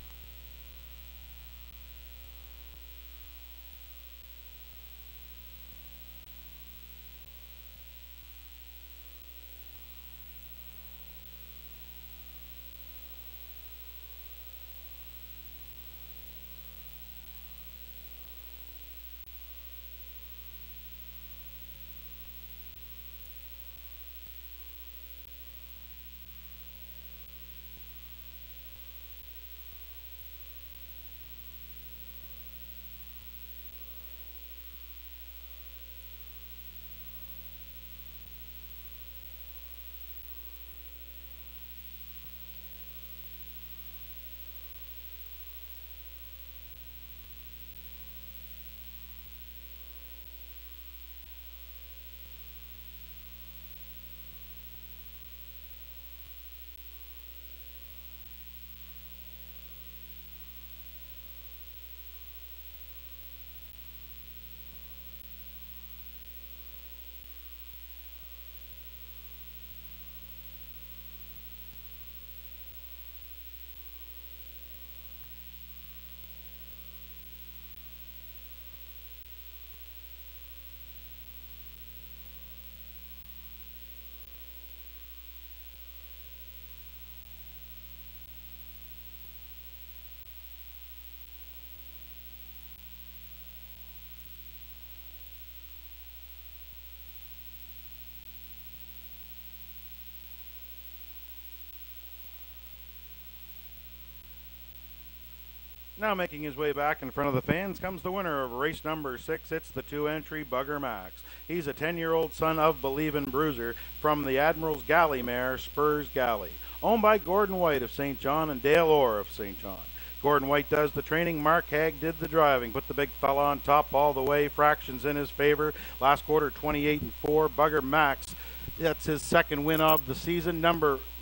Now making his way back in front of the fans comes the winner of race number 6. It's the 2-entry Bugger Max. He's a 10-year-old son of Believin' Bruiser from the Admiral's Galley mare, Spurs Galley, owned by Gordon White of St. John and Dale Orr of St. John. Gordon White does the training. Mark Haig did the driving. Put the big fella on top all the way. Fractions in his favor. Last quarter, 28-4. Bugger Max, that's his second win of the season.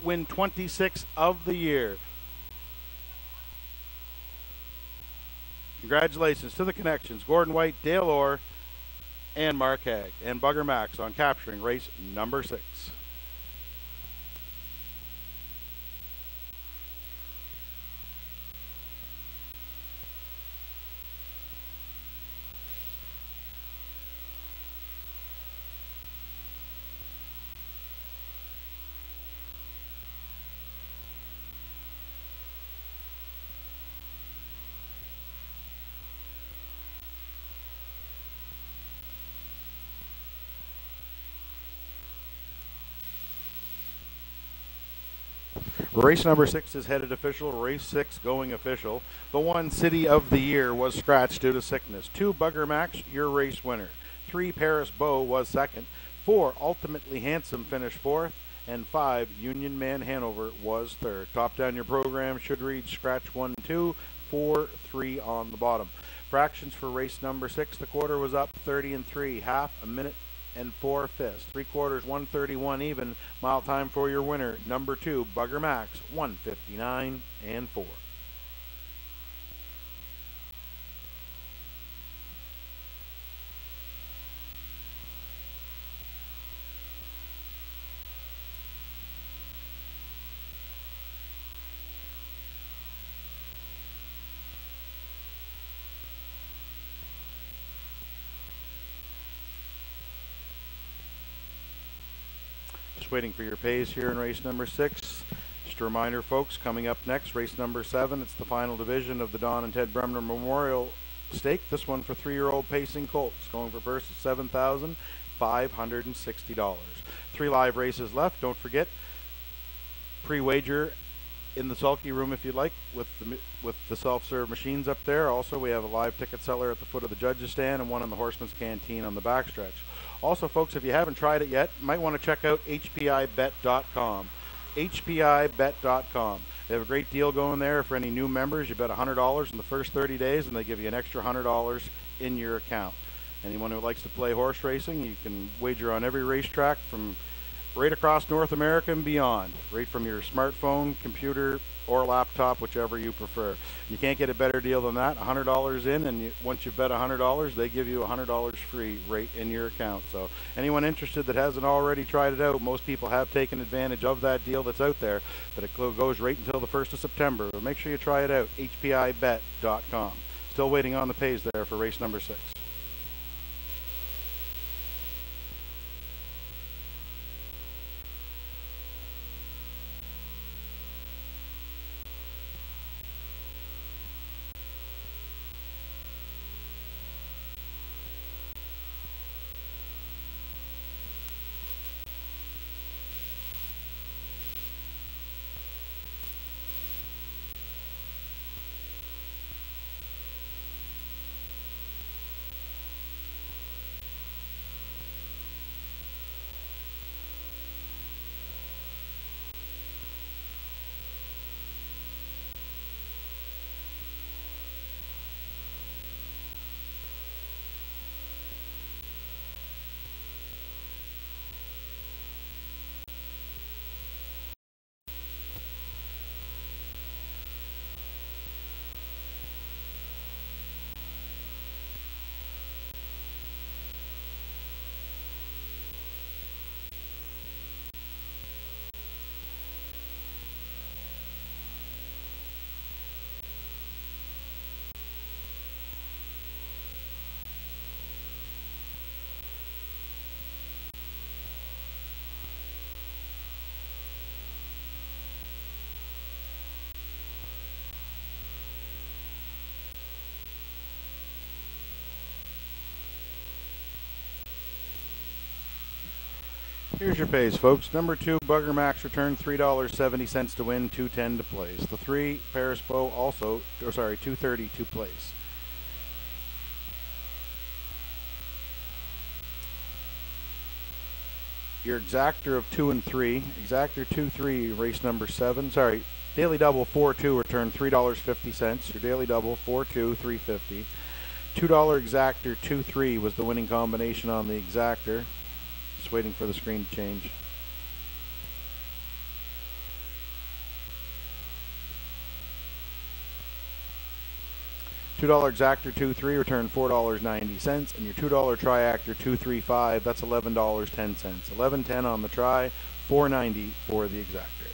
Win 26 of the year. Congratulations to the connections, Gordon White, Dale Orr, and Mark Haig, and Bugger Max on capturing race number 6. Race number 6 is headed official. Race 6 going official. The 1 City of the Year was scratched due to sickness. 2 Bugger Max, your race winner. 3 Paris Beau was second. 4 Ultimately Handsome finished fourth. And 5 Union Man Hanover was third. Top down your program should read scratch 1, 2, 4, 3 on the bottom. Fractions for race number 6. The quarter was up 30 3, half a minute and 4/5. 3/4, 131 even. Mile time for your winner, number 2, Bugger Max, 1:59 and 4. Just waiting for your pays here in race number 6. Just a reminder, folks, coming up next, race number 7. It's the final division of the Don and Ted Bremner Memorial Stake. This one for 3-year-old pacing colts, going for purse of $7,560. 3 live races left. Don't forget, pre-wager in the sulky room if you'd like, with the self-serve machines up there. Also, we have a live ticket seller at the foot of the judges stand and one in the Horseman's Canteen on the backstretch. Also, folks, if you haven't tried it yet, you might want to check out HPIBet.com. HPIBet.com. They have a great deal going there for any new members. You bet $100 in the first 30 days, and they give you an extra $100 in your account. Anyone who likes to play horse racing, you can wager on every racetrack from right across North America and beyond, right from your smartphone, computer, or laptop, whichever you prefer. You can't get a better deal than that. $100 in, and once you've bet $100, they give you $100 free right in your account. So anyone interested that hasn't already tried it out, most people have taken advantage of that deal that's out there, but it goes right until the 1st of September. So make sure you try it out, HPIBet.com. Still waiting on the pays there for race number 6. Here's your pays, folks. Number 2, Bugger Max returned $3.70 to win, $2.10 to place. The 3, Paris Bow also, $2.30 to place. Your exactor of 2 and 3, exactor 2-3, race number 7. Daily double 4-2 returned $3.50. Your daily double 4-2, $3.50. $2 exactor 2-3 was the winning combination on the exactor. Just waiting for the screen to change. $2 exactor 2-3 returned $4.90, and your $2 triactor 2-3-5, that's $11.10. $11.10 on the try, $4.90 for the exactor.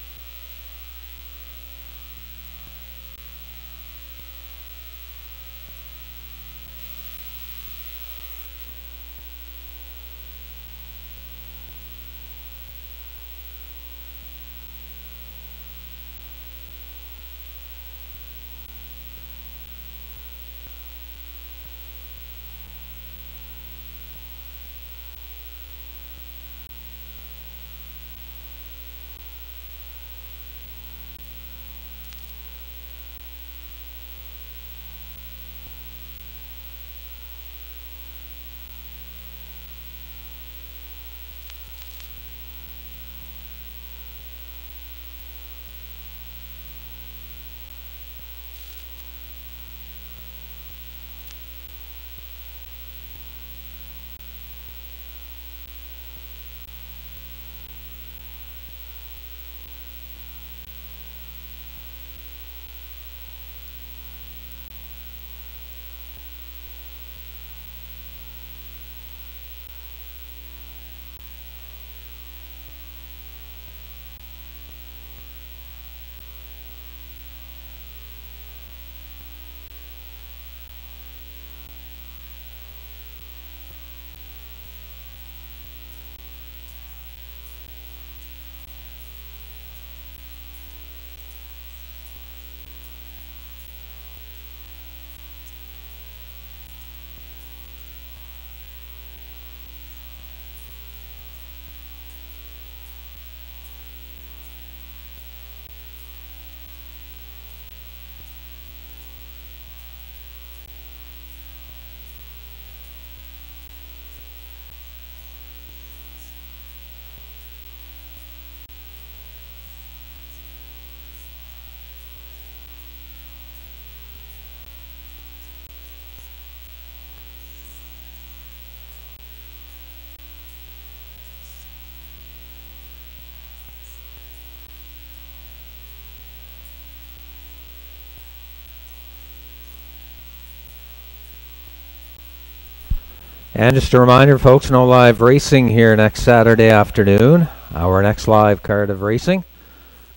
And just a reminder, folks, no live racing here next Saturday afternoon. Our next live card of racing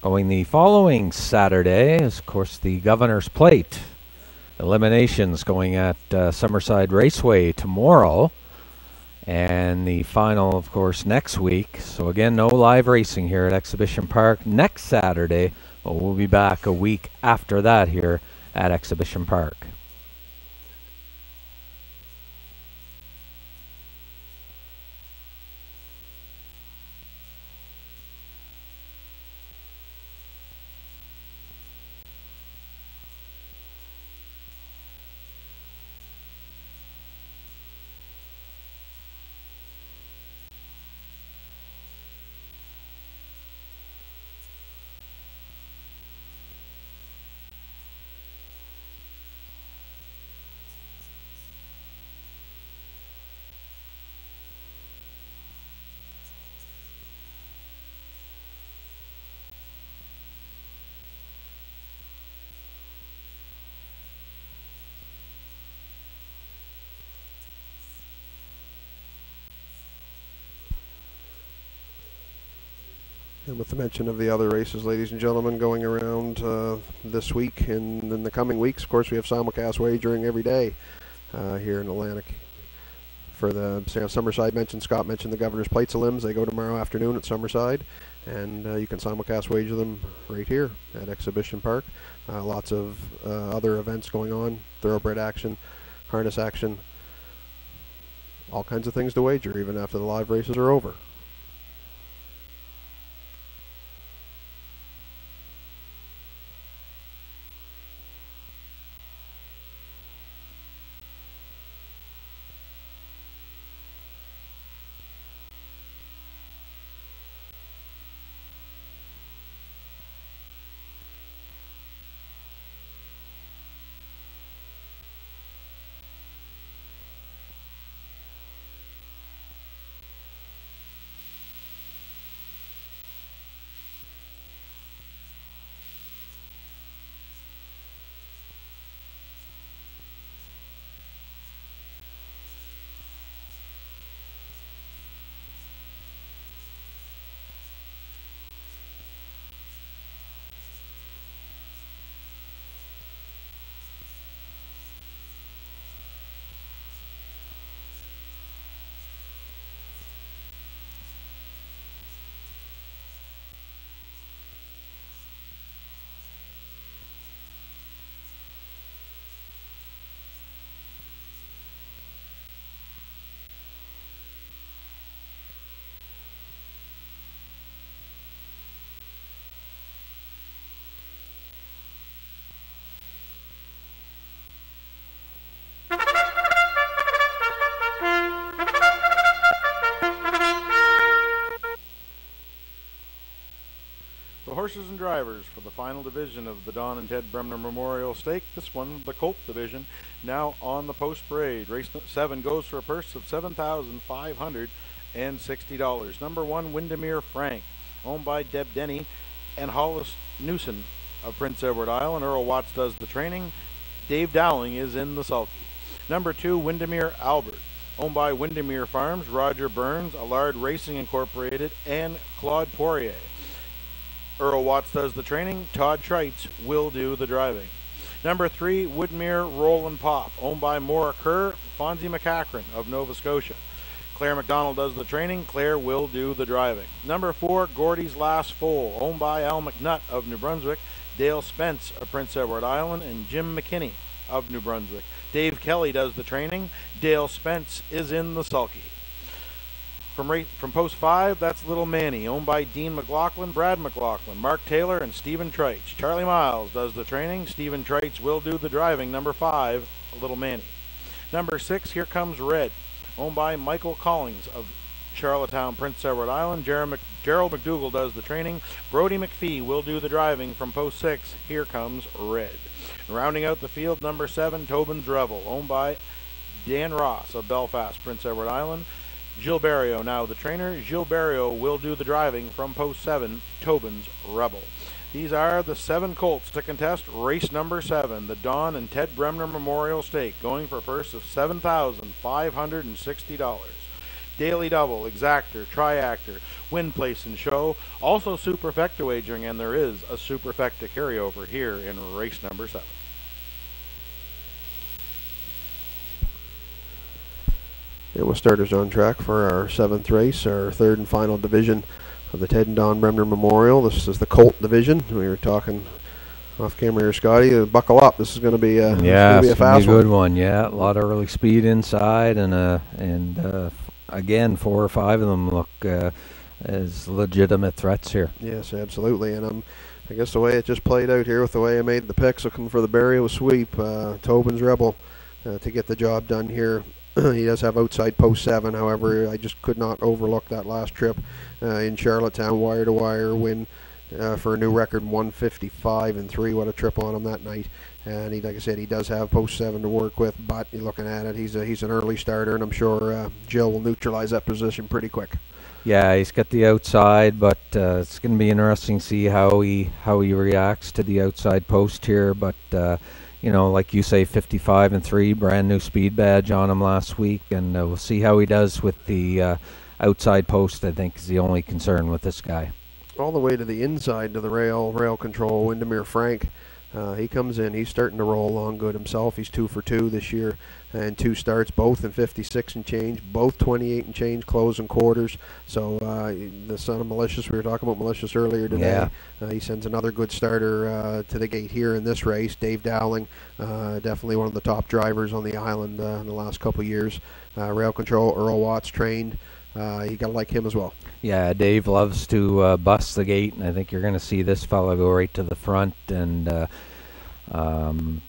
going the following Saturday is, of course, the Governor's Plate. Eliminations going at Summerside Raceway tomorrow. And the final, of course, next week. So, again, no live racing here at Exhibition Park next Saturday. But we'll be back a week after that here at Exhibition Park. And with the mention of the other races, ladies and gentlemen, going around this week and in the coming weeks, of course, we have simulcast wagering every day here in Atlantic. For the Summerside Scott mentioned the Governor's Plate Elims. They go tomorrow afternoon at Summerside, and you can simulcast wager them right here at Exhibition Park. Lots of other events going on, thoroughbred action, harness action, all kinds of things to wager even after the live races are over. horses and drivers for the final division of the Don and Ted Bremner Memorial Stake. This one, the Colt division, now on the post parade. Race 7 goes for a purse of $7,560. Number 1, Windermere Frank, owned by Deb Denny and Hollis Newson of Prince Edward Island. Earl Watts does the training. Dave Dowling is in the sulky. Number 2, Windermere Albert, owned by Windermere Farms, Roger Burns, Allard Racing Incorporated, and Claude Poirier. Earl Watts does the training. Todd Treitz will do the driving. Number 3, Woodmere Roll and Pop, owned by Maura Kerr, Fonzie McCachran of Nova Scotia. Claire McDonald does the training. Claire will do the driving. Number 4, Gordy's Last Foal, owned by Al McNutt of New Brunswick, Dale Spence of Prince Edward Island, and Jim McKinney of New Brunswick. Dave Kelly does the training. Dale Spence is in the sulky. From post 5, that's Little Manny, owned by Dean McLaughlin, Brad McLaughlin, Mark Taylor, and Stephen Treitz. Charlie Miles does the training. Stephen Treitz will do the driving. Number 5, Little Manny. Number 6, Here Comes Red, owned by Michael Collings of Charlottetown, Prince Edward Island. Gerald McDougall does the training. Brody McPhee will do the driving from post 6. Here Comes Red. Rounding out the field, number 7, Tobin's Revel, owned by Dan Ross of Belfast, Prince Edward Island. Gilles Barrio now the trainer. Gilles Barrio will do the driving from post 7, Tobin's Rebel. These are the 7 colts to contest race number 7, the Don and Ted Bremner Memorial Stake, going for a purse of $7,560. Daily Double, Exactor, Triactor, Win Place and Show, also Superfecta wagering, and there is a Superfecta carryover here in race number 7. And with starters on track for our 7th race, our 3rd and final division of the Ted and Don Bremner Memorial. This is the Colt division. We were talking off camera here, Scotty. Buckle up. This is going to be a fast good one. Yeah, a lot of early speed inside, and again, 4 or 5 of them look as legitimate threats here. Yes, absolutely. And I guess the way it just played out here with the way I made the picks, looking for the Barrio sweep, Tobin's Rebel to get the job done here. He does have outside post 7, however, I just could not overlook that last trip in Charlottetown, wire-to-wire win for a new record, 155-3. What a trip on him that night. And like I said, he does have post 7 to work with, but you're looking at it, he's an early starter, and I'm sure Jill will neutralize that position pretty quick. Yeah, he's got the outside, but it's going to be interesting to see how he reacts to the outside post here. But you know, like you say, 55-3, brand new speed badge on him last week, and we'll see how he does with the outside post. I think is the only concern with this guy. All the way to the inside to the rail control, Windermere Frank. He comes in, he's starting to roll along good himself. He's 2 for 2 this year, and 2 starts, both in 56 and change, both 28 and change, close and quarters. So the son of Malicious, we were talking about Malicious earlier today. Yeah. He sends another good starter to the gate here in this race. Dave Dowling, definitely one of the top drivers on the island in the last couple of years. Rail control, Earl Watts trained. You got to like him as well. Yeah, Dave loves to bust the gate, and I think you're going to see this fella go right to the front, and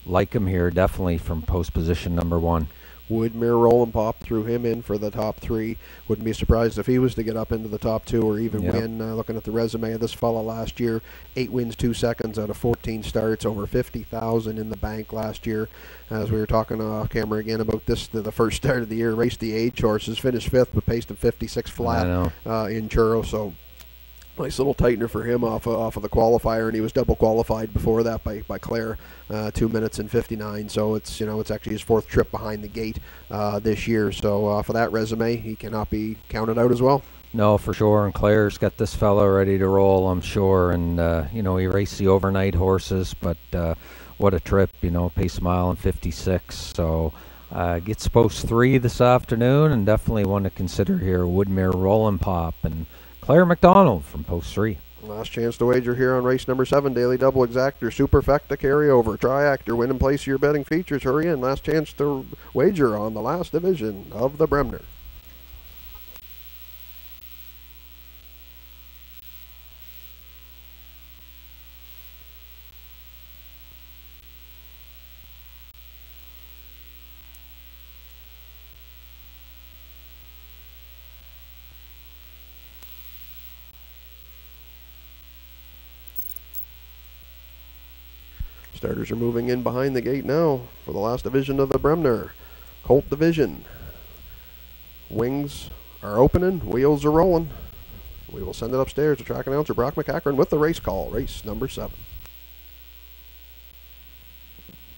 like him here definitely from post position number 1. Woodmere Roll and Pop threw him in for the top 3. Wouldn't be surprised if he was to get up into the top 2 or even win. Looking at the resume of this fella last year, 8 wins, 2 seconds out of 14 starts, over 50,000 in the bank last year. As we were talking off camera again about this, the first start of the year, raced the age horses, finished 5th, but paced at 56 flat in Churro. So nice little tightener for him off of the qualifier, and he was double qualified before that by Claire, 2 minutes and 59. So it's actually his 4th trip behind the gate this year. So for that resume, he cannot be counted out as well. No, for sure. And Claire's got this fellow ready to roll, I'm sure. And he raced the overnight horses, but what a trip! Pace a mile and 56. So gets post 3 this afternoon, and definitely one to consider here. Woodmere Roll and Pop and Claire McDonald from post 3. Last chance to wager here on race number 7. Daily Double, Exactor, Superfecta carryover, Triactor, win and place your betting features. Hurry in. Last chance to wager on the last division of the Bremner. Starters are moving in behind the gate now for the last division of the Bremner Colt division. Wings are opening, wheels are rolling. We will send it upstairs to track announcer Brock McCackern with the race call, race number 7.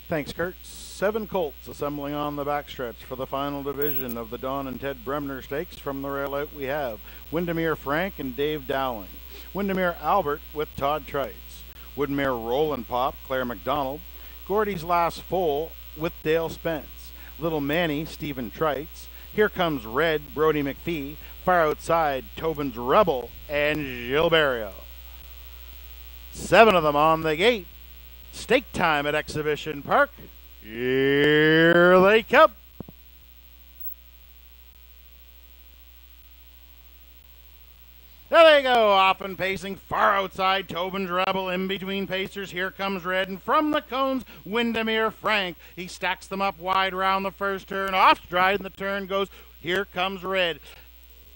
Thanks, Kurt. 7 colts assembling on the backstretch for the final division of the Don and Ted Bremner Stakes. From the rail out we have Windermere Frank and Dave Dowling. Windermere Albert with Todd Trites. Woodmere Roland Pop, Claire McDonald. Gordy's Last Foal with Dale Spence. Little Manny, Stephen Trites. Here Comes Red, Brody McPhee. Far Outside, Tobin's Rebel, and Gilberto. 7 of them on the gate. Stake time at Exhibition Park. Here they come. There they go, off and pacing. Far Outside, Tobin's Rebel. In between pacers, Here Comes Red. And from the cones, Windermere Frank. He stacks them up wide round the first turn. Off stride, and the turn goes Here Comes Red.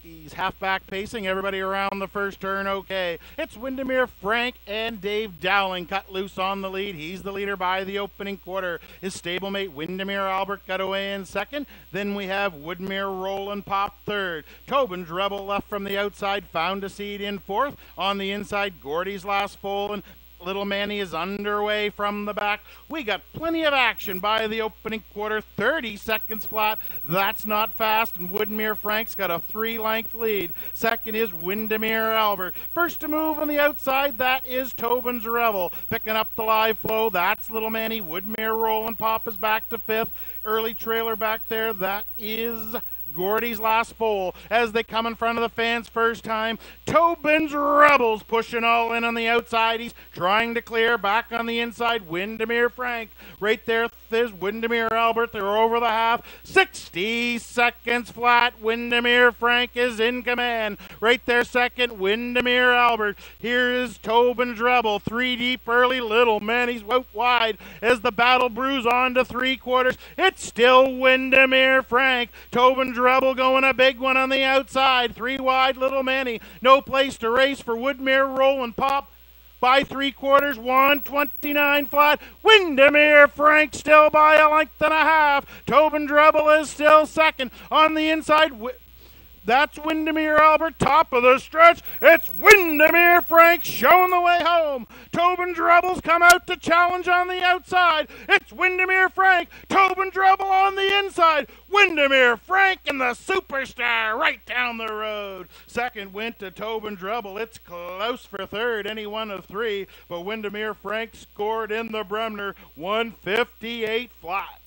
He's half-back pacing, everybody around the first turn okay. It's Windermere Frank and Dave Dowling cut loose on the lead. He's the leader by the opening quarter. His stablemate Windermere Albert got away in second. Then we have Woodmere Roland Pop third. Tobin's Rebel left from the outside, found a seat in fourth. On the inside, Gordy's Last Foal and Little Manny is underway from the back. We got plenty of action by the opening quarter, 30 seconds flat. That's not fast, and Woodmere Frank's got a 3-length lead. Second is Windermere Albert. First to move on the outside, that is Tobin's Rebel. Picking up the live flow, that's Little Manny. Woodmere Roland Pop is back to 5th. Early trailer back there, that is Gordy's Last Foal as they come in front of the fans first time. Tobin's Rebels pushing all in on the outside. He's trying to clear back on the inside. Windermere Frank right there. There's Windermere Albert. They're over the half. 60 seconds flat. Windermere Frank is in command. Right there second, Windermere Albert. Here is Tobin's Rebel. 3 deep early. Little Manny's out wide as the battle brews on to 3/4. It's still Windermere Frank. Tobin's Rebel going a big one on the outside. 3 wide, Little Manny. No place to race for Woodmere Roland Pop. By 3/4, 129 flat. Windermere Frank still by a length and a half. Tobin's Rebel is still second. On the inside, that's Windermere Albert, top of the stretch. It's Windermere Frank showing the way home. Tobin's Rebels come out to challenge on the outside. It's Windermere Frank, Tobin's Rebel on the inside. Windermere Frank and the superstar right down the road. Second went to Tobin's Rebel. It's close for third, any one of 3. But Windermere Frank scored in the Bremner, 158 flat.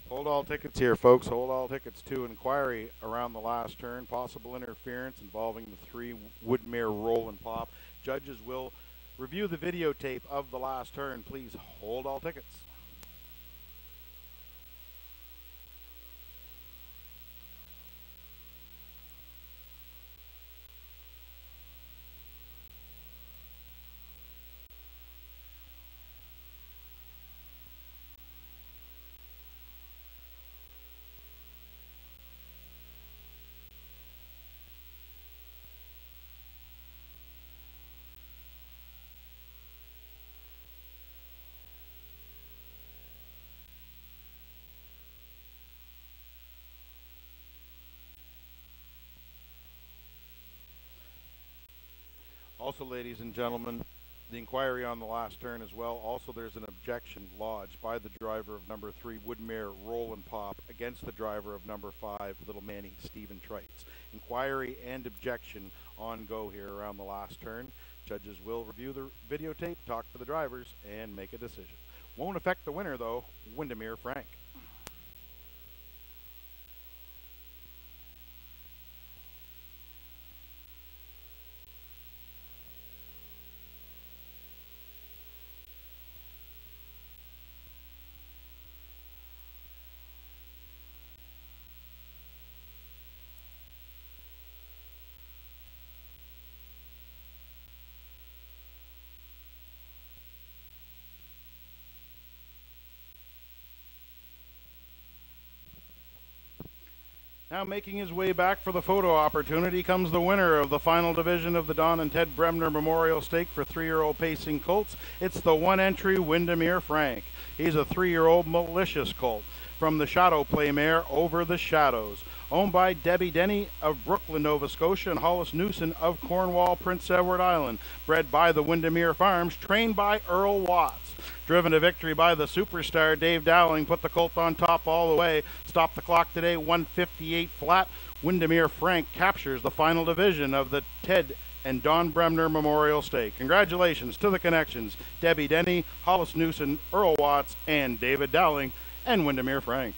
Hold all tickets here, folks. Hold all tickets to inquiry around the last turn. Possible interference involving the 3 Woodmere Roland Pop. Judges will review the videotape of the last turn. Please hold all tickets. Also, ladies and gentlemen, the inquiry on the last turn as well. Also, there's an objection lodged by the driver of number 3, Woodmere Roland Pop, against the driver of number 5, Little Manny, Stephen Trites. Inquiry and objection on go here around the last turn. Judges will review the videotape, talk to the drivers, and make a decision. Won't affect the winner, though, Windermere Frank. Now making his way back for the photo opportunity comes the winner of the final division of the Don and Ted Bremner Memorial Stake for 3-year-old pacing colts. It's the one-entry Windermere Frank. He's a 3-year-old malicious colt from the Shadow Play mare Over the Shadows, owned by Debbie Denny of Brooklyn, Nova Scotia, and Hollis Newson of Cornwall, Prince Edward Island. Bred by the Windermere Farms, trained by Earl Watts. Driven to victory by the superstar Dave Dowling, put the colt on top all the way. Stopped the clock today, 158 flat. Windermere Frank captures the final division of the Ted and Don Bremner Memorial Stake. Congratulations to the connections, Debbie Denny, Hollis Newson, Earl Watts, and David Dowling, and Windermere Frank.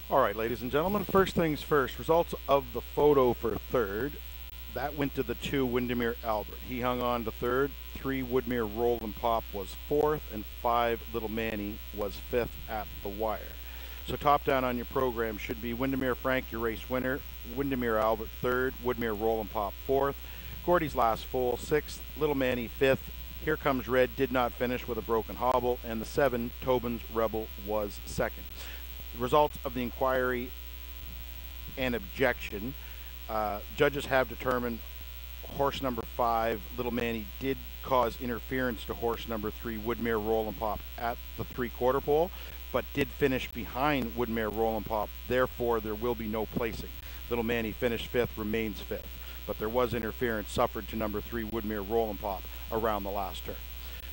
All right, ladies and gentlemen, first things first, results of the photo for third. That went to the 2 Windermere Albert. He hung on to third. 3 Woodmere Roll and Pop was fourth, and 5 Little Manny was fifth at the wire. So top down on your program should be Windermere Frank, your race winner, Windermere Albert third, Woodmere Roll and Pop fourth, Gordy's Last Foal sixth, Little Manny fifth, Here Comes Red did not finish with a broken hobble, and the 7 Tobin's Rebel was second. Results of the inquiry and objection. Judges have determined horse number 5, Little Manny, did cause interference to horse number 3, Woodmere Roll and Pop, at the 3/4 pole, but did finish behind Woodmere Roll and Pop. Therefore, there will be no placing. Little Manny finished 5th, remains 5th, but there was interference suffered to number 3, Woodmere Roll and Pop, around the last turn.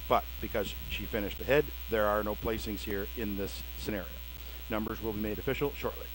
But because she finished ahead, there are no placings here in this scenario. Numbers will be made official shortly.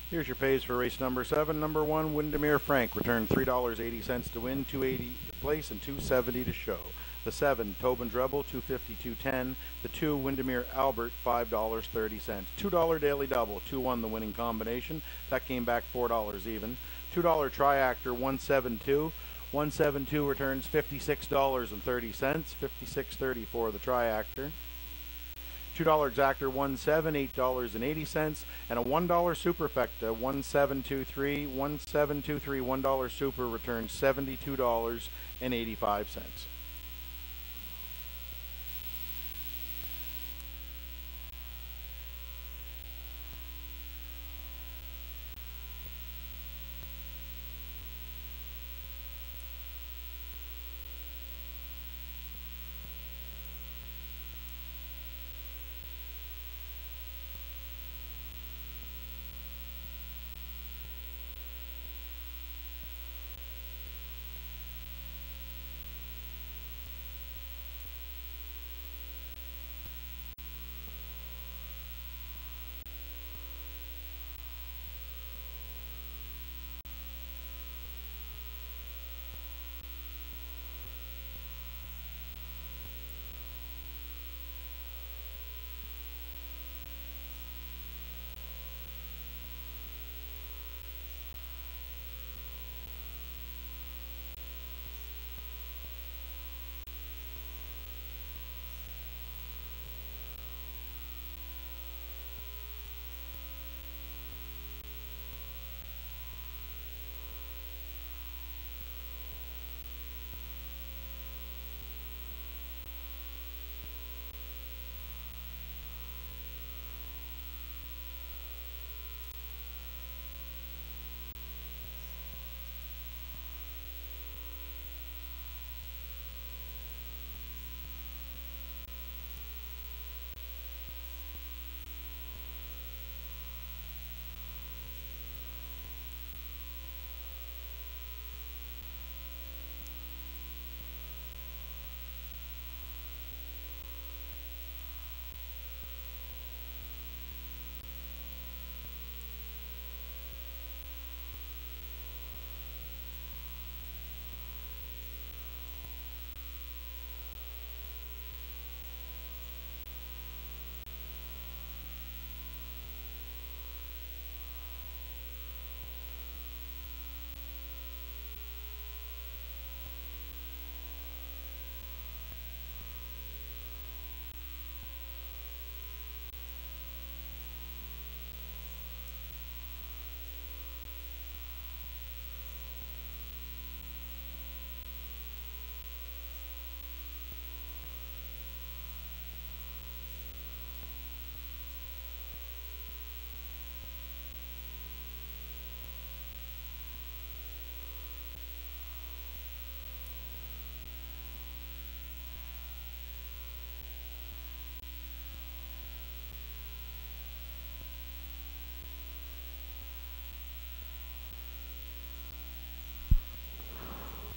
Here's your pays for race number 7. Number 1, Windermere Frank, returned $3.80 to win, $2.80 to place, and $2.70 to show. The 7, Tobin Drebel, $2.50, $2.10. The 2, Windermere Albert, $5.30. $2 Daily Double, 2-1 the winning combination. That came back $4 even. $2 Triactor, 172. 172 returns $56.30, $56.30 for the Triactor. $2 Exactor 17, $8.80, and a $1 Superfecta 1723, $1 Super returns $72.85.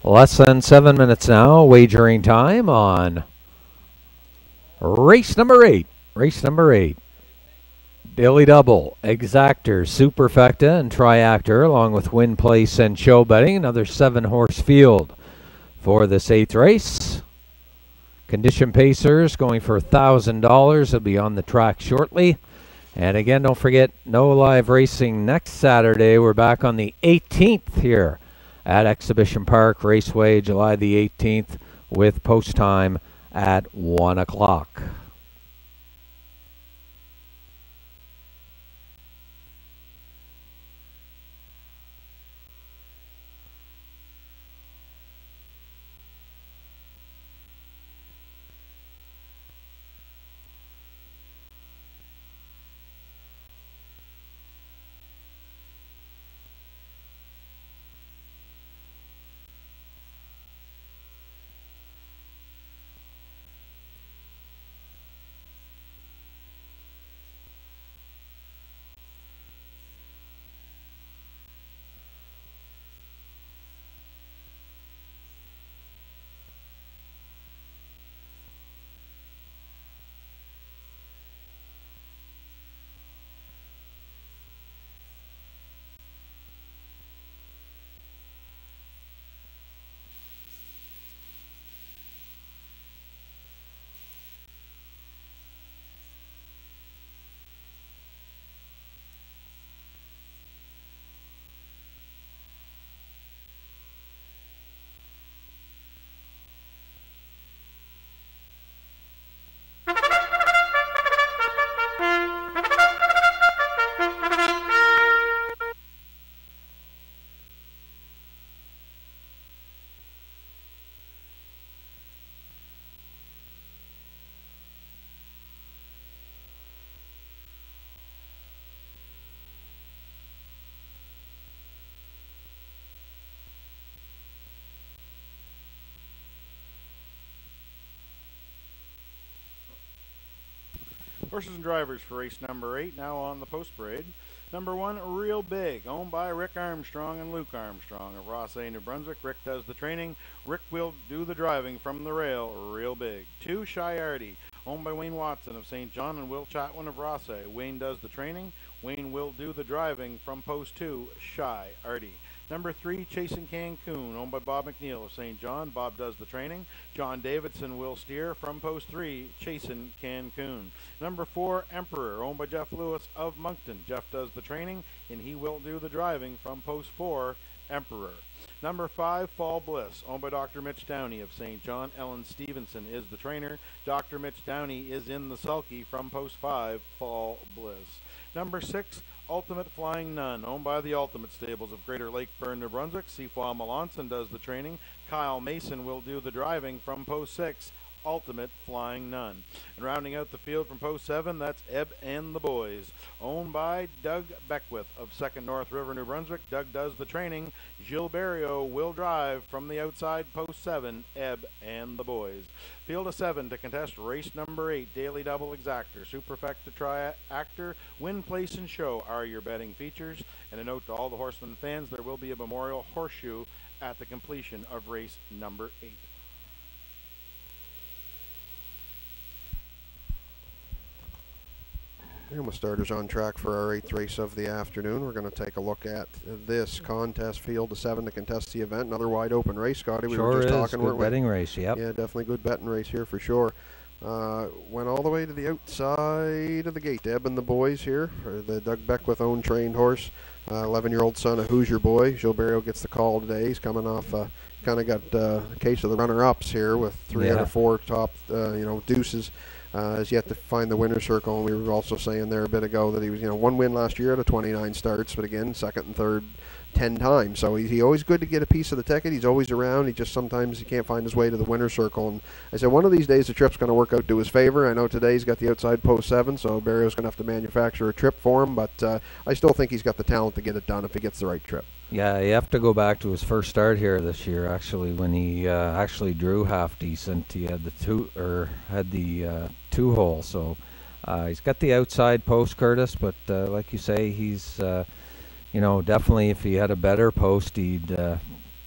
Less than 7 minutes now, wagering time on race number 8. Race number 8. Daily Double, Exactor, Superfecta, and Triactor, along with Win Place and Show Betting. Another 7-horse field for this 8th race. Condition Pacers going for $1,000. They'll be on the track shortly. And again, don't forget, no live racing next Saturday. We're back on the 18th here at Exhibition Park Raceway, July the 18th, with post time at 1 o'clock. Horses and drivers for race number 8, now on the post parade. Number 1, Real Big, owned by Rick Armstrong and Luke Armstrong of Rothsay, New Brunswick. Rick does the training. Rick will do the driving from the rail. Real Big. 2, Shy Artie, owned by Wayne Watson of St. John and Will Chatwin of Rothsay. Wayne does the training. Wayne will do the driving from post 2, Shy Artie. Number 3, Chasing Cancun, owned by Bob McNeil of St. John. Bob does the training. John Davidson will steer from post 3, Chasing Cancun. Number 4, Emperor, owned by Jeff Lewis of Moncton. Jeff does the training, and he will do the driving from post 4, Emperor. Number 5, Fall Bliss, owned by Dr. Mitch Downey of St. John. Ellen Stevenson is the trainer. Dr. Mitch Downey is in the sulky from post 5, Fall Bliss. Number 6, Ultimate Flying Nun, owned by the Ultimate Stables of Greater Lakeburn, New Brunswick. Seafoam Melanson does the training. Kyle Mason will do the driving from post 6, Ultimate Flying Nun. And rounding out the field from post 7, that's Ebb and the Boys, owned by Doug Beckwith of 2nd North River, New Brunswick. Doug does the training. Gilles Barrio will drive from the outside post 7, Ebb and the Boys. Field of 7 to contest race number 8, Daily Double Exactor, Superfecta Tri-Actor, Win, Place, and Show are your betting features. And a note to all the horseman fans, there will be a memorial horseshoe at the completion of race number 8. And with starters on track for our 8th race of the afternoon, we're going to take a look at this contest, field of 7 to contest the event. Another wide open race, Scotty. We were just talking. Good betting race, yep. Yeah, definitely good betting race here for sure. Went all the way to the outside of the gate. Ebb and the Boys here for the Doug Beckwith owned trained horse. 11-year-old son of Hoosier Boy. Gilles Barrio gets the call today. He's coming off, kind of got a case of the runner-ups here with 3 out of 4 top, deuces. Has yet to find the winner's circle, and we were also saying there a bit ago that he was, 1 win last year out of 29 starts, but again, 2nd and 3rd 10 times. So he's always good to get a piece of the ticket. He's always around. He just sometimes he can't find his way to the winner's circle. And I said one of these days the trip's going to work out to his favor. I know today he's got the outside post 7, so Barrio's going to have to manufacture a trip for him, but I still think he's got the talent to get it done if he gets the right trip. Yeah, you have to go back to his first start here this year. Actually, when he actually drew half decent, he had the 2 hole. So he's got the outside post, Curtis. But like you say, he's definitely if he had a better post, he'd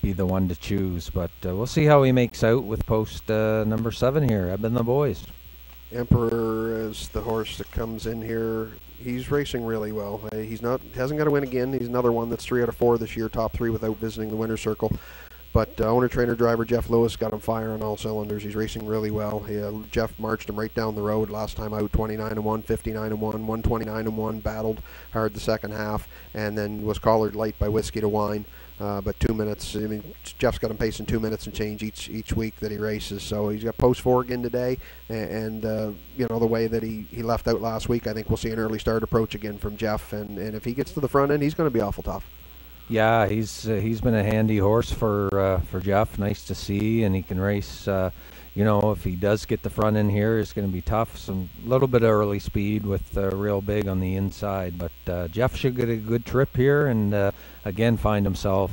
be the one to choose. But we'll see how he makes out with post number 7 here. Ebb and the Boys. Emperor is the horse that comes in here. He's racing really well. Hasn't got to win again. He's another one that's 3 out of 4 this year, top 3 without visiting the winner's circle. But owner, trainer, driver Jeff Lewis got him firing on all cylinders. He's racing really well. Jeff marched him right down the road last time out, 29-1, 59-1, 129-1, battled hard the second half, and then was collared light by Whiskey to Wine. But 2 minutes, Jeff's got him pacing 2 minutes and change each week that he races. So he's got post 4 again today, and the way that he left out last week, I think we'll see an early start approach again from Jeff. And if he gets to the front end, he's going to be awful tough. Yeah, he's been a handy horse for Jeff. Nice to see, and he can race. If he does get the front end here, it's going to be tough. Some little bit of early speed with Real Big on the inside, but Jeff should get a good trip here and again find himself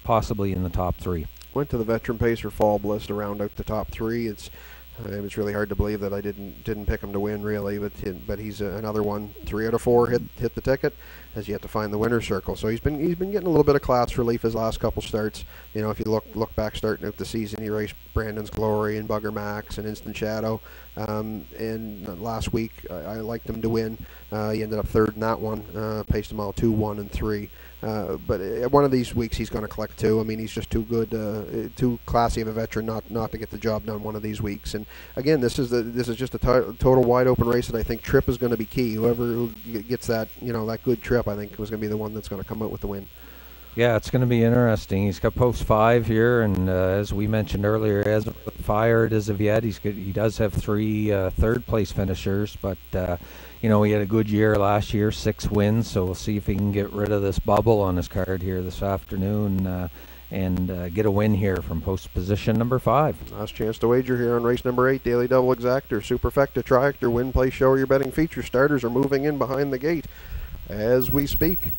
possibly in the top 3. Went to the veteran pacer Fall Bliss to round out the top 3. It was really hard to believe that I didn't pick him to win, really, but he's another one. 3 out of 4 hit the ticket, has yet to find the winner's circle. So he's been getting a little bit of class relief his last couple starts. If you look back starting out the season, he raced Brandon's Glory and Bugger Max and Instant Shadow. And last week I liked him to win. He ended up 3rd in that one. Paced him all 2, 1, and 3. But one of these weeks he's going to collect 2. I mean, he's just too good, too classy of a veteran not to get the job done one of these weeks. And again, this is just a total wide open race, and I think trip is going to be key. Whoever gets that that good trip, I think was going to be the one that's going to come out with the win. Yeah, it's going to be interesting. He's got post 5 here, and as we mentioned earlier, he hasn't fired as of yet. He does have 3 third place finishers, but he had a good year last year, 6 wins. So we'll see if he can get rid of this bubble on his card here this afternoon and get a win here from post position number 5. Last chance to wager here on race number 8, Daily Double Exactor, Superfecta Tri-Actor, Win, Place, Show, your betting feature. Starters are moving in behind the gate as we speak.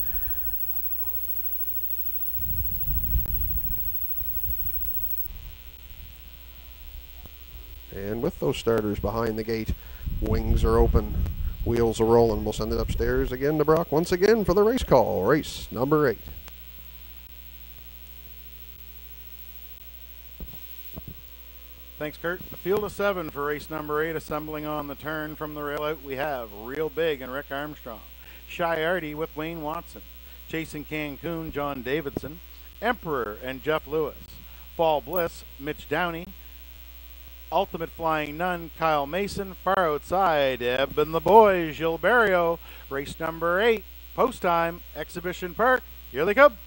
And with those starters behind the gate, Wings are open. Wheels are rolling. We'll send it upstairs again to Brock once again for the race call. Race number 8. Thanks, Kurt. A field of 7 for race number 8. Assembling on the turn from the rail out, we have Real Big and Rick Armstrong. Shy Artie with Wayne Watson. Chasing Cancun, John Davidson. Emperor and Jeff Lewis. Fall Bliss, Mitch Downey. Ultimate Flying Nun, Kyle Mason. Far outside, Ebb and the boys, Gilles Barrio. Race number 8, post time, Exhibition Park. Here they come.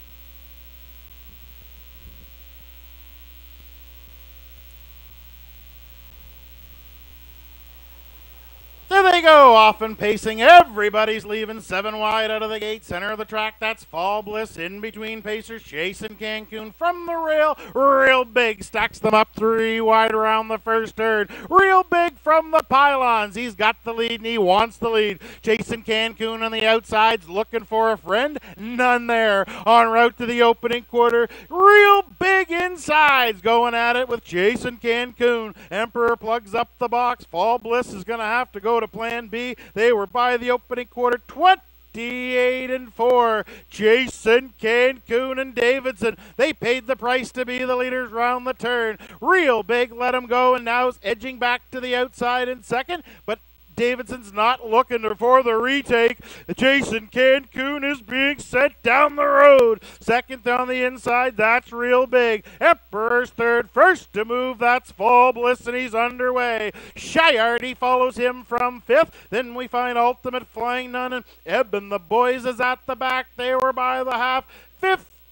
There they go, off and pacing. Everybody's leaving 7 wide out of the gate. Center of the track, that's Fall Bliss. In between pacers, chasing Cancun from the rail. Real Big stacks them up 3 wide around the first turn. Real Big from the pylons. He's got the lead and he wants the lead. Chasing Cancun on the outsides, looking for a friend. None there. En route to the opening quarter. Real Big insides, going at it with Jason Cancun. Emperor plugs up the box. Fall Bliss is going to have to go to plan B. They were by the opening quarter 28-4. Jason Cancun and Davidson, they paid the price to be the leaders round the turn. Real Big let him go and now is edging back to the outside in second, but Davidson's not looking for the retake. Jason Cancun is being sent down the road. Second on the inside, that's Real Big. Emperor's third. First to move, that's Fall Bliss, and he's underway. Shy Artie follows him from 5th. Then we find Ultimate Flying Nun and Ebb and the boys is at the back. They were by the half.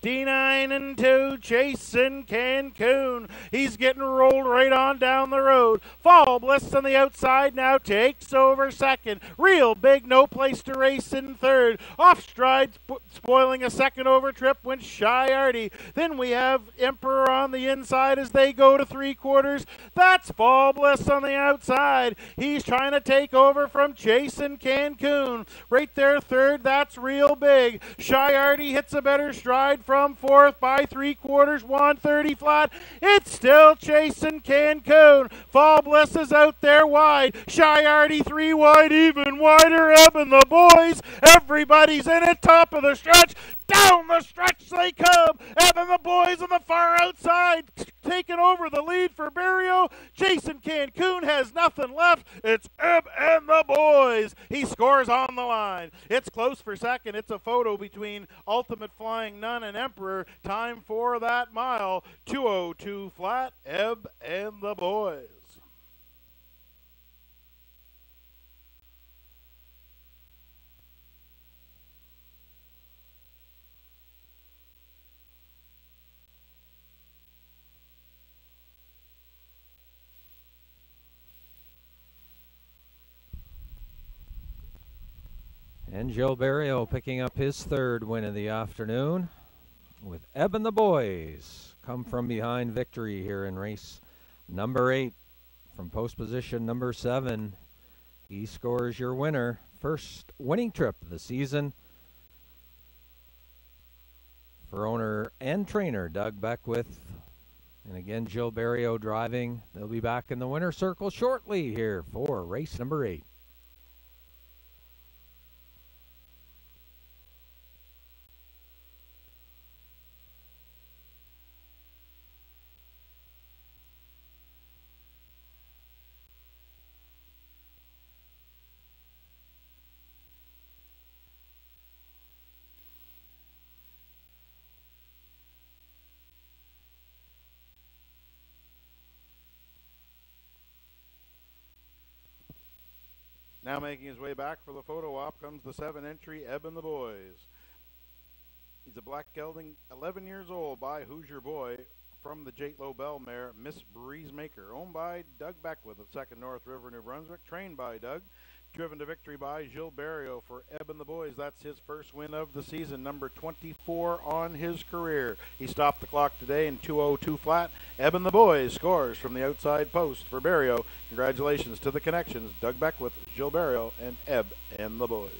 59-2, chasing Cancun. He's getting rolled right on down the road. Fall Bliss on the outside now takes over second. Real Big, no place to race in third. Off stride, spoiling a second over trip went Shy Artie. Then we have Emperor on the inside as they go to 3/4. That's Fall Bliss on the outside. He's trying to take over from Jason Cancun. Right there, third, that's Real Big. Shy Artie hits a better stride from 4th by 3/4, 130 flat. It's still chasing Cancun. Fall Bliss is out there wide. Shy Artie 3 wide, even wider. Ebb and the boys. Everybody's in it. Top of the stretch. Down the stretch they come. Ebb and the boys on the far outside taking over the lead for Barrio. Jason Cancun has nothing left. It's Ebb and the boys. He scores on the line. It's close for second. It's a photo between Ultimate Flying Nun and Emperor. Time for that mile. 2:02 flat. Ebb and the boys. And Gilles Barrio picking up his 3rd win of the afternoon with Ebb and the boys. Come from behind victory here in race number 8 from post position number 7. He scores your winner. First winning trip of the season for owner and trainer Doug Beckwith. And again, Gilles Barrio driving. They'll be back in the winner's circle shortly here for race number 8. Now making his way back for the photo op comes the 7 entry Ebb and the boys. He's a black gelding, 11 years old, by Hoosier Boy from the Jate Lobel mare, Miss Breeze Maker, owned by Doug Beckwith of 2nd North River, New Brunswick, trained by Doug, driven to victory by Gilles Barrio for Ebb and the boys. That's his first win of the season, number 24 on his career. He stopped the clock today in 2:02 flat. Ebb and the boys scores from the outside post for Barrio. Congratulations to the connections, Doug Beckwith, Gilles Barrio, and Ebb and the boys.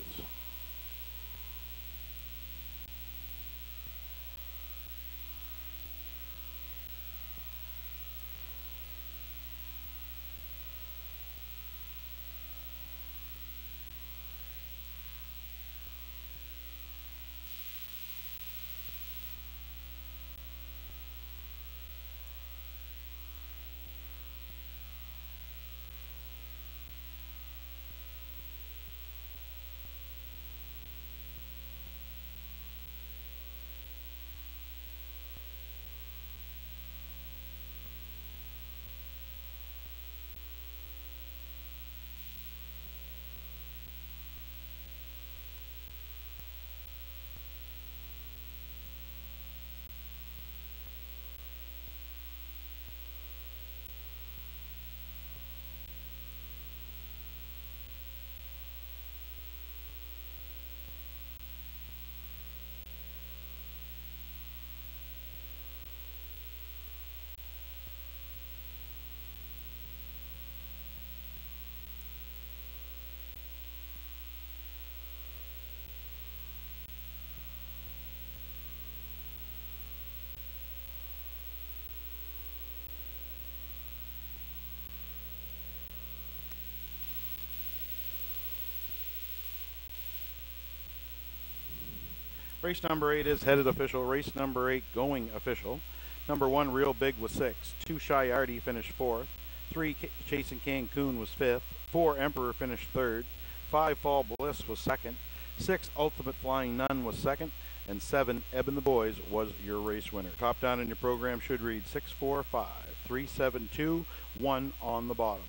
Race number 8 is headed official. Race number 8 going official. Number 1, Real Big, was 6th. 2, Shy Artie finished 4th. 3, Chasing Cancun was 5th. 4, Emperor finished 3rd. 5, Fall Bliss was 2nd. 6, Ultimate Flying Nun was 2nd. And 7, Eben the Boys was your race winner. Top down in your program should read 6, 4, 5, 3, 7, 2, 1 on the bottom.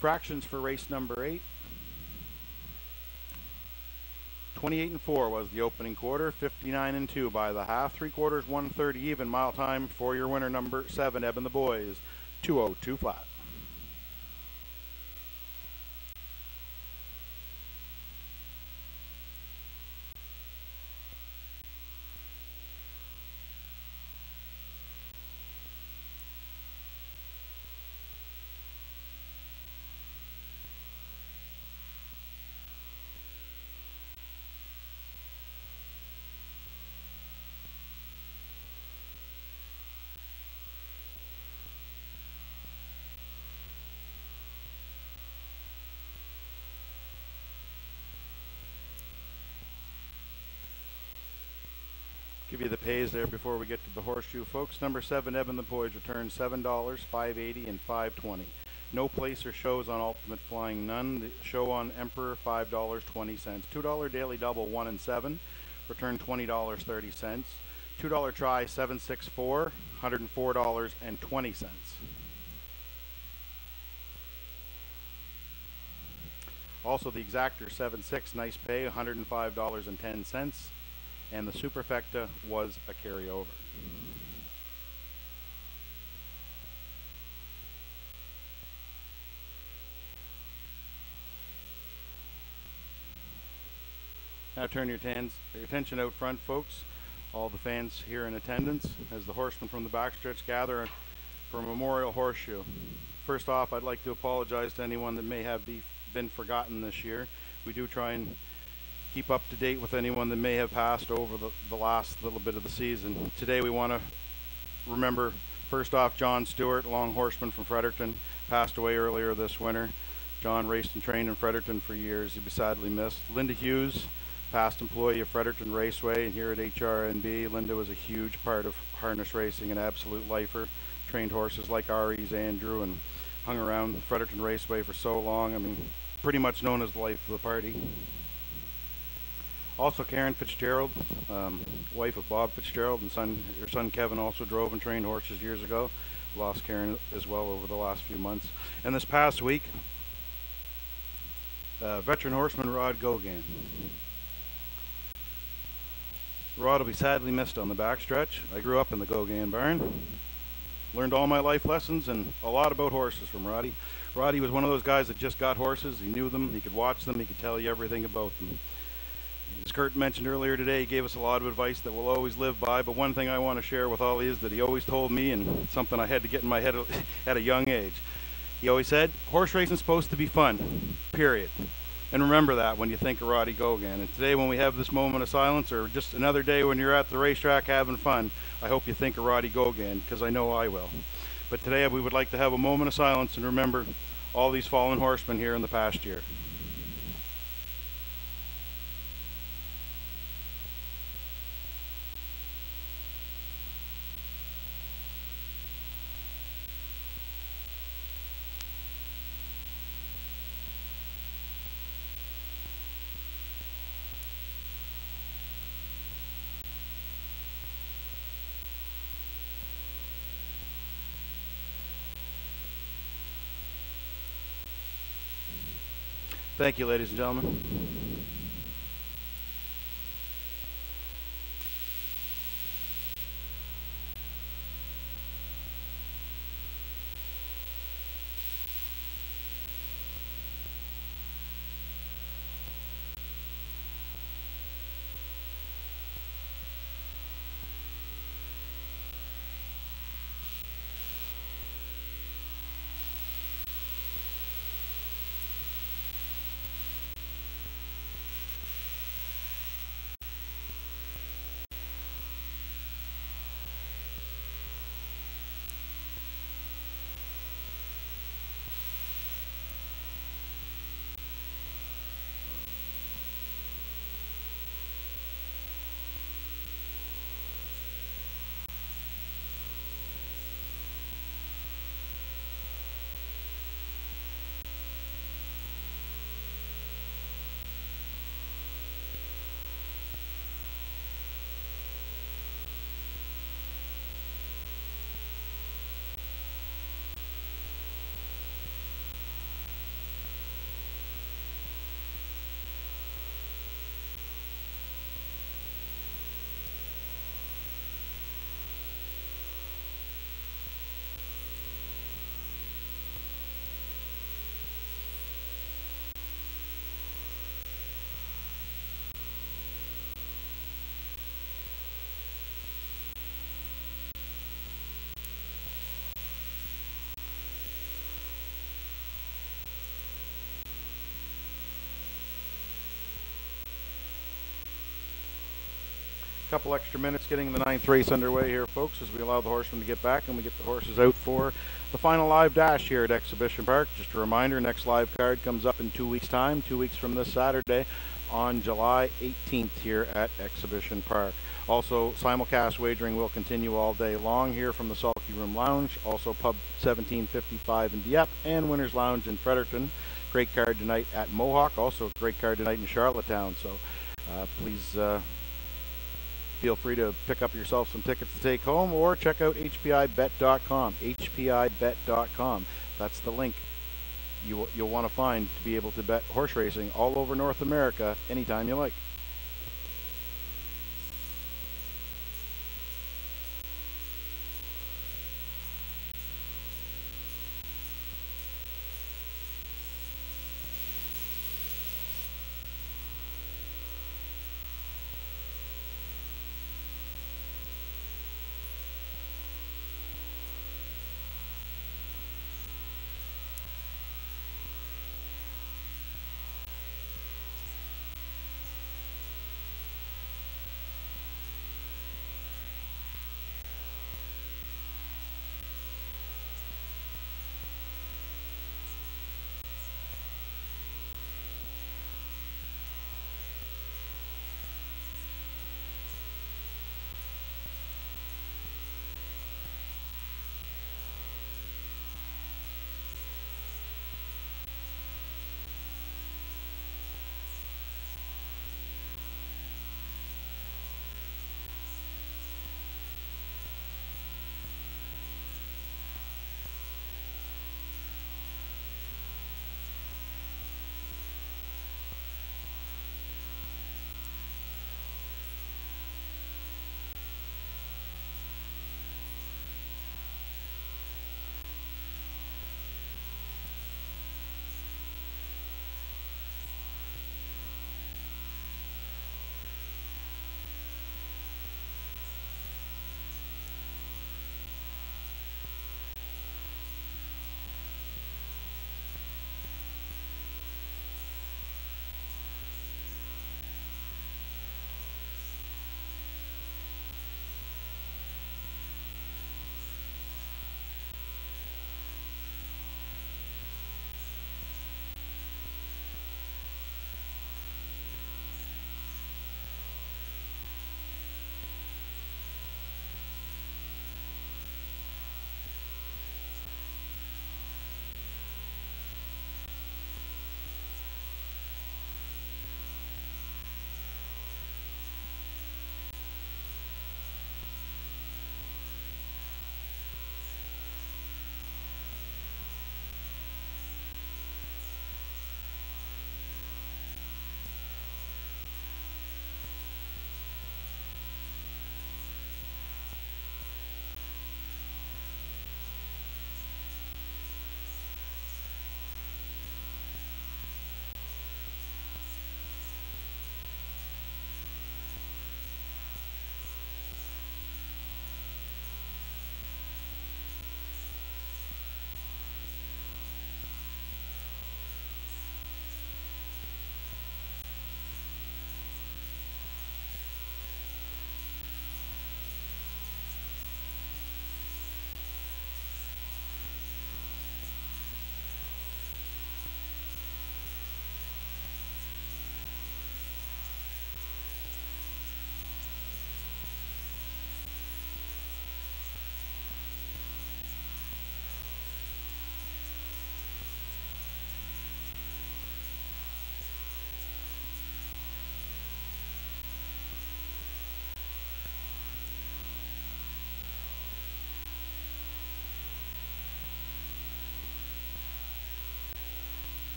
Fractions for race number 8. 28-4 was the opening quarter, 59-2 by the half, 3/4, 1:30 even. Mile time for your winner, number 7, Eben the Boys, 2:02 flat. Give you the pays there before we get to the horseshoe, folks. Number 7, Eben the Boys, returns $7, $5.80, and $5.20. No place or shows on Ultimate Flying Nun. The show on Emperor, $5.20. $2 daily double, 1 and 7, return $20.30. $2 try, 764, $104.20. Also the exactor, 7-6, nice pay, $105.10. And the superfecta was a carryover. Now turn your attention out front, folks, all the fans here in attendance, as the horsemen from the backstretch gather for a memorial horseshoe. First off, I'd like to apologize to anyone that may have been forgotten this year. We do try and keep up to date with anyone that may have passed over the last little bit of the season. Today we want to remember, first off, John Stewart, long horseman from Fredericton, passed away earlier this winter. John raced and trained in Fredericton for years. He'd be sadly missed. Linda Hughes, past employee of Fredericton Raceway and here at HRNB. Linda was a huge part of harness racing, an absolute lifer. Trained horses like Ari's Andrew and hung around Fredericton Raceway for so long. I mean, pretty much known as the life of the party. Also, Karen Fitzgerald, wife of Bob Fitzgerald, and her son Kevin also drove and trained horses years ago. Lost Karen as well over the last few months. And this past week, veteran horseman Rod Gogan. Rod will be sadly missed on the backstretch. I grew up in the Gogan barn. Learned all my life lessons and a lot about horses from Roddy. Roddy was one of those guys that just got horses. He knew them, he could watch them, he could tell you everything about them. As Kurt mentioned earlier today, he gave us a lot of advice that we'll always live by, but one thing I want to share with all is that he always told me, and something I had to get in my head at a young age. He always said, horse racing is supposed to be fun, period. And remember that when you think of Roddy Gogan. And today when we have this moment of silence, or just another day when you're at the racetrack having fun, I hope you think of Roddy Gogan, because I know I will. But today we would like to have a moment of silence and remember all these fallen horsemen here in the past year. Thank you, ladies and gentlemen. couple extra minutes getting the 9th race underway here, folks, as we allow the horsemen to get back and we get the horses out for the final live dash here at Exhibition Park. Just a reminder, next live card comes up in 2 weeks' time, 2 weeks from this Saturday on July 18th here at Exhibition Park. Also, simulcast wagering will continue all day long here from the Sulky Room Lounge, also Pub 1755 in Dieppe, and Winners Lounge in Fredericton. Great card tonight at Mohawk, also a great card tonight in Charlottetown, so please feel free to pick up yourself some tickets to take home or check out hpibet.com. hpibet.com. That's the link you'll want to find to be able to bet horse racing all over North America anytime you like.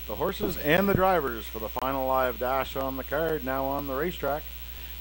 the horses and the drivers for the final live dash on the card, now on the racetrack.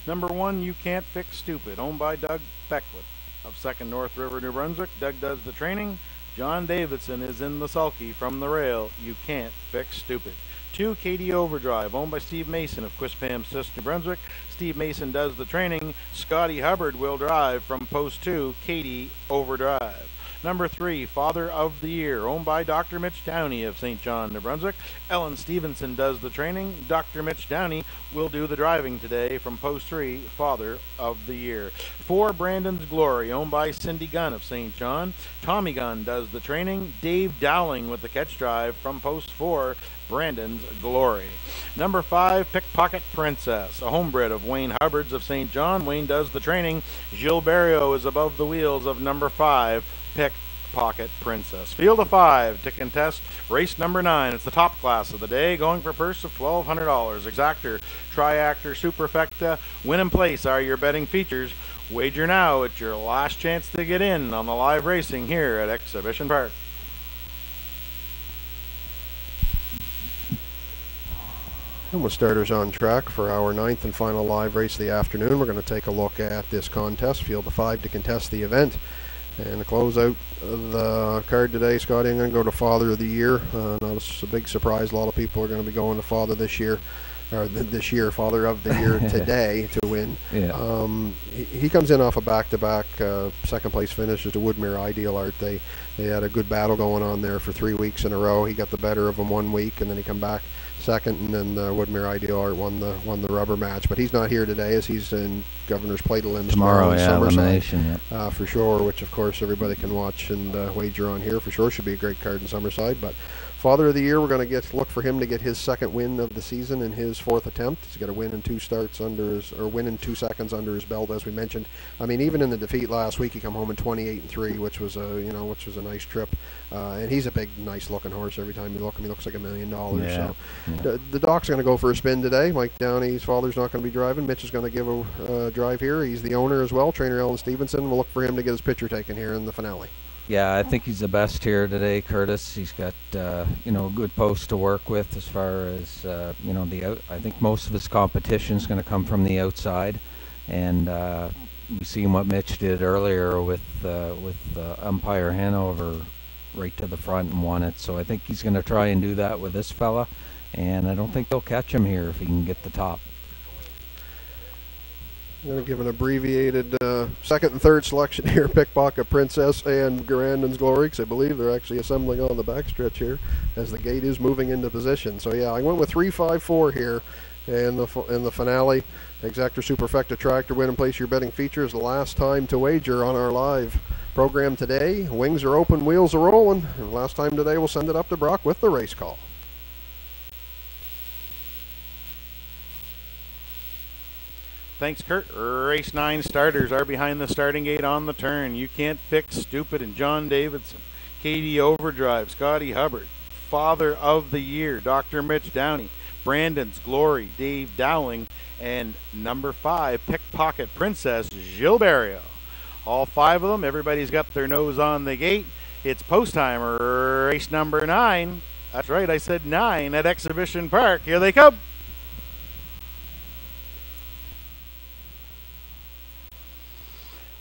Number 1, You Can't Fix Stupid, owned by Doug Beckwith of 2nd North River, New Brunswick. Doug does the training. John Davidson is in the sulky from the rail. You Can't Fix Stupid. 2, Katie Overdrive, owned by Steve Mason of Quispam, Sis, New Brunswick. Steve Mason does the training. Scotty Hubbard will drive from post 2, Katie Overdrive. Number 3, Father of the Year, owned by Dr. Mitch Downey of St. John, New Brunswick. Ellen Stevenson does the training. Dr. Mitch Downey will do the driving today from post 3, Father of the Year. 4, Brandon's Glory, owned by Cindy Gunn of St. John. Tommy Gunn does the training. Dave Dowling with the catch drive from post 4, Brandon's Glory. Number 5, Pickpocket Princess, a homebred of Wayne Hubbards of St. John. Wayne does the training. Gilles Barrio is above the wheels of number 5, Pickpocket Princess. Field of 5 to contest race number 9. It's the top class of the day, going for a purse of $1,200. Exactor, Triactor, Superfecta, Win and Place are your betting features. Wager now. It's your last chance to get in on the live racing here at Exhibition Park. And with starters on track for our 9th and final live race of the afternoon, we're going to take a look at this contest, field of 5 to contest the event. And to close out the card today, Scotty, I'm going to go to Father of the Year. Not a big surprise. A lot of people are going to be going to Father this year, or this year, Father of the Year today to win. Yeah. He comes in off a back-to-back second place finish at the Woodmere Ideal Art. They had a good battle going on there for 3 weeks in a row. He got the better of them 1 week, and then he come back second, and then Woodmere Ideal Art won the rubber match. But he's not here today, as he's in Governor's Plate Elims Tomorrow, in elimination, for sure, which of course everybody can watch and wager on here for sure. Should be a great card in Summerside. But Father of the Year, we're going to look for him to get his 2nd win of the season in his 4th attempt. He's got a win in 2 starts under his, or win in 2 seconds under his belt, as we mentioned. I mean, even in the defeat last week, he come home in 28-3, which was a nice trip. And he's a big, nice-looking horse. Every time you look at him, he looks like $1 million. Yeah. So the Doc's going to go for a spin today. Mike Downey's father's not going to be driving. Mitch is going to give a drive here. He's the owner as well. Trainer Ellen Stevenson. We'll look for him to get his picture taken here in the finale. Yeah, I think he's the best here today, Curtis. He's got a good post to work with as far as I think most of his competition is going to come from the outside, and we seen what Mitch did earlier with umpire Hanover right to the front and won it. So I think he's going to try and do that with this fella, and I don't think they'll catch him here if he can get the top. I'm going to give an abbreviated 2nd and 3rd selection here, Pickpocket Princess and Grandin's Glory, because I believe they're actually assembling on the backstretch here as the gate is moving into position. So yeah, I went with 3-5-4 here in the finale. Exactor, Superfecta, Tractor, Win and Place your betting features. The last time to wager on our live program today. Wings are open, wheels are rolling. And last time today, we'll send it up to Brock with the race call. Thanks, Kurt. Race 9 starters are behind the starting gate on the turn. You Can't Fix Stupid and John Davidson. Katie Overdrive, Scotty Hubbard. Father of the Year, Dr. Mitch Downey. Brandon's Glory, Dave Dowling. And number 5, Pickpocket Princess, Gilles Barrio. All 5 of them, everybody's got their nose on the gate. It's post time, race number 9. That's right, I said 9 at Exhibition Park. Here they come.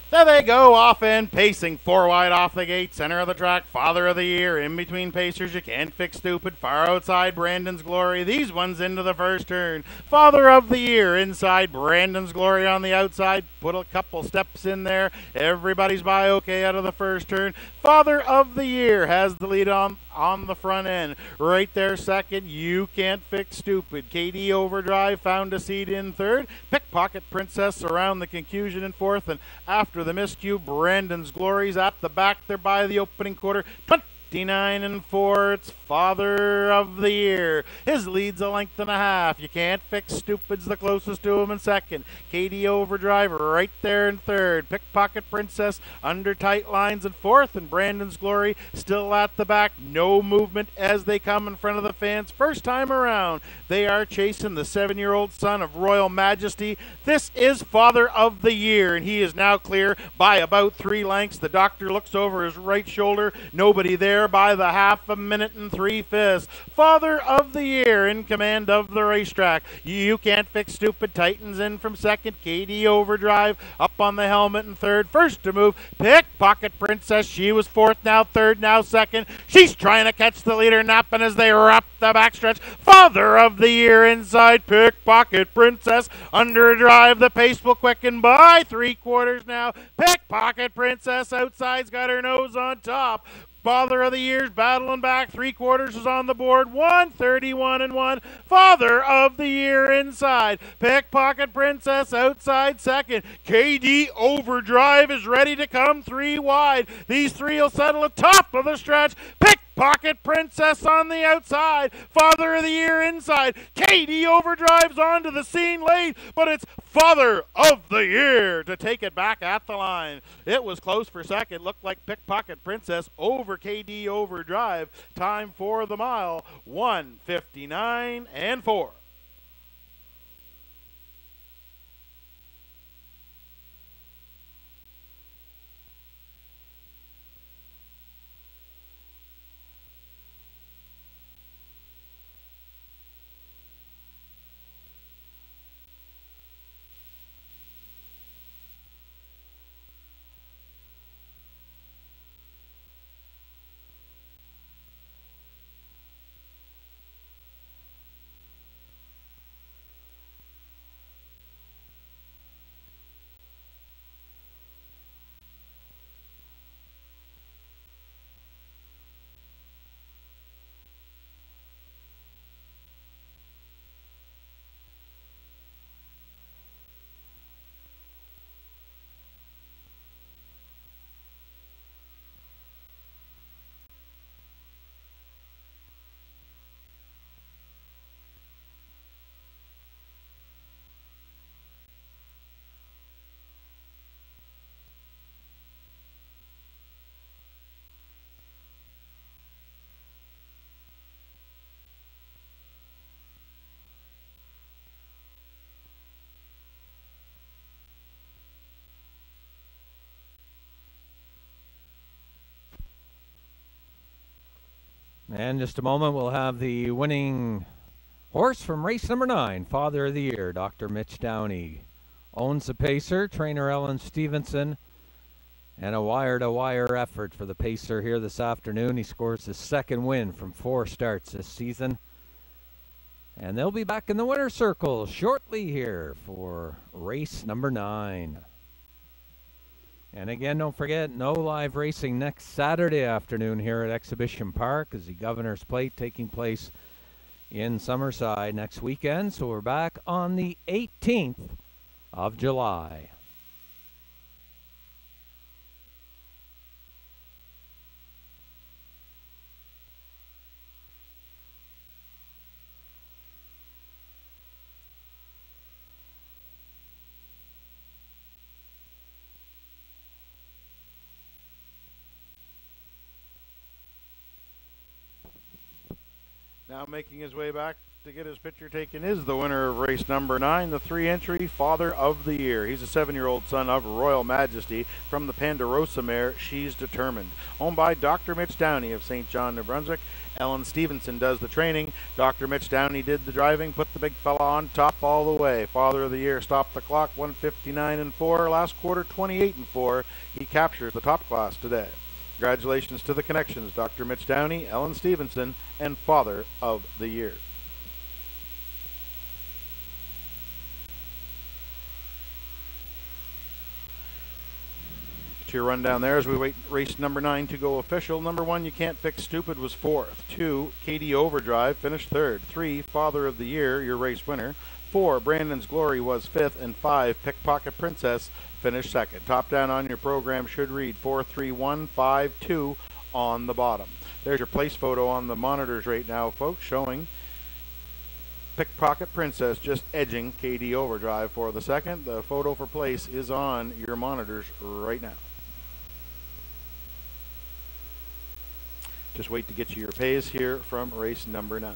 There they go, off and pacing, 4 wide off the gate, center of the track, Father of the Year, in between pacers, You Can't Fix Stupid, far outside, Brandon's Glory, these ones into the first turn, Father of the Year inside, Brandon's Glory on the outside, put a couple steps in there, everybody's by okay out of the first turn, Father of the Year has the lead on the front end, right there second, You Can't Fix Stupid, Katie Overdrive found a seat in third, Pickpocket Princess around the confusion in fourth, and after the miscue, Brandon's Glory's at the back there by the opening quarter, 29-4, it's Father of the Year. His lead's a length and a half. You Can't Fix Stupid's the closest to him in second. Katie Overdrive right there in third. Pickpocket Princess under tight lines in fourth, and Brandon's Glory still at the back. No movement as they come in front of the fans. First time around, they are chasing the 7-year-old son of Royal Majesty. This is Father of the Year, and he is now clear by about 3 lengths. The doctor looks over his right shoulder. Nobody there. there by the half a minute and 3/5. Father of the Year in command of the racetrack. You Can't Fix Stupid tightens in from second. Katie Overdrive up on the helmet in third. First to move, Pickpocket Princess. She was fourth, now third, now second. She's trying to catch the leader, napping as they wrap the backstretch. Father of the Year inside, Pickpocket Princess. Under drive, the pace will quicken by 3/4 now. Pickpocket Princess outside's got her nose on top. Father of the Year's battling back. 3/4 is on the board. 1:31 and 1. Father of the Year inside. Pickpocket Princess outside second. KD Overdrive is ready to come 3 wide. These three will settle atop of the stretch. Pickpocket Princess on the outside. Father of the Year inside. KD Overdrive's onto the scene late, but it's Father of the Year to take it back at the line. It was close for second. Looked like Pickpocket Princess over KD Overdrive. Time for the mile, 1:59 and 4. And in just a moment, we'll have the winning horse from race number 9, Father of the Year, Dr. Mitch Downey. Owns the pacer, trainer Ellen Stevenson, and a wire-to-wire effort for the pacer here this afternoon. He scores his second win from 4 starts this season. And they'll be back in the winner's circle shortly here for race number 9. And again, don't forget, no live racing next Saturday afternoon here at Exhibition Park as the Governor's Plate taking place in Summerside next weekend. So we're back on the 18th of July. Now making his way back to get his picture taken is the winner of race number 9, the 3-entry Father of the Year. He's a 7-year-old son of Royal Majesty from the Ponderosa mare She's Determined. Owned by Dr. Mitch Downey of St. John, New Brunswick. Ellen Stevenson does the training. Dr. Mitch Downey did the driving, put the big fella on top all the way. Father of the Year stopped the clock, 1:59 and 4. Last quarter, 28 and 4. He captures the top class today. Congratulations to the connections, Dr. Mitch Downey, Ellen Stevenson, and Father of the Year. Get your rundown there as we wait race number 9 to go official. Number 1, You Can't Fix Stupid, was 4th. 2, Katie Overdrive finished 3rd. 3, Father of the Year, your race winner. 4, Brandon's Glory was 5th, and 5, Pickpocket Princess finished 2nd. Top down on your program should read 4-3-1-5-2 on the bottom. There's your place photo on the monitors right now, folks, showing Pickpocket Princess just edging KD Overdrive for the 2nd. The photo for place is on your monitors right now. Just wait to get you your pays here from race number 9.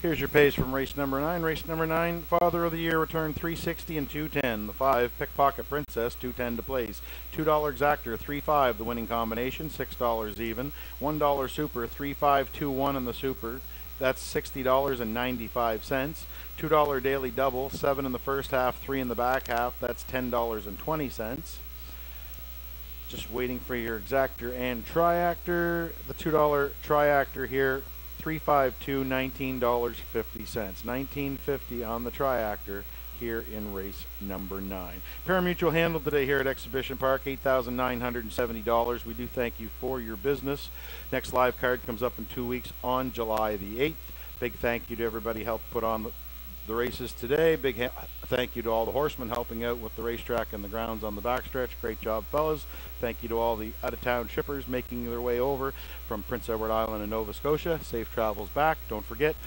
Here's your pays from race number 9. Race number 9, Father of the Year, return 360 and 210. The 5, Pickpocket Princess, 210 to place. $2 Exactor, 3-5, the winning combination, $6 even. $1 Super, 3-5-2-1 in the Super. That's $60.95. $2 Daily Double, 7 in the first half, 3 in the back half. That's $10.20. Just waiting for your Exactor and Triactor. The $2 Triactor here, 3-5-2, $19.50. $19.50 on the Triactor here in race number 9. Parimutuel handled today here at Exhibition Park, $8,970. We do thank you for your business. Next live card comes up in 2 weeks on July the 8th. Big thank you to everybody who helped put on the races today. Big thank you to all the horsemen helping out with the racetrack and the grounds on the backstretch. Great job, fellas. Thank you to all the out-of-town shippers making their way over from Prince Edward Island and Nova Scotia. Safe travels back. Don't forget,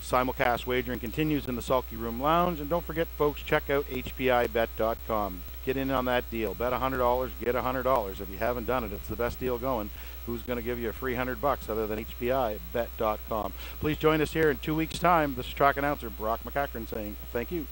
simulcast wagering continues in the Sulky Room Lounge. And don't forget, folks, check out HPIBet.com. Get in on that deal. Bet $100, get $100. If you haven't done it, it's the best deal going. Who's going to give you a free $100 other than HPIBet.com? Please join us here in 2 weeks' time. This is track announcer Brock McCachran saying thank you.